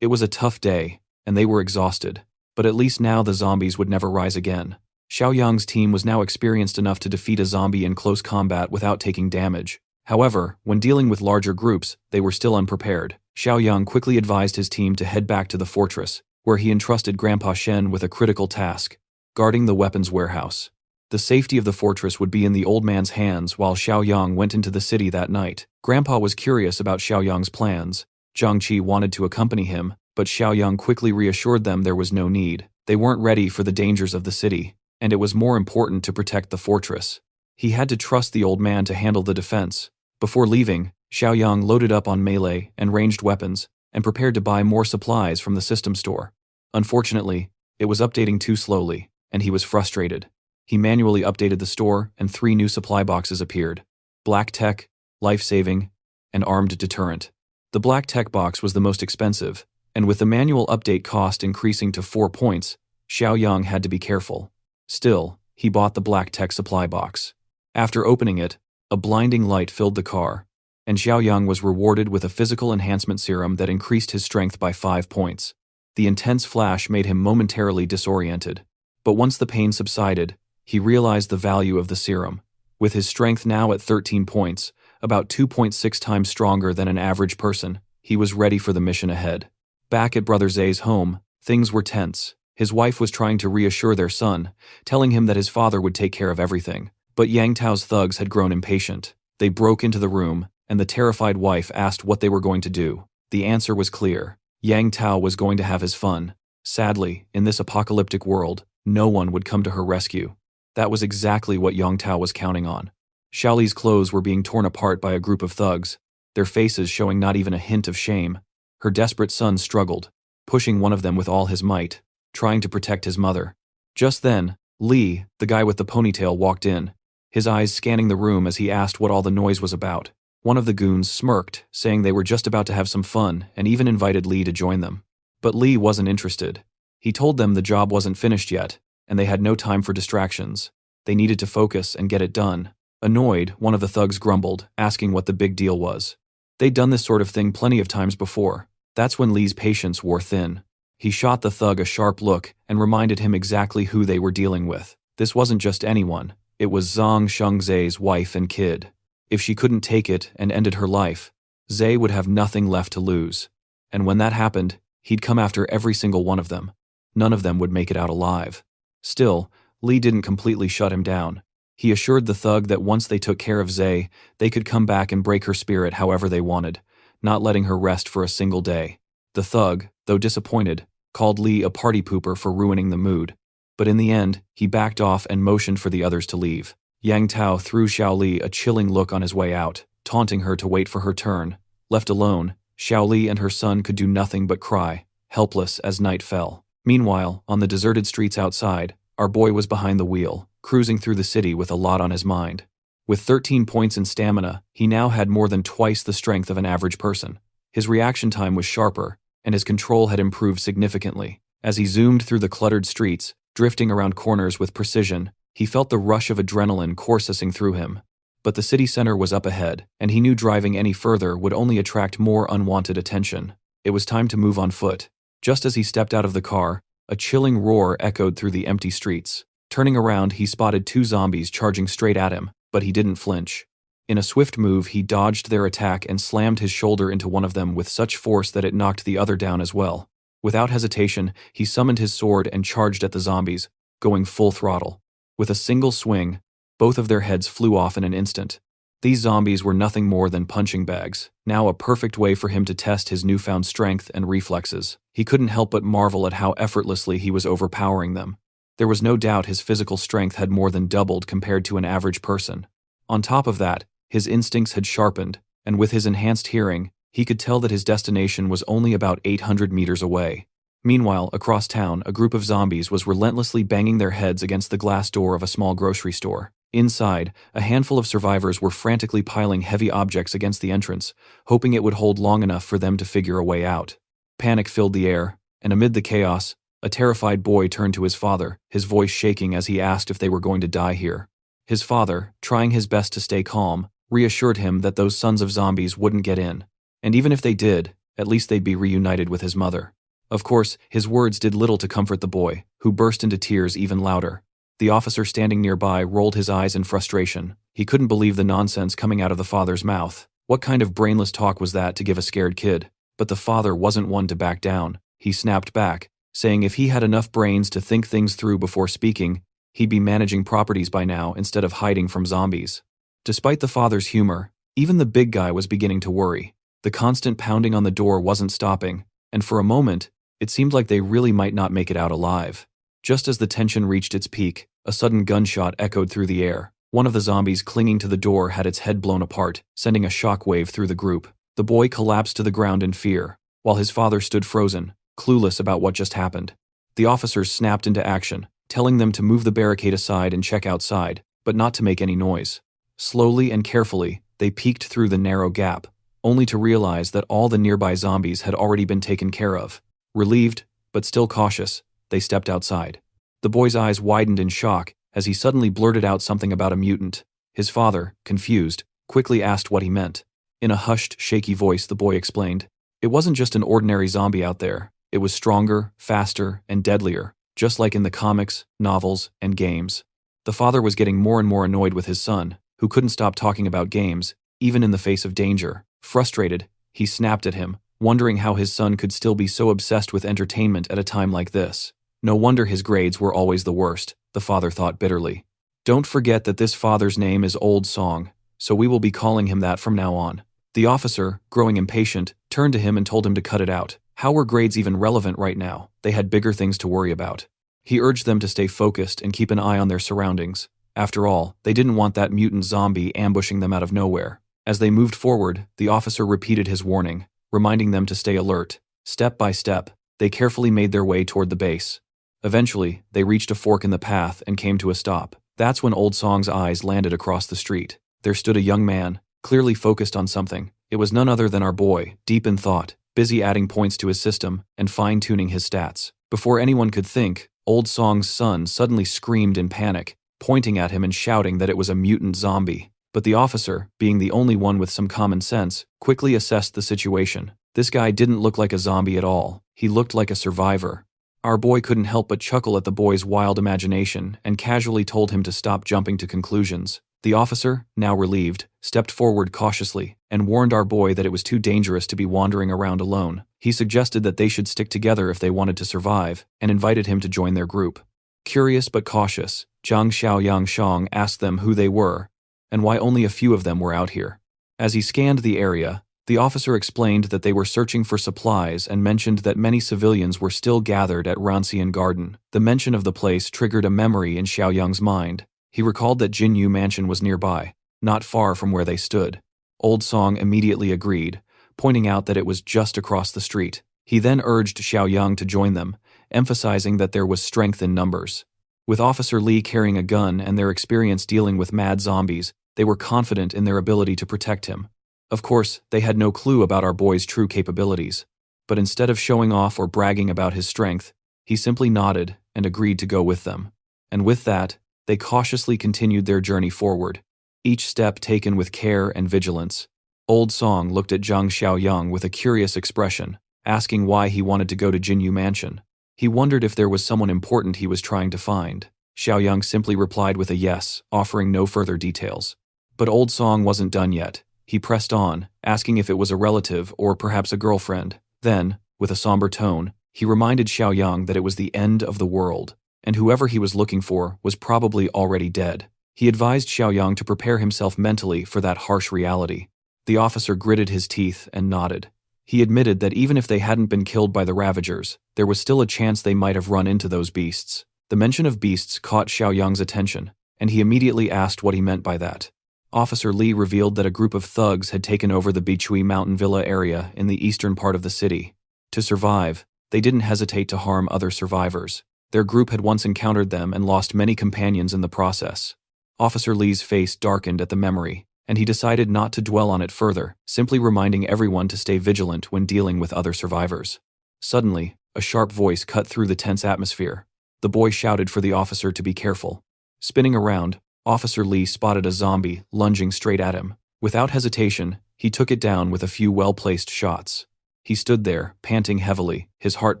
It was a tough day, and they were exhausted, but at least now the zombies would never rise again. Xiaoyang's team was now experienced enough to defeat a zombie in close combat without taking damage. However, when dealing with larger groups, they were still unprepared. Xiaoyang quickly advised his team to head back to the fortress, where he entrusted Grandpa Shen with a critical task: guarding the weapons warehouse. The safety of the fortress would be in the old man's hands while Xiaoyang went into the city that night. Grandpa was curious about Xiaoyang's plans. Zhangqi wanted to accompany him, but Xiaoyang quickly reassured them there was no need. They weren't ready for the dangers of the city, and it was more important to protect the fortress. He had to trust the old man to handle the defense. Before leaving, Xiaoyang loaded up on melee and ranged weapons and prepared to buy more supplies from the system store. Unfortunately, it was updating too slowly, and he was frustrated. He manually updated the store, and 3 new supply boxes appeared: Black Tech, Life-Saving, and Armed Deterrent. The Black Tech box was the most expensive, and with the manual update cost increasing to 4 points, Xiaoyang had to be careful. Still, he bought the Black Tech supply box. After opening it, a blinding light filled the car, and Xiaoyang was rewarded with a physical enhancement serum that increased his strength by 5 points. The intense flash made him momentarily disoriented, but once the pain subsided, he realized the value of the serum. With his strength now at 13 points, about 2.6 times stronger than an average person, he was ready for the mission ahead. Back at Brother Zay's home, things were tense. His wife was trying to reassure their son, telling him that his father would take care of everything. But Yang Tao's thugs had grown impatient. They broke into the room, and the terrified wife asked what they were going to do. The answer was clear: Yang Tao was going to have his fun. Sadly, in this apocalyptic world, no one would come to her rescue. That was exactly what Yang Tao was counting on. Xiaoli's clothes were being torn apart by a group of thugs, their faces showing not even a hint of shame. Her desperate son struggled, pushing one of them with all his might, trying to protect his mother. Just then, Li, the guy with the ponytail, walked in, his eyes scanning the room as he asked what all the noise was about. One of the goons smirked, saying they were just about to have some fun, and even invited Li to join them. But Li wasn't interested. He told them the job wasn't finished yet, and they had no time for distractions. They needed to focus and get it done. Annoyed, one of the thugs grumbled, asking what the big deal was. They'd done this sort of thing plenty of times before. That's when Li's patience wore thin. He shot the thug a sharp look and reminded him exactly who they were dealing with. This wasn't just anyone. It was Zhang Shengzai's wife and kid. If she couldn't take it and ended her life, Zai would have nothing left to lose. And when that happened, he'd come after every single one of them. None of them would make it out alive. Still, Li didn't completely shut him down. He assured the thug that once they took care of Zai, they could come back and break her spirit however they wanted, not letting her rest for a single day. The thug, though disappointed, called Li a party pooper for ruining the mood. But in the end, he backed off and motioned for the others to leave. Yang Tao threw Xiao Li a chilling look on his way out, taunting her to wait for her turn. Left alone, Xiao Li and her son could do nothing but cry, helpless as night fell. Meanwhile, on the deserted streets outside, our boy was behind the wheel, cruising through the city with a lot on his mind. With 13 points in stamina, he now had more than twice the strength of an average person. His reaction time was sharper, and his control had improved significantly. As he zoomed through the cluttered streets, drifting around corners with precision, he felt the rush of adrenaline coursing through him. But the city center was up ahead, and he knew driving any further would only attract more unwanted attention. It was time to move on foot. Just as he stepped out of the car, a chilling roar echoed through the empty streets. Turning around, he spotted 2 zombies charging straight at him, but he didn't flinch. In a swift move, he dodged their attack and slammed his shoulder into one of them with such force that it knocked the other down as well. Without hesitation, he summoned his sword and charged at the zombies, going full throttle. With a single swing, both of their heads flew off in an instant. These zombies were nothing more than punching bags, now a perfect way for him to test his newfound strength and reflexes. He couldn't help but marvel at how effortlessly he was overpowering them. There was no doubt his physical strength had more than doubled compared to an average person. On top of that, his instincts had sharpened, and with his enhanced hearing, he could tell that his destination was only about 800 meters away. Meanwhile, across town, a group of zombies was relentlessly banging their heads against the glass door of a small grocery store. Inside, a handful of survivors were frantically piling heavy objects against the entrance, hoping it would hold long enough for them to figure a way out. Panic filled the air, and amid the chaos, a terrified boy turned to his father, his voice shaking as he asked if they were going to die here. His father, trying his best to stay calm, reassured him that those sons of zombies wouldn't get in. And even if they did, at least they'd be reunited with his mother. Of course, his words did little to comfort the boy, who burst into tears even louder. The officer standing nearby rolled his eyes in frustration. He couldn't believe the nonsense coming out of the father's mouth. What kind of brainless talk was that to give a scared kid? But the father wasn't one to back down. He snapped back, saying if he had enough brains to think things through before speaking, he'd be managing properties by now instead of hiding from zombies. Despite the father's humor, even the big guy was beginning to worry. The constant pounding on the door wasn't stopping, and for a moment, it seemed like they really might not make it out alive. Just as the tension reached its peak, a sudden gunshot echoed through the air. One of the zombies clinging to the door had its head blown apart, sending a shockwave through the group. The boy collapsed to the ground in fear, while his father stood frozen, clueless about what just happened. The officers snapped into action, telling them to move the barricade aside and check outside, but not to make any noise. Slowly and carefully, they peeked through the narrow gap, only to realize that all the nearby zombies had already been taken care of. Relieved, but still cautious, they stepped outside. The boy's eyes widened in shock as he suddenly blurted out something about a mutant. His father, confused, quickly asked what he meant. In a hushed, shaky voice, the boy explained, "It wasn't just an ordinary zombie out there. It was stronger, faster, and deadlier, just like in the comics, novels, and games." The father was getting more and more annoyed with his son, who couldn't stop talking about games, even in the face of danger. Frustrated, he snapped at him, wondering how his son could still be so obsessed with entertainment at a time like this. No wonder his grades were always the worst, the father thought bitterly. "Don't forget that this father's name is Old Song, so we will be calling him that from now on." The officer, growing impatient, turned to him and told him to cut it out. How were grades even relevant right now? They had bigger things to worry about. He urged them to stay focused and keep an eye on their surroundings. After all, they didn't want that mutant zombie ambushing them out of nowhere. As they moved forward, the officer repeated his warning, reminding them to stay alert. Step by step, they carefully made their way toward the base. Eventually, they reached a fork in the path and came to a stop. That's when Old Song's eyes landed across the street. There stood a young man, clearly focused on something. It was none other than our boy, deep in thought, busy adding points to his system and fine-tuning his stats. Before anyone could think, Old Song's son suddenly screamed in panic, pointing at him and shouting that it was a mutant zombie. But the officer, being the only one with some common sense, quickly assessed the situation. This guy didn't look like a zombie at all. He looked like a survivor. Our boy couldn't help but chuckle at the boy's wild imagination and casually told him to stop jumping to conclusions. The officer, now relieved, stepped forward cautiously and warned our boy that it was too dangerous to be wandering around alone. He suggested that they should stick together if they wanted to survive and invited him to join their group. Curious but cautious, Zhang Xiaoyang Shang asked them who they were and why only a few of them were out here. As he scanned the area, the officer explained that they were searching for supplies and mentioned that many civilians were still gathered at Rancian Garden. The mention of the place triggered a memory in Xiaoyang's mind. He recalled that Jinyu Mansion was nearby, not far from where they stood. Old Song immediately agreed, pointing out that it was just across the street. He then urged Xiaoyang to join them, emphasizing that there was strength in numbers. With Officer Lee carrying a gun and their experience dealing with mad zombies, they were confident in their ability to protect him. Of course, they had no clue about our boy's true capabilities, but instead of showing off or bragging about his strength, he simply nodded and agreed to go with them. And with that, they cautiously continued their journey forward, each step taken with care and vigilance. Old Song looked at Zhang Xiaoyang with a curious expression, asking why he wanted to go to Jinyu Mansion. He wondered if there was someone important he was trying to find. Xiaoyang simply replied with a yes, offering no further details. But Old Song wasn't done yet. He pressed on, asking if it was a relative or perhaps a girlfriend. Then, with a somber tone, he reminded Xiaoyang that it was the end of the world, and whoever he was looking for was probably already dead. He advised Xiaoyang to prepare himself mentally for that harsh reality. The officer gritted his teeth and nodded. He admitted that even if they hadn't been killed by the Ravagers, there was still a chance they might have run into those beasts. The mention of beasts caught Xiaoyang's attention, and he immediately asked what he meant by that. Officer Lee revealed that a group of thugs had taken over the Bichui Mountain Villa area in the eastern part of the city. To survive, they didn't hesitate to harm other survivors. Their group had once encountered them and lost many companions in the process. Officer Lee's face darkened at the memory, and he decided not to dwell on it further, simply reminding everyone to stay vigilant when dealing with other survivors. Suddenly, a sharp voice cut through the tense atmosphere. The boy shouted for the officer to be careful. Spinning around, Officer Lee spotted a zombie lunging straight at him. Without hesitation, he took it down with a few well-placed shots. He stood there, panting heavily, his heart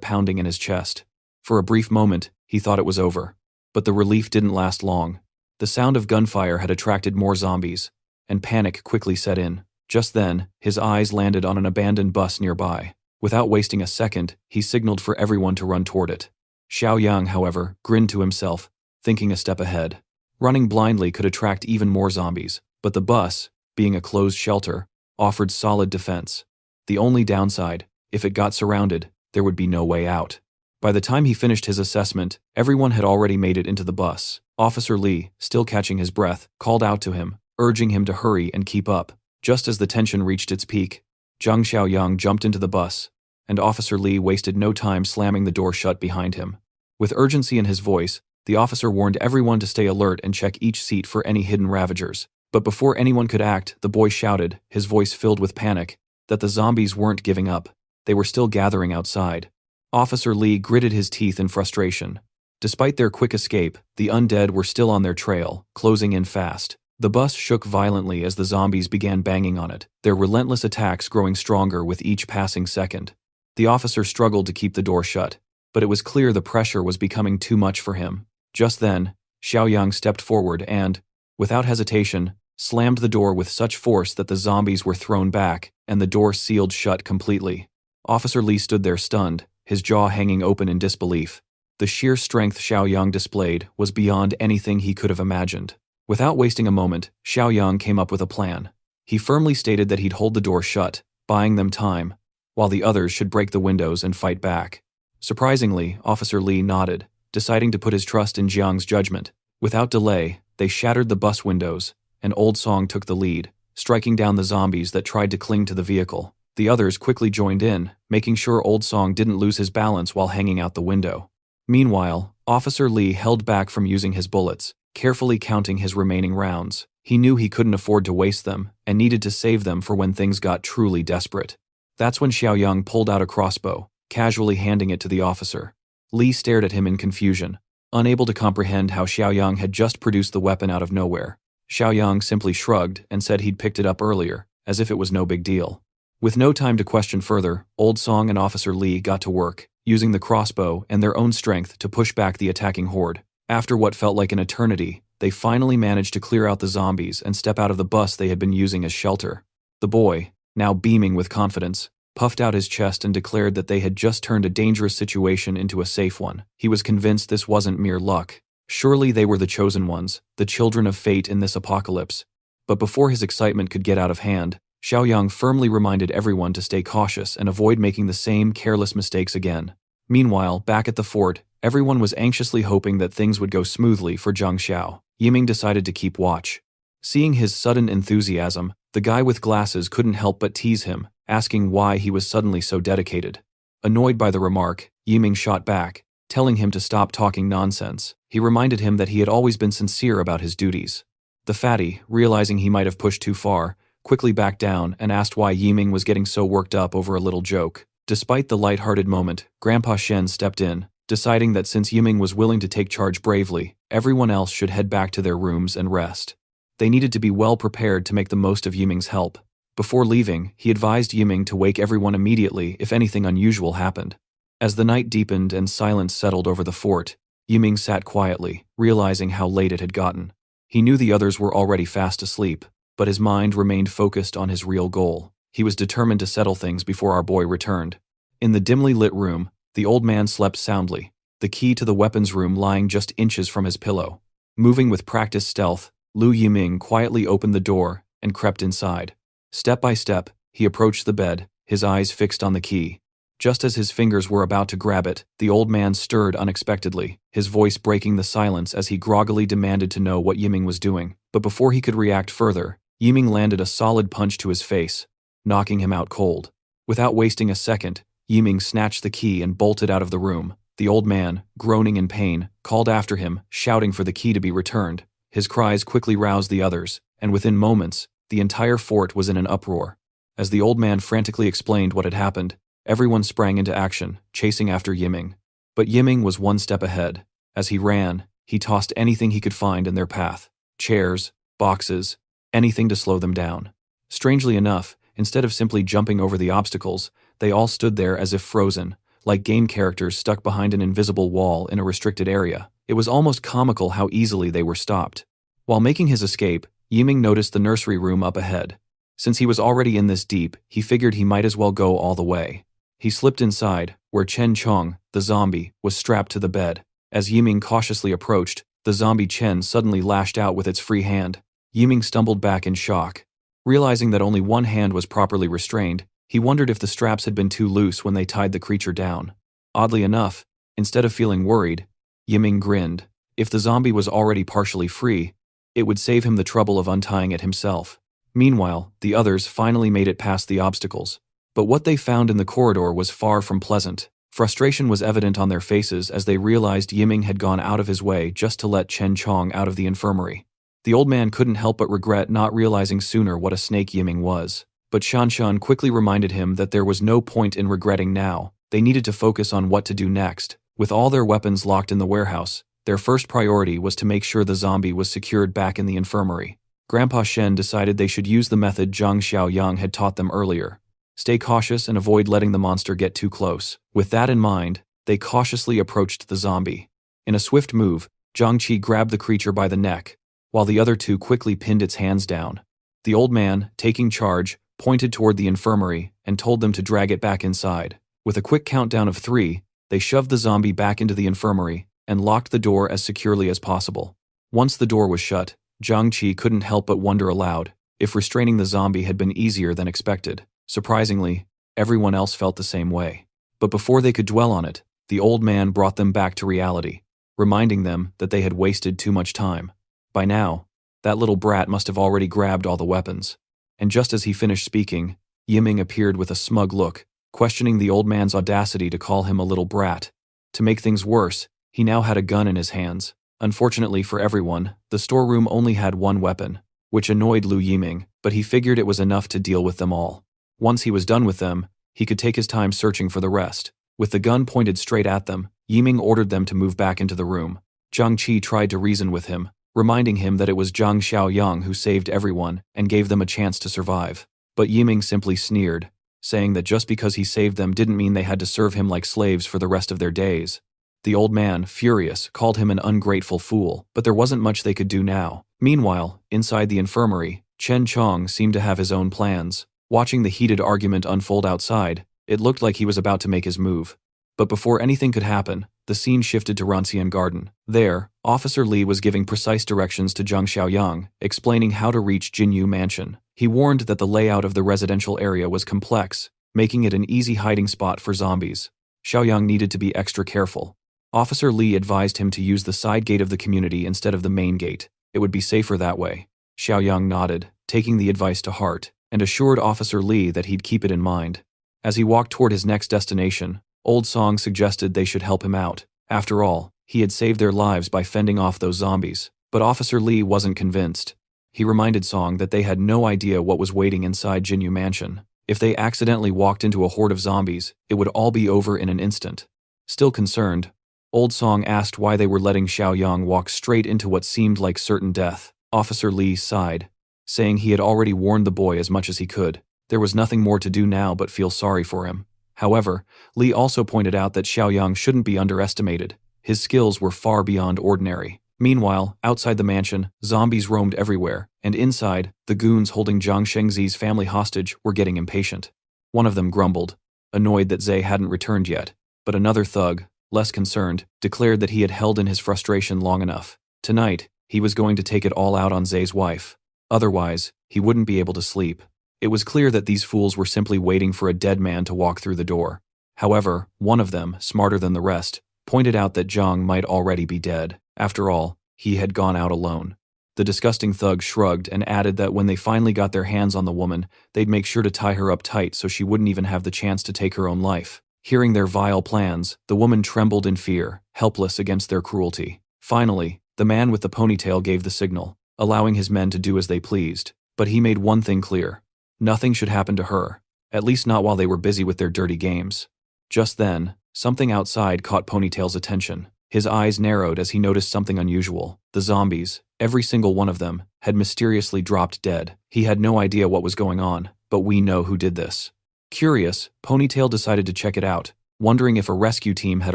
pounding in his chest. For a brief moment, he thought it was over. But the relief didn't last long. The sound of gunfire had attracted more zombies, and panic quickly set in. Just then, his eyes landed on an abandoned bus nearby. Without wasting a second, he signaled for everyone to run toward it. Xiaoyang, however, grinned to himself, thinking a step ahead. Running blindly could attract even more zombies, but the bus, being a closed shelter, offered solid defense. The only downside, if it got surrounded, there would be no way out. By the time he finished his assessment, everyone had already made it into the bus. Officer Li, still catching his breath, called out to him, urging him to hurry and keep up. Just as the tension reached its peak, Zhang Xiaoyang jumped into the bus, and Officer Li wasted no time slamming the door shut behind him. With urgency in his voice, the officer warned everyone to stay alert and check each seat for any hidden ravagers. But before anyone could act, the boy shouted, his voice filled with panic, that the zombies weren't giving up. They were still gathering outside. Officer Li gritted his teeth in frustration. Despite their quick escape, the undead were still on their trail, closing in fast. The bus shook violently as the zombies began banging on it, their relentless attacks growing stronger with each passing second. The officer struggled to keep the door shut, but it was clear the pressure was becoming too much for him. Just then, Xiaoyang stepped forward and, without hesitation, slammed the door with such force that the zombies were thrown back, and the door sealed shut completely. Officer Li stood there stunned, his jaw hanging open in disbelief. The sheer strength Xiaoyang displayed was beyond anything he could have imagined. Without wasting a moment, Xiaoyang came up with a plan. He firmly stated that he'd hold the door shut, buying them time, while the others should break the windows and fight back. Surprisingly, Officer Li nodded, deciding to put his trust in Jiang's judgment. Without delay, they shattered the bus windows, and Old Song took the lead, striking down the zombies that tried to cling to the vehicle. The others quickly joined in, making sure Old Song didn't lose his balance while hanging out the window. Meanwhile, Officer Li held back from using his bullets, carefully counting his remaining rounds. He knew he couldn't afford to waste them, and needed to save them for when things got truly desperate. That's when Xiaoyang pulled out a crossbow, casually handing it to the officer. Li stared at him in confusion, unable to comprehend how Xiaoyang had just produced the weapon out of nowhere. Xiaoyang simply shrugged and said he'd picked it up earlier, as if it was no big deal. With no time to question further, Old Song and Officer Li got to work, using the crossbow and their own strength to push back the attacking horde. After what felt like an eternity, they finally managed to clear out the zombies and step out of the bus they had been using as shelter. The boy, now beaming with confidence, puffed out his chest and declared that they had just turned a dangerous situation into a safe one. He was convinced this wasn't mere luck. Surely they were the chosen ones, the children of fate in this apocalypse. But before his excitement could get out of hand, Xiaoyang firmly reminded everyone to stay cautious and avoid making the same careless mistakes again. Meanwhile, back at the fort, everyone was anxiously hoping that things would go smoothly for Zhang Xiao. Yiming decided to keep watch. Seeing his sudden enthusiasm, the guy with glasses couldn't help but tease him, asking why he was suddenly so dedicated. Annoyed by the remark, Yiming shot back, telling him to stop talking nonsense. He reminded him that he had always been sincere about his duties. The fatty, realizing he might have pushed too far, quickly backed down and asked why Yiming was getting so worked up over a little joke. Despite the light-hearted moment, Grandpa Shen stepped in, deciding that since Yiming was willing to take charge bravely, everyone else should head back to their rooms and rest. They needed to be well prepared to make the most of Yiming's help. Before leaving, he advised Yiming to wake everyone immediately if anything unusual happened. As the night deepened and silence settled over the fort, Yiming sat quietly, realizing how late it had gotten. He knew the others were already fast asleep, but his mind remained focused on his real goal. He was determined to settle things before our boy returned. In the dimly lit room, the old man slept soundly, the key to the weapons room lying just inches from his pillow. Moving with practiced stealth, Lu Yiming quietly opened the door and crept inside. Step by step, he approached the bed, his eyes fixed on the key. Just as his fingers were about to grab it, the old man stirred unexpectedly, his voice breaking the silence as he groggily demanded to know what Yiming was doing. But before he could react further, Yiming landed a solid punch to his face, knocking him out cold. Without wasting a second, Yiming snatched the key and bolted out of the room. The old man, groaning in pain, called after him, shouting for the key to be returned. His cries quickly roused the others, and within moments, the entire fort was in an uproar. As the old man frantically explained what had happened, everyone sprang into action, chasing after Yiming. But Yiming was one step ahead. As he ran, he tossed anything he could find in their path. Chairs, boxes, anything to slow them down. Strangely enough, instead of simply jumping over the obstacles, they all stood there as if frozen, like game characters stuck behind an invisible wall in a restricted area. It was almost comical how easily they were stopped. While making his escape, Yiming noticed the nursery room up ahead. Since he was already in this deep, he figured he might as well go all the way. He slipped inside, where Chen Chong, the zombie, was strapped to the bed. As Yiming cautiously approached, the zombie Chen suddenly lashed out with its free hand. Yiming stumbled back in shock. Realizing that only one hand was properly restrained, he wondered if the straps had been too loose when they tied the creature down. Oddly enough, instead of feeling worried, Yiming grinned. If the zombie was already partially free, it would save him the trouble of untying it himself. Meanwhile, the others finally made it past the obstacles. But what they found in the corridor was far from pleasant. Frustration was evident on their faces as they realized Yiming had gone out of his way just to let Chen Chong out of the infirmary. The old man couldn't help but regret not realizing sooner what a snake Yiming was. But Shanshan quickly reminded him that there was no point in regretting now. They needed to focus on what to do next. With all their weapons locked in the warehouse, their first priority was to make sure the zombie was secured back in the infirmary. Grandpa Shen decided they should use the method Zhang Xiaoyang had taught them earlier. Stay cautious and avoid letting the monster get too close. With that in mind, they cautiously approached the zombie. In a swift move, Zhang Qi grabbed the creature by the neck, while the other two quickly pinned its hands down. The old man, taking charge, pointed toward the infirmary and told them to drag it back inside. With a quick countdown of 3, they shoved the zombie back into the infirmary and locked the door as securely as possible. Once the door was shut, Zhang Qi couldn't help but wonder aloud if restraining the zombie had been easier than expected. Surprisingly, everyone else felt the same way. But before they could dwell on it, the old man brought them back to reality, reminding them that they had wasted too much time. By now, that little brat must have already grabbed all the weapons. And just as he finished speaking, Yiming appeared with a smug look, questioning the old man's audacity to call him a little brat. To make things worse, he now had a gun in his hands. Unfortunately for everyone, the storeroom only had one weapon, which annoyed Lu Yiming, but he figured it was enough to deal with them all. Once he was done with them, he could take his time searching for the rest. With the gun pointed straight at them, Yiming ordered them to move back into the room. Zhang Qi tried to reason with him, reminding him that it was Zhang Xiaoyang who saved everyone and gave them a chance to survive. But Yiming simply sneered, saying that just because he saved them didn't mean they had to serve him like slaves for the rest of their days. The old man, furious, called him an ungrateful fool, but there wasn't much they could do now. Meanwhile, inside the infirmary, Chen Chong seemed to have his own plans. Watching the heated argument unfold outside, it looked like he was about to make his move. But before anything could happen, the scene shifted to Rancian Garden. There, Officer Li was giving precise directions to Zhang Xiaoyang, explaining how to reach Jinyu Mansion. He warned that the layout of the residential area was complex, making it an easy hiding spot for zombies. Xiaoyang needed to be extra careful. Officer Li advised him to use the side gate of the community instead of the main gate. It would be safer that way. Xiaoyang nodded, taking the advice to heart, and assured Officer Li that he'd keep it in mind. As he walked toward his next destination, Old Song suggested they should help him out. After all, he had saved their lives by fending off those zombies. But Officer Li wasn't convinced. He reminded Song that they had no idea what was waiting inside Jinyu Mansion. If they accidentally walked into a horde of zombies, it would all be over in an instant. Still concerned, Old Song asked why they were letting Xiaoyang walk straight into what seemed like certain death. Officer Li sighed, saying he had already warned the boy as much as he could. There was nothing more to do now but feel sorry for him. However, Li also pointed out that Xiaoyang shouldn't be underestimated. His skills were far beyond ordinary. Meanwhile, outside the mansion, zombies roamed everywhere, and inside, the goons holding Zhang Shengzi's family hostage were getting impatient. One of them grumbled, annoyed that Zhe hadn't returned yet, but another thug, less concerned, declared that he had held in his frustration long enough. Tonight, he was going to take it all out on Zhe's wife. Otherwise, he wouldn't be able to sleep. It was clear that these fools were simply waiting for a dead man to walk through the door. However, one of them, smarter than the rest, pointed out that Zhang might already be dead. After all, he had gone out alone. The disgusting thug shrugged and added that when they finally got their hands on the woman, they'd make sure to tie her up tight so she wouldn't even have the chance to take her own life. Hearing their vile plans, the woman trembled in fear, helpless against their cruelty. Finally, the man with the ponytail gave the signal, allowing his men to do as they pleased. But he made one thing clear. Nothing should happen to her, at least not while they were busy with their dirty games. Just then, something outside caught Ponytail's attention. His eyes narrowed as he noticed something unusual. The zombies, every single one of them, had mysteriously dropped dead. He had no idea what was going on, but we know who did this. Curious, Ponytail decided to check it out, wondering if a rescue team had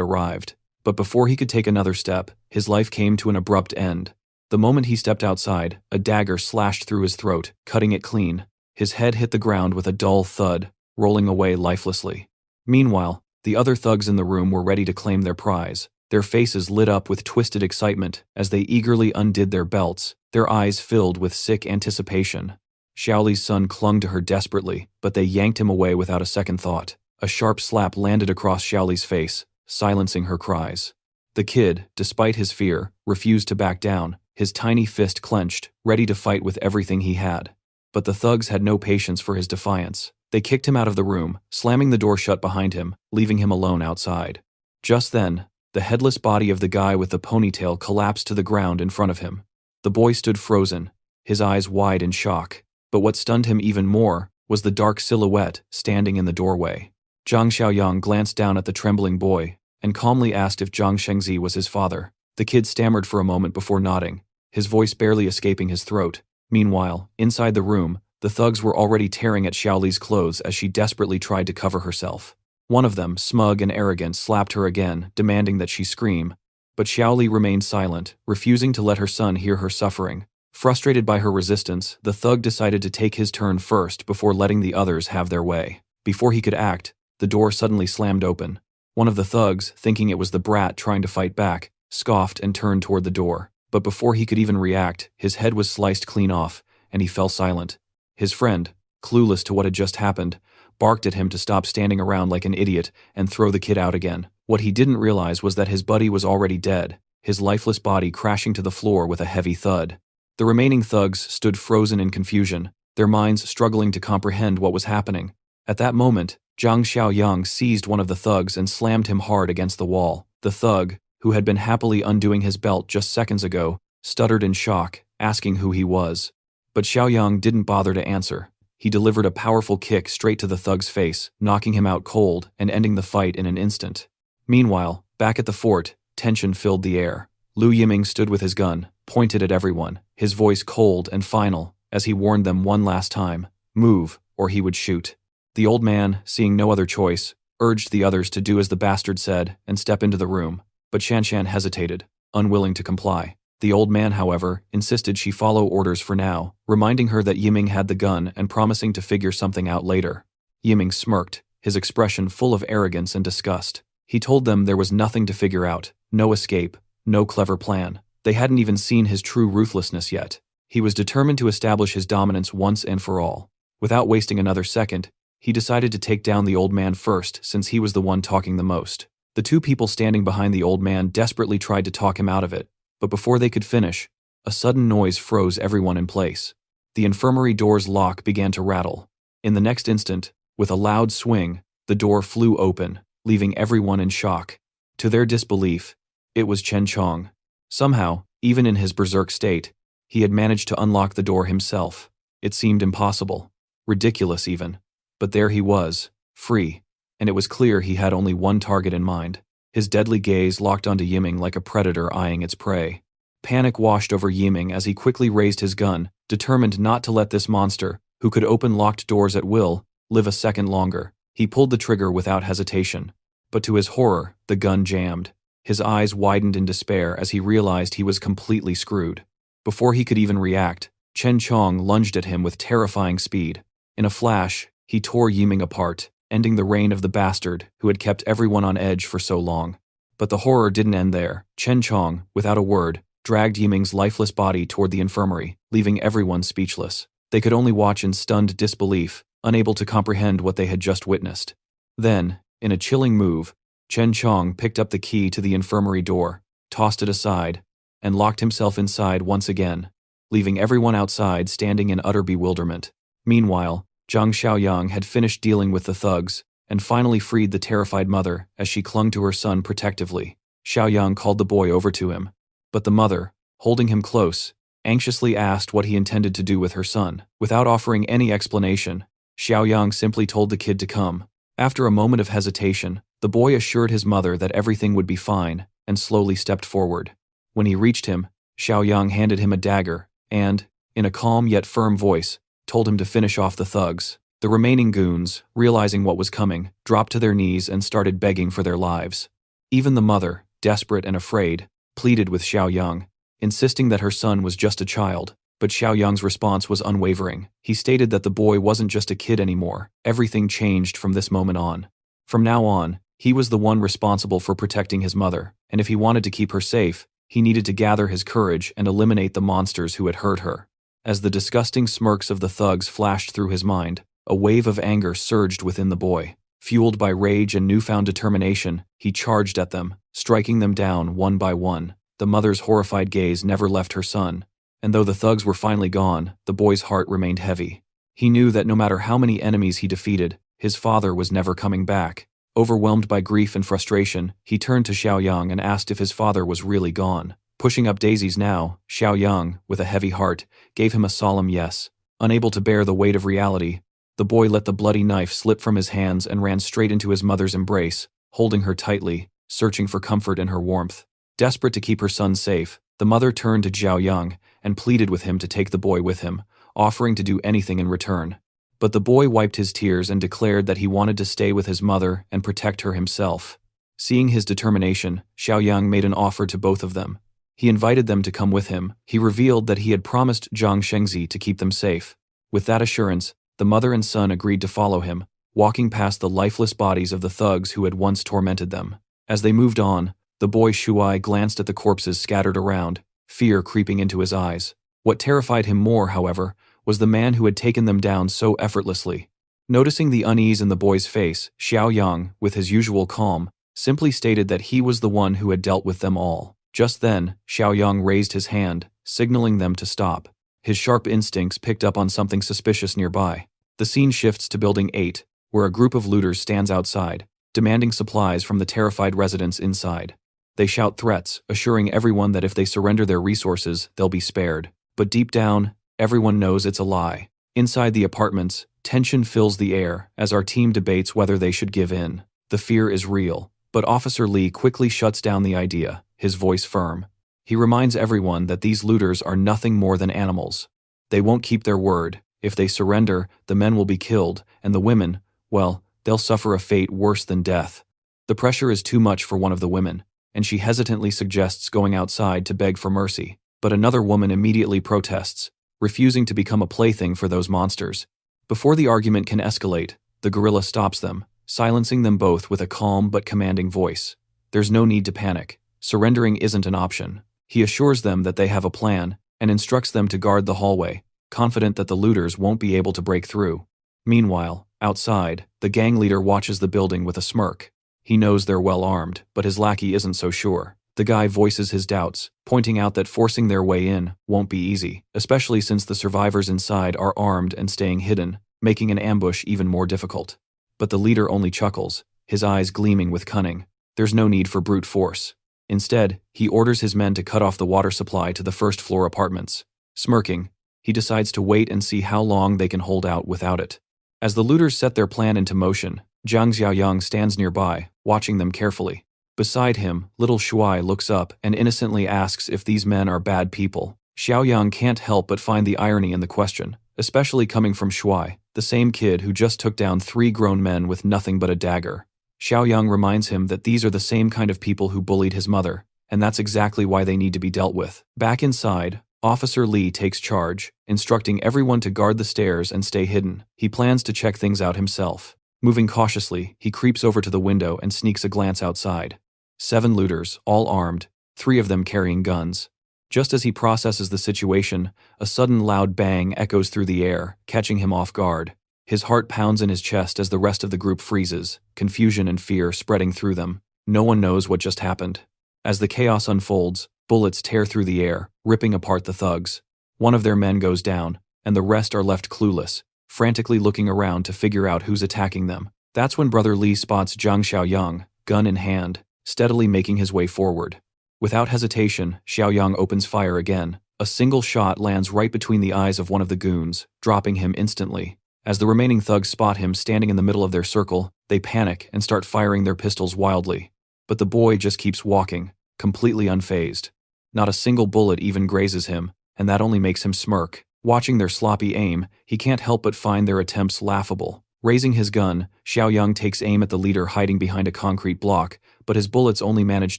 arrived. But before he could take another step, his life came to an abrupt end. The moment he stepped outside, a dagger slashed through his throat, cutting it clean. His head hit the ground with a dull thud, rolling away lifelessly. Meanwhile, the other thugs in the room were ready to claim their prize. Their faces lit up with twisted excitement as they eagerly undid their belts, their eyes filled with sick anticipation. Xiaoli's son clung to her desperately, but they yanked him away without a second thought. A sharp slap landed across Xiaoli's face, silencing her cries. The kid, despite his fear, refused to back down, his tiny fist clenched, ready to fight with everything he had. But the thugs had no patience for his defiance. They kicked him out of the room, slamming the door shut behind him, leaving him alone outside. Just then, the headless body of the guy with the ponytail collapsed to the ground in front of him. The boy stood frozen, his eyes wide in shock. But what stunned him even more was the dark silhouette standing in the doorway. Zhang Xiaoyang glanced down at the trembling boy and calmly asked if Zhang Shengzi was his father. The kid stammered for a moment before nodding, his voice barely escaping his throat. Meanwhile, inside the room, the thugs were already tearing at Xiaoli's clothes as she desperately tried to cover herself. One of them, smug and arrogant, slapped her again, demanding that she scream. But Xiaoli remained silent, refusing to let her son hear her suffering. Frustrated by her resistance, the thug decided to take his turn first before letting the others have their way. Before he could act, the door suddenly slammed open. One of the thugs, thinking it was the brat trying to fight back, scoffed and turned toward the door. But before he could even react, his head was sliced clean off, and he fell silent. His friend, clueless to what had just happened, barked at him to stop standing around like an idiot and throw the kid out again. What he didn't realize was that his buddy was already dead, his lifeless body crashing to the floor with a heavy thud. The remaining thugs stood frozen in confusion, their minds struggling to comprehend what was happening. At that moment, Zhang Xiaoyang seized one of the thugs and slammed him hard against the wall. The thug, who had been happily undoing his belt just seconds ago, stuttered in shock, asking who he was. But Xiaoyang didn't bother to answer. He delivered a powerful kick straight to the thug's face, knocking him out cold and ending the fight in an instant. Meanwhile, back at the fort, tension filled the air. Lu Yiming stood with his gun, pointed at everyone, his voice cold and final, as he warned them one last time, "Move, or he would shoot." The old man, seeing no other choice, urged the others to do as the bastard said and step into the room, but Shanshan hesitated, unwilling to comply. The old man, however, insisted she follow orders for now, reminding her that Yiming had the gun and promising to figure something out later. Yiming smirked, his expression full of arrogance and disgust. He told them there was nothing to figure out, no escape, no clever plan. They hadn't even seen his true ruthlessness yet. He was determined to establish his dominance once and for all. Without wasting another second, he decided to take down the old man first since he was the one talking the most. The two people standing behind the old man desperately tried to talk him out of it, but before they could finish, a sudden noise froze everyone in place. The infirmary door's lock began to rattle. In the next instant, with a loud swing, the door flew open, leaving everyone in shock. To their disbelief, it was Chen Chong. Somehow, even in his berserk state, he had managed to unlock the door himself. It seemed impossible, ridiculous even. But there he was, free, and it was clear he had only one target in mind. His deadly gaze locked onto Yiming like a predator eyeing its prey. Panic washed over Yiming as he quickly raised his gun, determined not to let this monster, who could open locked doors at will, live a second longer. He pulled the trigger without hesitation. But to his horror, the gun jammed. His eyes widened in despair as he realized he was completely screwed. Before he could even react, Chen Chong lunged at him with terrifying speed. In a flash, he tore Yiming apart, ending the reign of the bastard who had kept everyone on edge for so long. But the horror didn't end there. Chen Chong, without a word, dragged Yiming's lifeless body toward the infirmary, leaving everyone speechless. They could only watch in stunned disbelief, unable to comprehend what they had just witnessed. Then, in a chilling move, Chen Chong picked up the key to the infirmary door, tossed it aside, and locked himself inside once again, leaving everyone outside standing in utter bewilderment. Meanwhile, Zhang Xiaoyang had finished dealing with the thugs and finally freed the terrified mother as she clung to her son protectively. Xiaoyang called the boy over to him, but the mother, holding him close, anxiously asked what he intended to do with her son. Without offering any explanation, Xiaoyang simply told the kid to come. After a moment of hesitation, the boy assured his mother that everything would be fine and slowly stepped forward. When he reached him, Xiaoyang handed him a dagger and, in a calm yet firm voice, told him to finish off the thugs. The remaining goons, realizing what was coming, dropped to their knees and started begging for their lives. Even the mother, desperate and afraid, pleaded with Xiaoyang, insisting that her son was just a child. But Xiaoyang's response was unwavering. He stated that the boy wasn't just a kid anymore. Everything changed from this moment on. From now on, he was the one responsible for protecting his mother, and if he wanted to keep her safe, he needed to gather his courage and eliminate the monsters who had hurt her. As the disgusting smirks of the thugs flashed through his mind, a wave of anger surged within the boy. Fueled by rage and newfound determination, he charged at them, striking them down one by one. The mother's horrified gaze never left her son, and though the thugs were finally gone, the boy's heart remained heavy. He knew that no matter how many enemies he defeated, his father was never coming back. Overwhelmed by grief and frustration, he turned to Xiaoyang and asked if his father was really gone. Pushing up daisies now, Xiaoyang, with a heavy heart, gave him a solemn yes. Unable to bear the weight of reality, the boy let the bloody knife slip from his hands and ran straight into his mother's embrace, holding her tightly, searching for comfort in her warmth. Desperate to keep her son safe, the mother turned to Xiaoyang and pleaded with him to take the boy with him, offering to do anything in return. But the boy wiped his tears and declared that he wanted to stay with his mother and protect her himself. Seeing his determination, Xiaoyang made an offer to both of them. He invited them to come with him. He revealed that he had promised Zhang Shengzi to keep them safe. With that assurance, the mother and son agreed to follow him, walking past the lifeless bodies of the thugs who had once tormented them. As they moved on, the boy Shuai glanced at the corpses scattered around, fear creeping into his eyes. What terrified him more, however, was the man who had taken them down so effortlessly. Noticing the unease in the boy's face, Xiaoyang, with his usual calm, simply stated that he was the one who had dealt with them all. Just then, Xiaoyang raised his hand, signaling them to stop. His sharp instincts picked up on something suspicious nearby. The scene shifts to Building 8, where a group of looters stands outside, demanding supplies from the terrified residents inside. They shout threats, assuring everyone that if they surrender their resources, they'll be spared. But deep down, everyone knows it's a lie. Inside the apartments, tension fills the air as our team debates whether they should give in. The fear is real, but Officer Lee quickly shuts down the idea, his voice firm. He reminds everyone that these looters are nothing more than animals. They won't keep their word. If they surrender, the men will be killed, and the women, well, they'll suffer a fate worse than death. The pressure is too much for one of the women, and she hesitantly suggests going outside to beg for mercy. But another woman immediately protests, refusing to become a plaything for those monsters. Before the argument can escalate, the gorilla stops them, silencing them both with a calm but commanding voice. There's no need to panic. Surrendering isn't an option. He assures them that they have a plan, and instructs them to guard the hallway, confident that the looters won't be able to break through. Meanwhile, outside, the gang leader watches the building with a smirk. He knows they're well armed, but his lackey isn't so sure. The guy voices his doubts, pointing out that forcing their way in won't be easy, especially since the survivors inside are armed and staying hidden, making an ambush even more difficult. But the leader only chuckles, his eyes gleaming with cunning. There's no need for brute force. Instead, he orders his men to cut off the water supply to the first-floor apartments. Smirking, he decides to wait and see how long they can hold out without it. As the looters set their plan into motion, Zhang Xiaoyang stands nearby, watching them carefully. Beside him, little Shuai looks up and innocently asks if these men are bad people. Xiaoyang can't help but find the irony in the question, especially coming from Shuai, the same kid who just took down 3 grown men with nothing but a dagger. Xiaoyang reminds him that these are the same kind of people who bullied his mother, and that's exactly why they need to be dealt with. Back inside, Officer Lee takes charge, instructing everyone to guard the stairs and stay hidden. He plans to check things out himself. Moving cautiously, he creeps over to the window and sneaks a glance outside. 7 looters, all armed, 3 of them carrying guns. Just as he processes the situation, a sudden loud bang echoes through the air, catching him off guard. His heart pounds in his chest as the rest of the group freezes, confusion and fear spreading through them. No one knows what just happened. As the chaos unfolds, bullets tear through the air, ripping apart the thugs. One of their men goes down, and the rest are left clueless, frantically looking around to figure out who's attacking them. That's when Brother Lee spots Zhang Xiaoyang, gun in hand, steadily making his way forward. Without hesitation, Xiaoyang opens fire again. A single shot lands right between the eyes of one of the goons, dropping him instantly. As the remaining thugs spot him standing in the middle of their circle, they panic and start firing their pistols wildly. But the boy just keeps walking, completely unfazed. Not a single bullet even grazes him, and that only makes him smirk. Watching their sloppy aim, he can't help but find their attempts laughable. Raising his gun, Xiaoyang takes aim at the leader hiding behind a concrete block, but his bullets only manage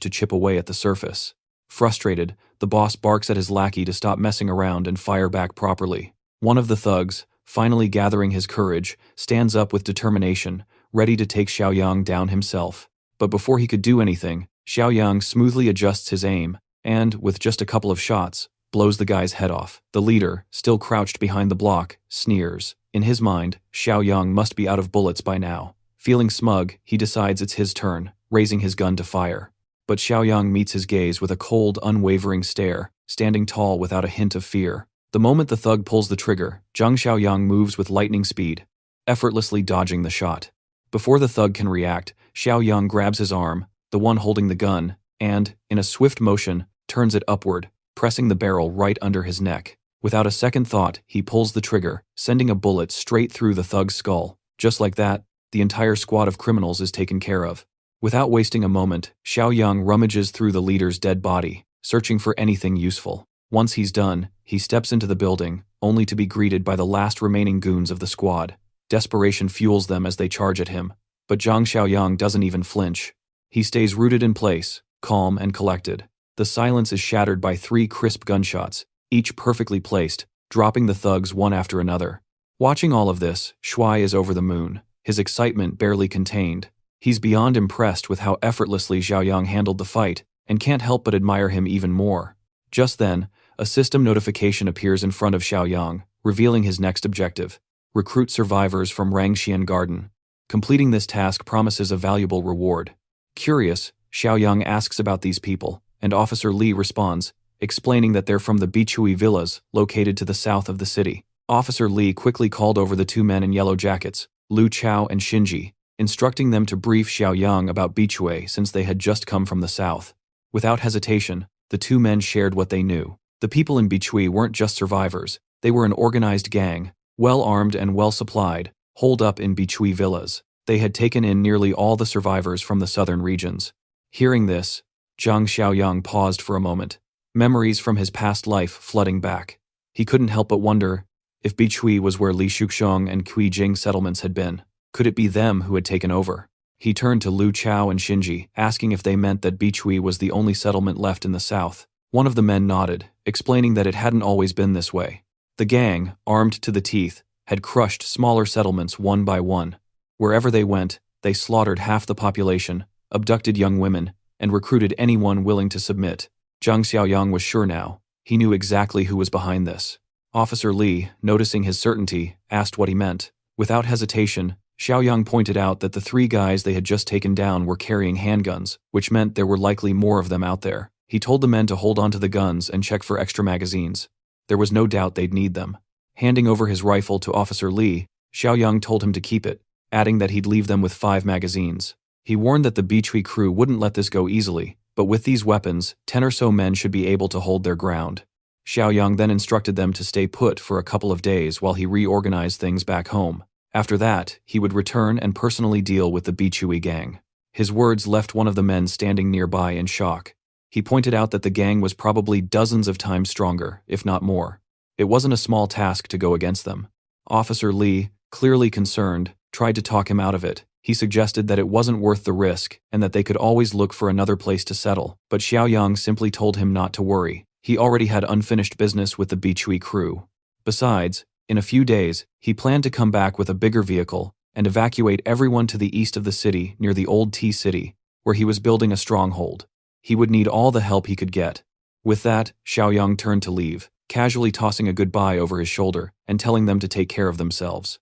to chip away at the surface. Frustrated, the boss barks at his lackey to stop messing around and fire back properly. One of the thugs, finally gathering his courage, stands up with determination, ready to take Xiaoyang down himself. But before he could do anything, Xiaoyang smoothly adjusts his aim, and, with just a couple of shots, blows the guy's head off. The leader, still crouched behind the block, sneers. In his mind, Xiaoyang must be out of bullets by now. Feeling smug, he decides it's his turn, raising his gun to fire. But Xiaoyang meets his gaze with a cold, unwavering stare, standing tall without a hint of fear. The moment the thug pulls the trigger, Zhang Xiaoyang moves with lightning speed, effortlessly dodging the shot. Before the thug can react, Xiaoyang grabs his arm, the one holding the gun, and, in a swift motion, turns it upward, pressing the barrel right under his neck. Without a second thought, he pulls the trigger, sending a bullet straight through the thug's skull. Just like that, the entire squad of criminals is taken care of. Without wasting a moment, Xiaoyang rummages through the leader's dead body, searching for anything useful. Once he's done, he steps into the building, only to be greeted by the last remaining goons of the squad. Desperation fuels them as they charge at him, but Zhang Xiaoyang doesn't even flinch. He stays rooted in place, calm and collected. The silence is shattered by 3 crisp gunshots, each perfectly placed, dropping the thugs one after another. Watching all of this, Shuai is over the moon, his excitement barely contained. He's beyond impressed with how effortlessly Xiaoyang handled the fight, and can't help but admire him even more. Just then, a system notification appears in front of Xiaoyang, revealing his next objective: recruit survivors from Rangxian Garden. Completing this task promises a valuable reward. Curious, Xiaoyang asks about these people, and Officer Li responds, explaining that they're from the Bichui villas, located to the south of the city. Officer Li quickly called over the 2 men in yellow jackets, Lu Chao and Shinji, instructing them to brief Xiaoyang about Bichui since they had just come from the south. Without hesitation, the 2 men shared what they knew. The people in Bichui weren't just survivors, they were an organized gang, well-armed and well-supplied, holed up in Bichui villas. They had taken in nearly all the survivors from the southern regions. Hearing this, Zhang Xiaoyang paused for a moment, memories from his past life flooding back. He couldn't help but wonder if Bichui was where Li Shuxiong and Kui Jing settlements had been. Could it be them who had taken over? He turned to Lu Chao and Shinji, asking if they meant that Bichui was the only settlement left in the south. One of the men nodded, explaining that it hadn't always been this way. The gang, armed to the teeth, had crushed smaller settlements one by one. Wherever they went, they slaughtered half the population, abducted young women, and recruited anyone willing to submit. Zhang Xiaoyang was sure now. He knew exactly who was behind this. Officer Li, noticing his certainty, asked what he meant. Without hesitation, Xiaoyang pointed out that the 3 guys they had just taken down were carrying handguns, which meant there were likely more of them out there. He told the men to hold onto the guns and check for extra magazines. There was no doubt they'd need them. Handing over his rifle to Officer Li, Xiaoyang told him to keep it, adding that he'd leave them with 5 magazines. He warned that the Bichui crew wouldn't let this go easily, but with these weapons, 10 or so men should be able to hold their ground. Xiaoyang then instructed them to stay put for a couple of days while he reorganized things back home. After that, he would return and personally deal with the Bichui gang. His words left one of the men standing nearby in shock. He pointed out that the gang was probably dozens of times stronger, if not more. It wasn't a small task to go against them. Officer Li, clearly concerned, tried to talk him out of it. He suggested that it wasn't worth the risk and that they could always look for another place to settle, but Xiaoyang simply told him not to worry. He already had unfinished business with the Bichui crew. Besides, in a few days, he planned to come back with a bigger vehicle and evacuate everyone to the east of the city near the old Tea City, where he was building a stronghold. He would need all the help he could get. With that, Xiaoyang turned to leave, casually tossing a goodbye over his shoulder and telling them to take care of themselves.